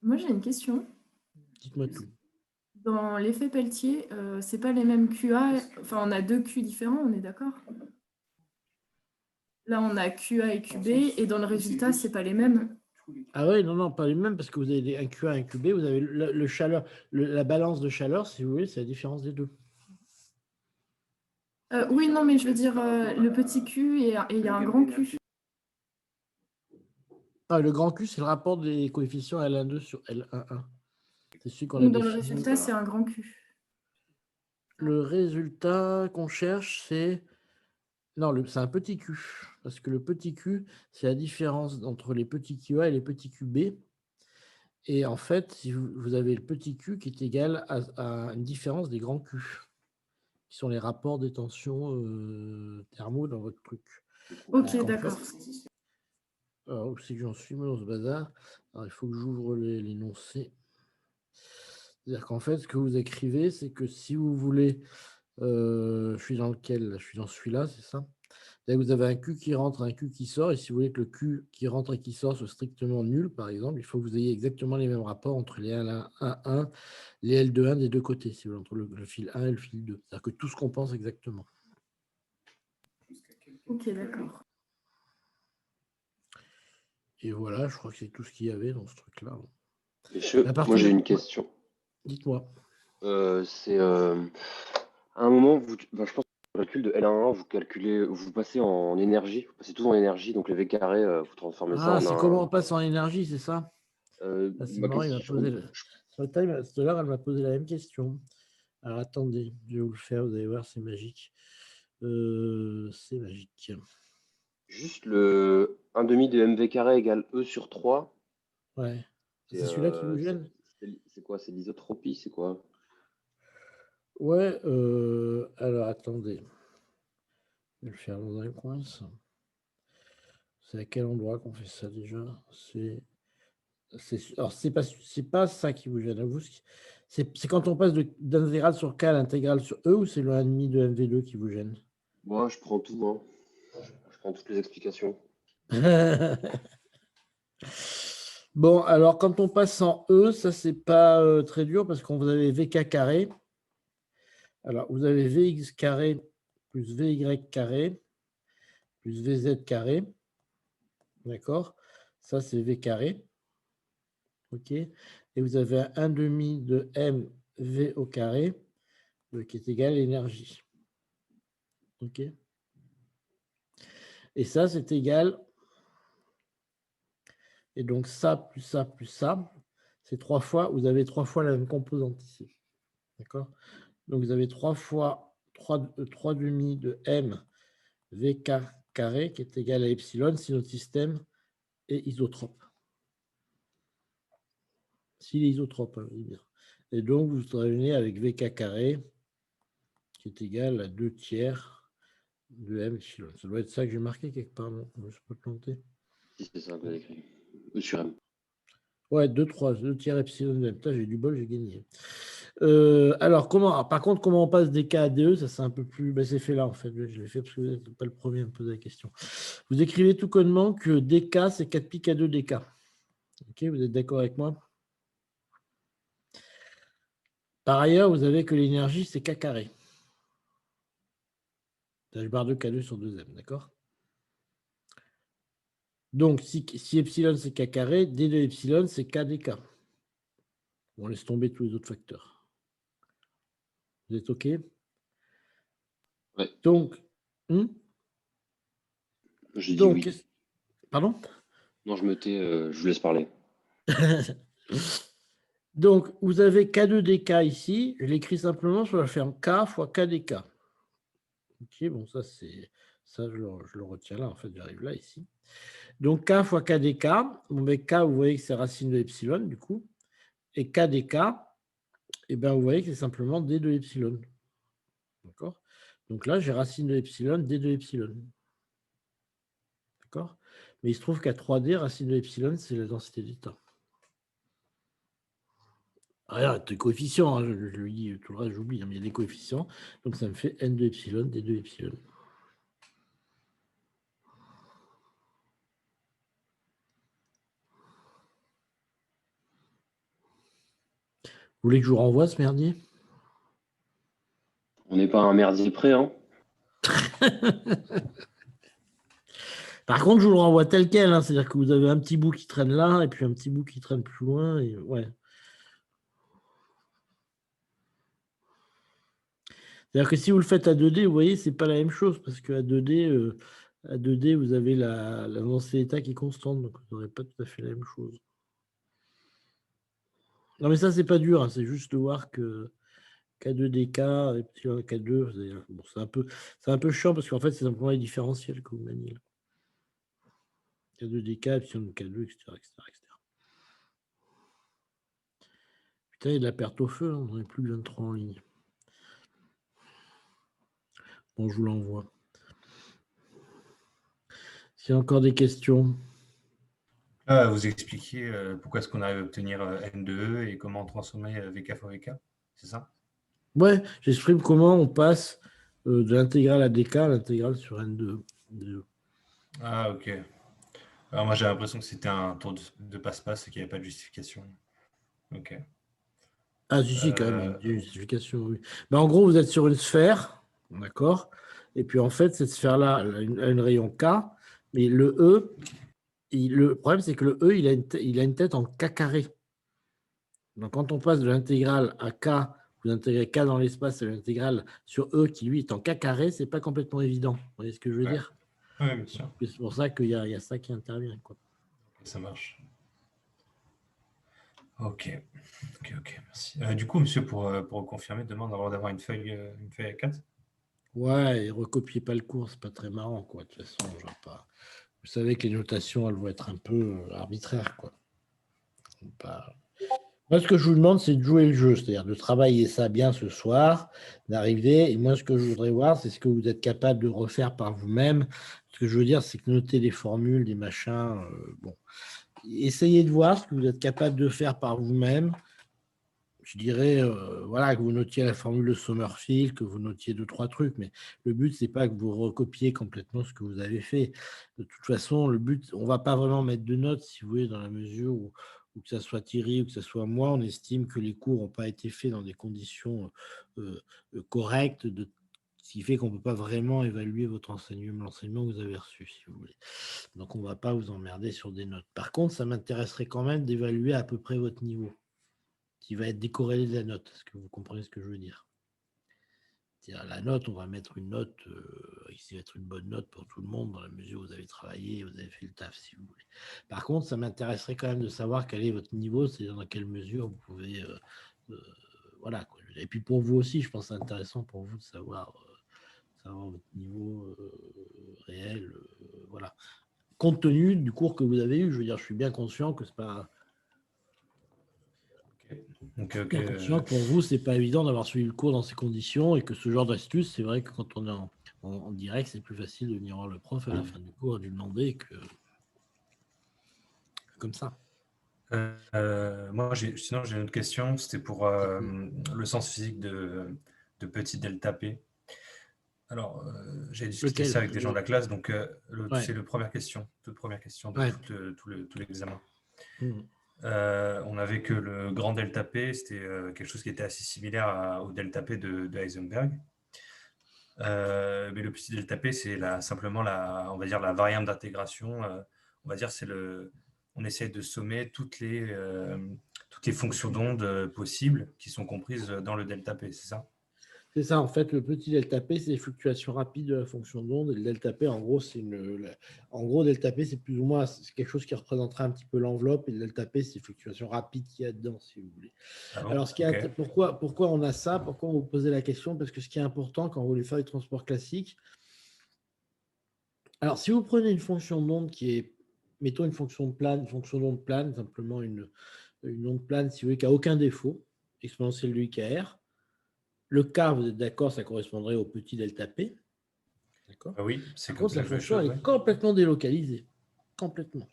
[SPEAKER 14] Moi, j'ai une question.
[SPEAKER 1] Dites-moi tout.
[SPEAKER 14] Dans l'effet Peltier, c'est pas les mêmes QA. Enfin, on a deux Q différents, on est d'accord? Là, on a QA et QB, et dans le résultat, c'est pas les mêmes.
[SPEAKER 1] Ah oui, non, pas les mêmes, parce que vous avez un QA et un QB, vous avez la balance de chaleur, si vous voulez, c'est la différence des deux.
[SPEAKER 14] Oui, non, mais je veux dire, le petit Q et il y a un grand Q.
[SPEAKER 1] Ah, le grand Q, c'est le rapport des coefficients L12 sur L11. C'est celui qu'on a
[SPEAKER 14] Donc, dans le
[SPEAKER 1] défini.
[SPEAKER 14] résultat, c'est un grand Q.
[SPEAKER 1] Le résultat qu'on cherche, c'est... Non, c'est un petit Q. Parce que le petit Q, c'est la différence entre les petits QA et les petits QB. Et en fait, si vous avez le petit q qui est égal à une différence des grands Q, qui sont les rapports des tensions thermaux dans votre truc.
[SPEAKER 14] Ok,
[SPEAKER 1] Donc, en
[SPEAKER 14] d'accord.
[SPEAKER 1] fait, alors, où c'est que j'en suis, moi, dans ce bazar? Alors, il faut que j'ouvre l'énoncé. C'est-à-dire qu'en fait, ce que vous écrivez, c'est que si vous voulez, je suis dans lequel? Je suis dans celui-là, c'est ça? C'est-à-dire que vous avez un Q qui rentre, un Q qui sort, et si vous voulez que le Q qui rentre et qui sort soit strictement nul, par exemple, il faut que vous ayez exactement les mêmes rapports entre les L1, les L2,1 des deux côtés, si vous voulez, entre le fil 1 et le fil 2. C'est-à-dire que tout se compense exactement.
[SPEAKER 14] Ok, d'accord.
[SPEAKER 1] Et voilà, je crois que c'est tout ce qu'il y avait dans ce truc-là.
[SPEAKER 7] Messieurs,
[SPEAKER 1] À partir
[SPEAKER 7] moi j'ai
[SPEAKER 1] de-
[SPEAKER 7] une question.
[SPEAKER 1] Dites-moi.
[SPEAKER 7] C'est à un moment, je pense que le calcul de L1, vous passez en énergie, vous passez tout en énergie, donc le V carré, vous transformez ça
[SPEAKER 1] Ah,
[SPEAKER 7] en
[SPEAKER 1] c'est comment on passe en énergie, c'est ça? Ah, c'est
[SPEAKER 7] ma
[SPEAKER 1] marrant, il m'a
[SPEAKER 7] question,
[SPEAKER 1] posé. Sur le time, tout à l'heure, elle m'a posé la même question. Alors attendez, je vais vous le faire, vous allez voir, c'est magique. C'est magique.
[SPEAKER 7] juste le 1/2 de mv carré égale E sur 3.
[SPEAKER 1] Ouais.
[SPEAKER 7] C'est
[SPEAKER 1] C'est celui-là qui vous gêne?
[SPEAKER 7] c'est quoi? C'est l'isotropie, c'est quoi?
[SPEAKER 1] Ouais, alors attendez. Je vais le faire dans un coin, ça. C'est à quel endroit qu'on fait ça déjà? Alors, c'est pas ça qui vous gêne. C'est quand on passe d'intégrale sur K à l'intégrale sur E, ou c'est le 1,5 de MV2 qui vous gêne?
[SPEAKER 7] Moi, je prends tout, hein. Je prends toutes les explications.
[SPEAKER 1] Bon, alors quand on passe en E, ça c'est pas très dur parce qu'on vous avez VK carré. Alors, vous avez Vx carré plus Vy carré plus Vz carré. D'accord? Ça, c'est V carré. OK? Et vous avez un 1/2 de mv au carré qui est égal à l'énergie. OK? Et ça, c'est égal. Et donc, ça, plus ça, plus ça, c'est 3 fois, vous avez 3 fois la même composante ici. D'accord? Donc, vous avez 3 fois 3,5 de m vk carré qui est égal à epsilon si notre système est isotrope. S'il est isotrope, hein, je veux dire. Et donc, vous revenez avec vk carré qui est égal à 2 tiers de m epsilon. Ça doit être ça que j'ai marqué quelque part, non? Je peux te planter.
[SPEAKER 7] Si c'est ça que vous avez écrit. E sur M.
[SPEAKER 1] Ouais, 2 tiers epsilon de m. Putain, j'ai du bol, j'ai gagné. Alors, par contre, comment on passe des K à DE, ça c'est un peu plus. Ben, c'est fait là, en fait. Je l'ai fait parce que vous n'êtes pas le premier à me poser la question. Vous écrivez tout connement que dk, c'est 4 pi K2 dk. Ok, vous êtes d'accord avec moi? Par ailleurs, vous avez que l'énergie, c'est K carré. Je barre de K2 sur 2m, d'accord? Donc, si epsilon, c'est K carré, D de epsilon, c'est K dk. On laisse tomber tous les autres facteurs. Vous êtes OK?
[SPEAKER 7] Ouais.
[SPEAKER 1] Donc,
[SPEAKER 7] J'ai dit oui.
[SPEAKER 1] Pardon?
[SPEAKER 7] Non, je me tais, je vous laisse parler.
[SPEAKER 1] Donc, vous avez K2 dk ici. Je l'écris simplement sur la ferme K fois K dk. OK, bon, ça, je le retiens là, en fait, j'arrive là, ici. Donc, K fois K dk. Bon, mais K, vous voyez que c'est racine de epsilon, du coup. Et K dk, eh bien, vous voyez que c'est simplement D de epsilon. D'accord? Donc là, j'ai racine de epsilon, D de epsilon. D'accord? Mais il se trouve qu'à 3D, racine de epsilon, c'est la densité d'état. Regarde, des coefficients, hein, je lui dis, tout le reste, j'oublie, mais il y a des coefficients. Donc ça me fait N de epsilon, D de epsilon. Vous voulez que je vous renvoie ce merdier?
[SPEAKER 7] On n'est pas un merdier près, hein?
[SPEAKER 1] Par contre, je vous le renvoie tel quel, hein, c'est-à-dire que vous avez un petit bout qui traîne là, et puis un petit bout qui traîne plus loin, et ouais. C'est-à-dire que si vous le faites à 2D, vous voyez, c'est pas la même chose, parce qu'à 2D, vous avez la densité d'état qui est constante, donc vous n'aurez pas tout à fait la même chose. Non, mais ça, c'est pas dur, hein, c'est juste de voir que K2DK, epsilon K2, bon, c'est un peu chiant, parce qu'en fait, c'est simplement les différentiels que vous maniez. K2DK, epsilon K2, etc., etc., etc. Putain, il y a de la perte au feu, hein, on n'en est plus que 23 en ligne. Bon, je vous l'envoie. S'il y a encore des questions.
[SPEAKER 8] Là, vous expliquez pourquoi est-ce qu'on arrive à obtenir N2E et comment transformer VK fois VK, c'est ça?
[SPEAKER 1] Ouais, j'exprime comment on passe de l'intégrale à DK à l'intégrale sur N2.
[SPEAKER 8] Ah, ok. Alors moi, j'ai l'impression que c'était un tour de passe-passe et qu'il n'y avait pas de justification. Ok.
[SPEAKER 1] Ah, si, quand même, il y a une justification, oui. Ben, en gros, vous êtes sur une sphère, d'accord? Et puis, en fait, cette sphère-là, elle a une rayon K, mais le E, le problème, c'est que le E, il a une tête en K carré. Donc, quand on passe de l'intégrale à K, vous intégrez K dans l'espace et l'intégrale sur E, qui, lui, est en K carré, c'est pas complètement évident. Vous voyez ce que je veux dire?
[SPEAKER 8] Oui, bien sûr.
[SPEAKER 1] C'est pour ça qu'il y a ça qui intervient, quoi.
[SPEAKER 8] Ça marche. Ok, merci. Du coup, monsieur, pour confirmer, demande d'avoir une feuille A4.
[SPEAKER 1] Ouais, et recopiez pas le cours, c'est pas très marrant, quoi. De toute façon, genre pas. Vous savez que les notations, elles vont être un peu arbitraires, quoi. Moi, ce que je vous demande, c'est de jouer le jeu, c'est-à-dire de travailler ça bien ce soir, d'arriver. Et moi, ce que je voudrais voir, c'est ce que vous êtes capable de refaire par vous-même. Ce que je veux dire, c'est que noter des formules, des machins, bon. Essayez de voir ce que vous êtes capable de faire par vous-même. Je dirais, voilà, que vous notiez la formule de Sommerfield, que vous notiez 2-3 trucs, mais le but, c'est pas que vous recopiez complètement ce que vous avez fait. De toute façon, le but, on va pas vraiment mettre de notes, si vous voulez, dans la mesure où que ça soit Thierry ou que ce soit moi, on estime que les cours n'ont pas été faits dans des conditions correctes, ce qui fait qu'on ne peut pas vraiment évaluer votre enseignement, l'enseignement que vous avez reçu, si vous voulez. Donc, on ne va pas vous emmerder sur des notes. Par contre, ça m'intéresserait quand même d'évaluer à peu près votre niveau, qui va être décorrélé de la note. Est-ce que vous comprenez ce que je veux dire? C'est-à-dire, la note, on va mettre une note qui va être une bonne note pour tout le monde, dans la mesure où vous avez travaillé, vous avez fait le taf, si vous voulez. Par contre, ça m'intéresserait quand même de savoir quel est votre niveau, c'est-à-dire dans quelle mesure vous pouvez... voilà, quoi. Et puis pour vous aussi, je pense que c'est intéressant pour vous de savoir votre niveau réel, voilà. Compte tenu du cours que vous avez eu, je veux dire, je suis bien conscient que c'est pas... Bien conscient que pour vous, c'est pas évident d'avoir suivi le cours dans ces conditions et que ce genre d'astuce, c'est vrai que quand on est en direct, c'est plus facile de venir voir le prof à la fin du cours et de lui demander que comme ça.
[SPEAKER 8] Moi, sinon, j'ai une autre question. C'était pour le sens physique de petit delta P. Alors, j'ai discuté ça avec des gens de la classe, donc c'est la première question, toute première question de tout l'examen. On avait que le grand delta P, c'était quelque chose qui était assez similaire au delta P de Heisenberg. Mais le petit delta P, c'est simplement on va dire la variable d'intégration. On va dire on essaie de sommer toutes les fonctions d'onde possibles qui sont comprises dans le delta P, c'est ça?
[SPEAKER 1] C'est ça, en fait, le petit delta P, c'est les fluctuations rapides de la fonction d'onde. Et le delta P, en gros, delta P, c'est plus ou moins quelque chose qui représentera un petit peu l'enveloppe. Et le delta P, c'est les fluctuations rapides qu'il y a dedans, si vous voulez.
[SPEAKER 8] Ah bon?
[SPEAKER 1] Alors, pourquoi on a ça? Pourquoi on vous posez la question? Parce que ce qui est important quand vous voulez faire du transport classique, alors, si vous prenez une fonction d'onde qui est, mettons une fonction d'onde plane, simplement une onde plane, si vous voulez, qui n'a aucun défaut, exponentielle de IKR, le K, vous êtes d'accord, ça correspondrait au petit delta P. D'accord?
[SPEAKER 8] Oui, c'est
[SPEAKER 1] comme ça. La fonction, elle est complètement délocalisée. Complètement.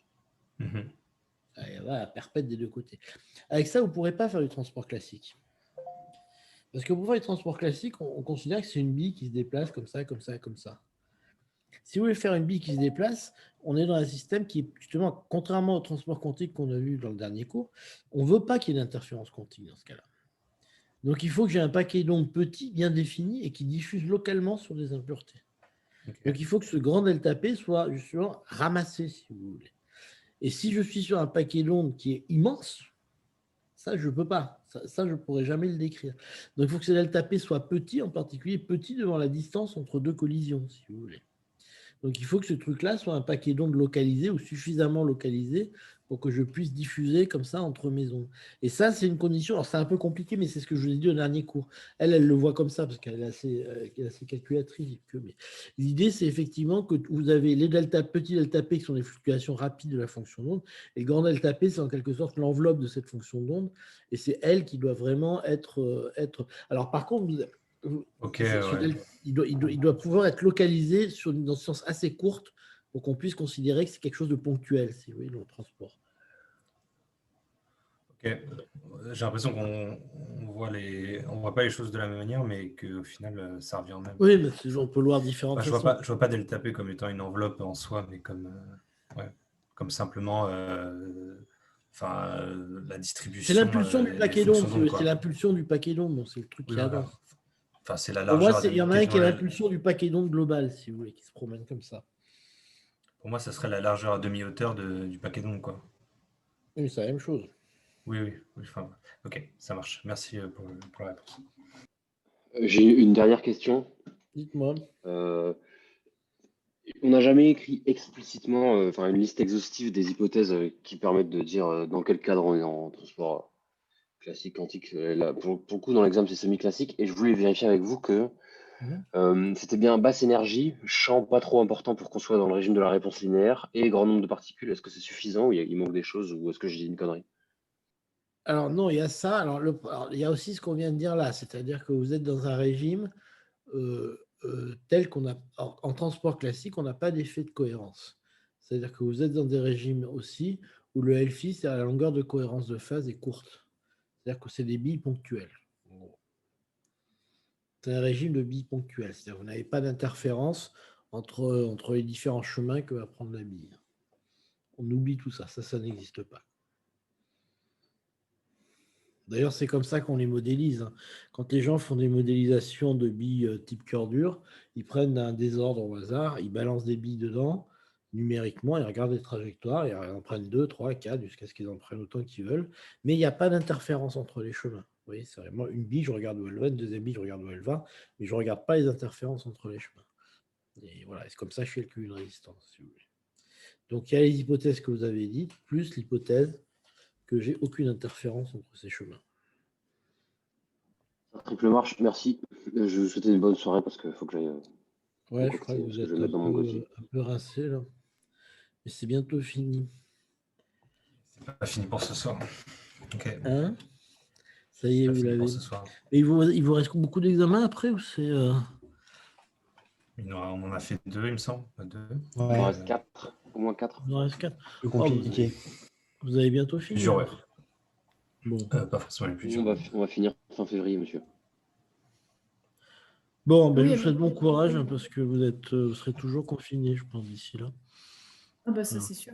[SPEAKER 1] Elle va à perpète des deux côtés. Avec ça, vous ne pourrez pas faire du transport classique. Parce que pour faire du transport classique, on considère que c'est une bille qui se déplace comme ça, comme ça, comme ça. Si vous voulez faire une bille qui se déplace, on est dans un système qui, justement, contrairement au transport quantique qu'on a vu dans le dernier cours, on ne veut pas qu'il y ait d'interférence quantique dans ce cas-là. Donc, il faut que j'ai un paquet d'ondes petit, bien défini, et qui diffuse localement sur des impuretés. Donc, il faut que ce grand delta P soit justement ramassé, si vous voulez. Et si je suis sur un paquet d'ondes qui est immense, ça, je ne peux pas. Ça, je ne pourrai jamais le décrire. Donc, il faut que ce delta P soit petit, en particulier petit devant la distance entre deux collisions, si vous voulez. Donc, il faut que ce truc-là soit un paquet d'ondes localisé ou suffisamment localisé pour que je puisse diffuser comme ça entre mes ondes. Et ça, c'est une condition. Alors, c'est un peu compliqué, mais c'est ce que je vous ai dit au dernier cours. Elle le voit comme ça parce qu'elle est assez calculatrice. Mais l'idée, c'est effectivement que vous avez les petits delta P qui sont les fluctuations rapides de la fonction d'onde, et grand delta P, c'est en quelque sorte l'enveloppe de cette fonction d'onde, et c'est elle qui doit vraiment être. Alors, par contre, il doit pouvoir être localisé sur une distance assez courte pour qu'on puisse considérer que c'est quelque chose de ponctuel, si vous voyez, dans le transport.
[SPEAKER 8] Ok. J'ai l'impression qu'on voit pas les choses de la même manière, mais qu'au final, ça revient même.
[SPEAKER 1] Oui, mais on peut le voir différentes façons.
[SPEAKER 8] Je vois pas delta P comme étant une enveloppe en soi, mais comme simplement la distribution.
[SPEAKER 1] C'est l'impulsion du paquet d'onde, c'est l'impulsion du paquet d'onde, donc c'est le truc qui avance.
[SPEAKER 8] Enfin, c'est la largeur.
[SPEAKER 1] Pour moi, il y en a un qui est l'impulsion du paquet d'onde global, si vous voulez, qui se promène comme ça.
[SPEAKER 8] Pour moi, ça serait la largeur à demi-hauteur du paquet d'onde, quoi.
[SPEAKER 1] Oui, c'est la même chose.
[SPEAKER 8] Oui. Enfin, ok, ça marche. Merci pour la réponse.
[SPEAKER 7] J'ai une dernière question.
[SPEAKER 1] Dites-moi.
[SPEAKER 7] On n'a jamais écrit explicitement une liste exhaustive des hypothèses qui permettent de dire dans quel cadre on est en transport classique, quantique. Là, pour le coup, dans l'examen, c'est semi-classique. Et je voulais vérifier avec vous que c'était bien basse énergie, champ pas trop important pour qu'on soit dans le régime de la réponse linéaire, et grand nombre de particules. Est-ce que c'est suffisant ou il manque des choses, ou est-ce que je dis une connerie?
[SPEAKER 1] Alors non, il y a ça. Alors, il y a aussi ce qu'on vient de dire là, c'est-à-dire que vous êtes dans un régime tel qu'on a en transport classique, on n'a pas d'effet de cohérence. C'est-à-dire que vous êtes dans des régimes aussi où le LFI, c'est la longueur de cohérence de phase est courte. C'est-à-dire que c'est des billes ponctuelles. C'est un régime de billes ponctuelles. C'est-à-dire que vous n'avez pas d'interférence entre les différents chemins que va prendre la bille. On oublie tout ça. Ça n'existe pas. D'ailleurs, c'est comme ça qu'on les modélise. Quand les gens font des modélisations de billes type cœur dur, ils prennent un désordre au hasard, ils balancent des billes dedans, numériquement, ils regardent les trajectoires, ils en prennent 2, 3, 4, jusqu'à ce qu'ils en prennent autant qu'ils veulent. Mais il n'y a pas d'interférence entre les chemins. Vous voyez, c'est vraiment une bille, je regarde où elle va, une deuxième bille, je regarde où elle va, mais je ne regarde pas les interférences entre les chemins. Et voilà, c'est comme ça que je calcule une résistance, si vous voulez. Donc, il y a les hypothèses que vous avez dites, plus l'hypothèse que j'ai aucune interférence entre ces chemins.
[SPEAKER 7] Triple marche, merci. Je vous souhaite une bonne soirée parce qu'il faut que j'aille.
[SPEAKER 1] Ouais, je crois que vous êtes un peu rincé là. Mais c'est bientôt fini.
[SPEAKER 8] C'est pas fini pour ce soir. Ok.
[SPEAKER 1] Hein? Ça y est, vous l'avez. Et il vous reste beaucoup d'examens après ou c'est
[SPEAKER 8] On en a fait 2, il me semble. 2.
[SPEAKER 7] Ouais. Il en reste 4. Au moins 4.
[SPEAKER 1] Il en reste 4.
[SPEAKER 5] Plus compliqué.
[SPEAKER 1] Vous avez bientôt fini.
[SPEAKER 8] Plusieurs, ouais.
[SPEAKER 1] Bon.
[SPEAKER 8] Pas forcément les plus durs.
[SPEAKER 7] On va finir fin février, monsieur.
[SPEAKER 1] Bon, je vous souhaite bon courage parce que vous serez toujours confinés, je pense, d'ici là.
[SPEAKER 14] Ah bah ça, c'est sûr.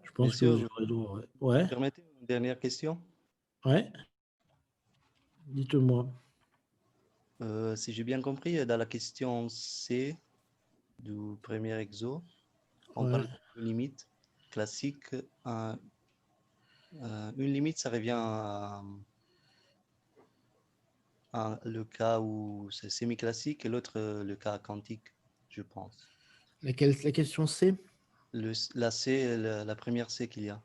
[SPEAKER 1] Je pense que vous aurez droit. Ouais.
[SPEAKER 15] Permettez une dernière question?
[SPEAKER 1] Ouais. Dites-moi.
[SPEAKER 15] Si j'ai bien compris, dans la question C du premier exo, on parle d'une limite classique. Une limite, ça revient à le cas où c'est semi-classique et l'autre le cas quantique, je pense.
[SPEAKER 1] La question C?
[SPEAKER 15] La C, la première C qu'il y a.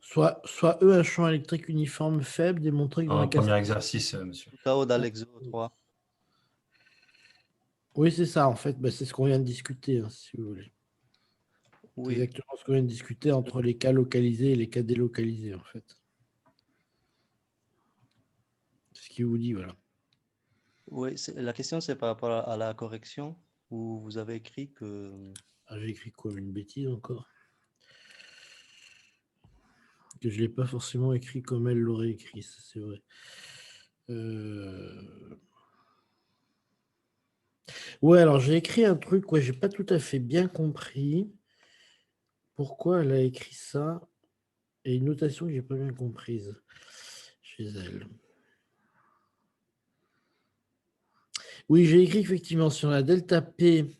[SPEAKER 1] Soit E un champ électrique uniforme faible démontré que dans
[SPEAKER 8] un premier exercice, monsieur.
[SPEAKER 15] Chaos dans l'exo 3.
[SPEAKER 1] Oui, c'est ça, en fait. C'est ce qu'on vient de discuter, si vous voulez.
[SPEAKER 15] Oui.
[SPEAKER 1] C'est exactement ce qu'on vient de discuter entre les cas localisés et les cas délocalisés, en fait. C'est ce qu'il vous dit, voilà.
[SPEAKER 15] Oui, la question, c'est par rapport à la correction où vous avez écrit que...
[SPEAKER 1] Ah, j'ai écrit quoi? Une bêtise encore? Que je ne l'ai pas forcément écrit comme elle l'aurait écrit, c'est vrai. Ouais, alors j'ai écrit un truc, je n'ai pas tout à fait bien compris pourquoi elle a écrit ça, et une notation que je n'ai pas bien comprise chez elle. Oui, j'ai écrit effectivement sur la delta P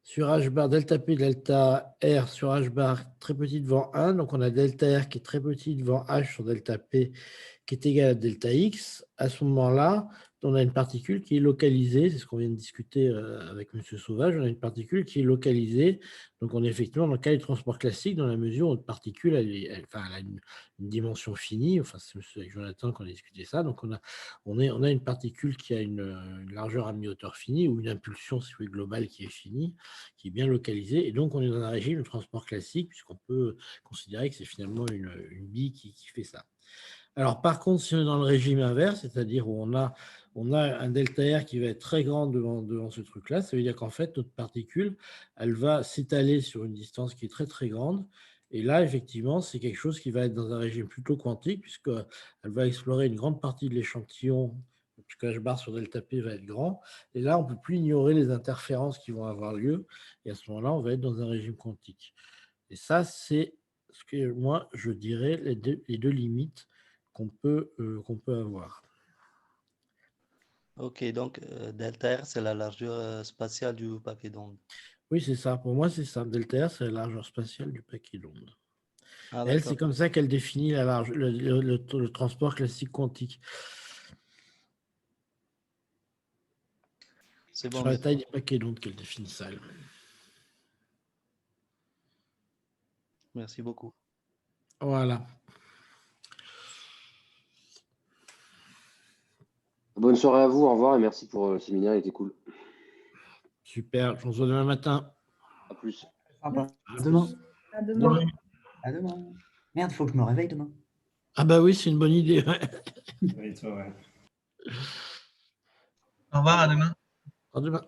[SPEAKER 1] sur H bar, delta P, delta R sur H bar très petit devant 1. Donc, on a delta R qui est très petit devant H sur delta P qui est égal à delta X. À ce moment-là, on a une particule qui est localisée, c'est ce qu'on vient de discuter avec M. Sauvage, on a une particule qui est localisée, donc on est effectivement dans le cas du transport classique, dans la mesure où notre particule, elle a une dimension finie, enfin c'est avec Jonathan qu'on a discuté ça, donc on a une particule qui a une largeur à mi-hauteur finie, ou une impulsion si vous voulez, globale qui est finie, qui est bien localisée, et donc on est dans un régime de transport classique, puisqu'on peut considérer que c'est finalement une bille qui fait ça. Alors, par contre, si on est dans le régime inverse, c'est-à-dire où on a un delta R qui va être très grand devant ce truc-là, ça veut dire qu'en fait, notre particule, elle va s'étaler sur une distance qui est très, très grande. Et là, effectivement, c'est quelque chose qui va être dans un régime plutôt quantique, puisqu'elle va explorer une grande partie de l'échantillon, puisque H bar sur delta P va être grand. Et là, on ne peut plus ignorer les interférences qui vont avoir lieu. Et à ce moment-là, on va être dans un régime quantique. Et ça, c'est ce que moi, je dirais les deux limites qu'on peut avoir.
[SPEAKER 15] Ok, donc delta R, c'est la largeur spatiale du paquet d'ondes.
[SPEAKER 1] Oui, c'est ça. Pour moi, c'est ça. Delta R, c'est la largeur spatiale du paquet d'ondes.
[SPEAKER 15] Ah,
[SPEAKER 1] Elle,
[SPEAKER 15] d'accord.
[SPEAKER 1] c'est comme ça qu'elle définit le transport classique quantique.
[SPEAKER 15] C'est bon.
[SPEAKER 1] Sur la taille du paquet d'ondes qu'elle définit ça. Elle.
[SPEAKER 15] Merci beaucoup.
[SPEAKER 1] Voilà.
[SPEAKER 7] Bonne soirée à vous, au revoir et merci pour le séminaire, il était cool.
[SPEAKER 1] Super, je vous retrouve demain matin.
[SPEAKER 7] À plus.
[SPEAKER 12] À demain.
[SPEAKER 14] À demain.
[SPEAKER 12] À demain. Merde, faut que je me réveille demain.
[SPEAKER 1] Ah bah oui, c'est une bonne idée.
[SPEAKER 6] Oui, toi, ouais.
[SPEAKER 16] Au revoir, à demain.
[SPEAKER 1] À demain.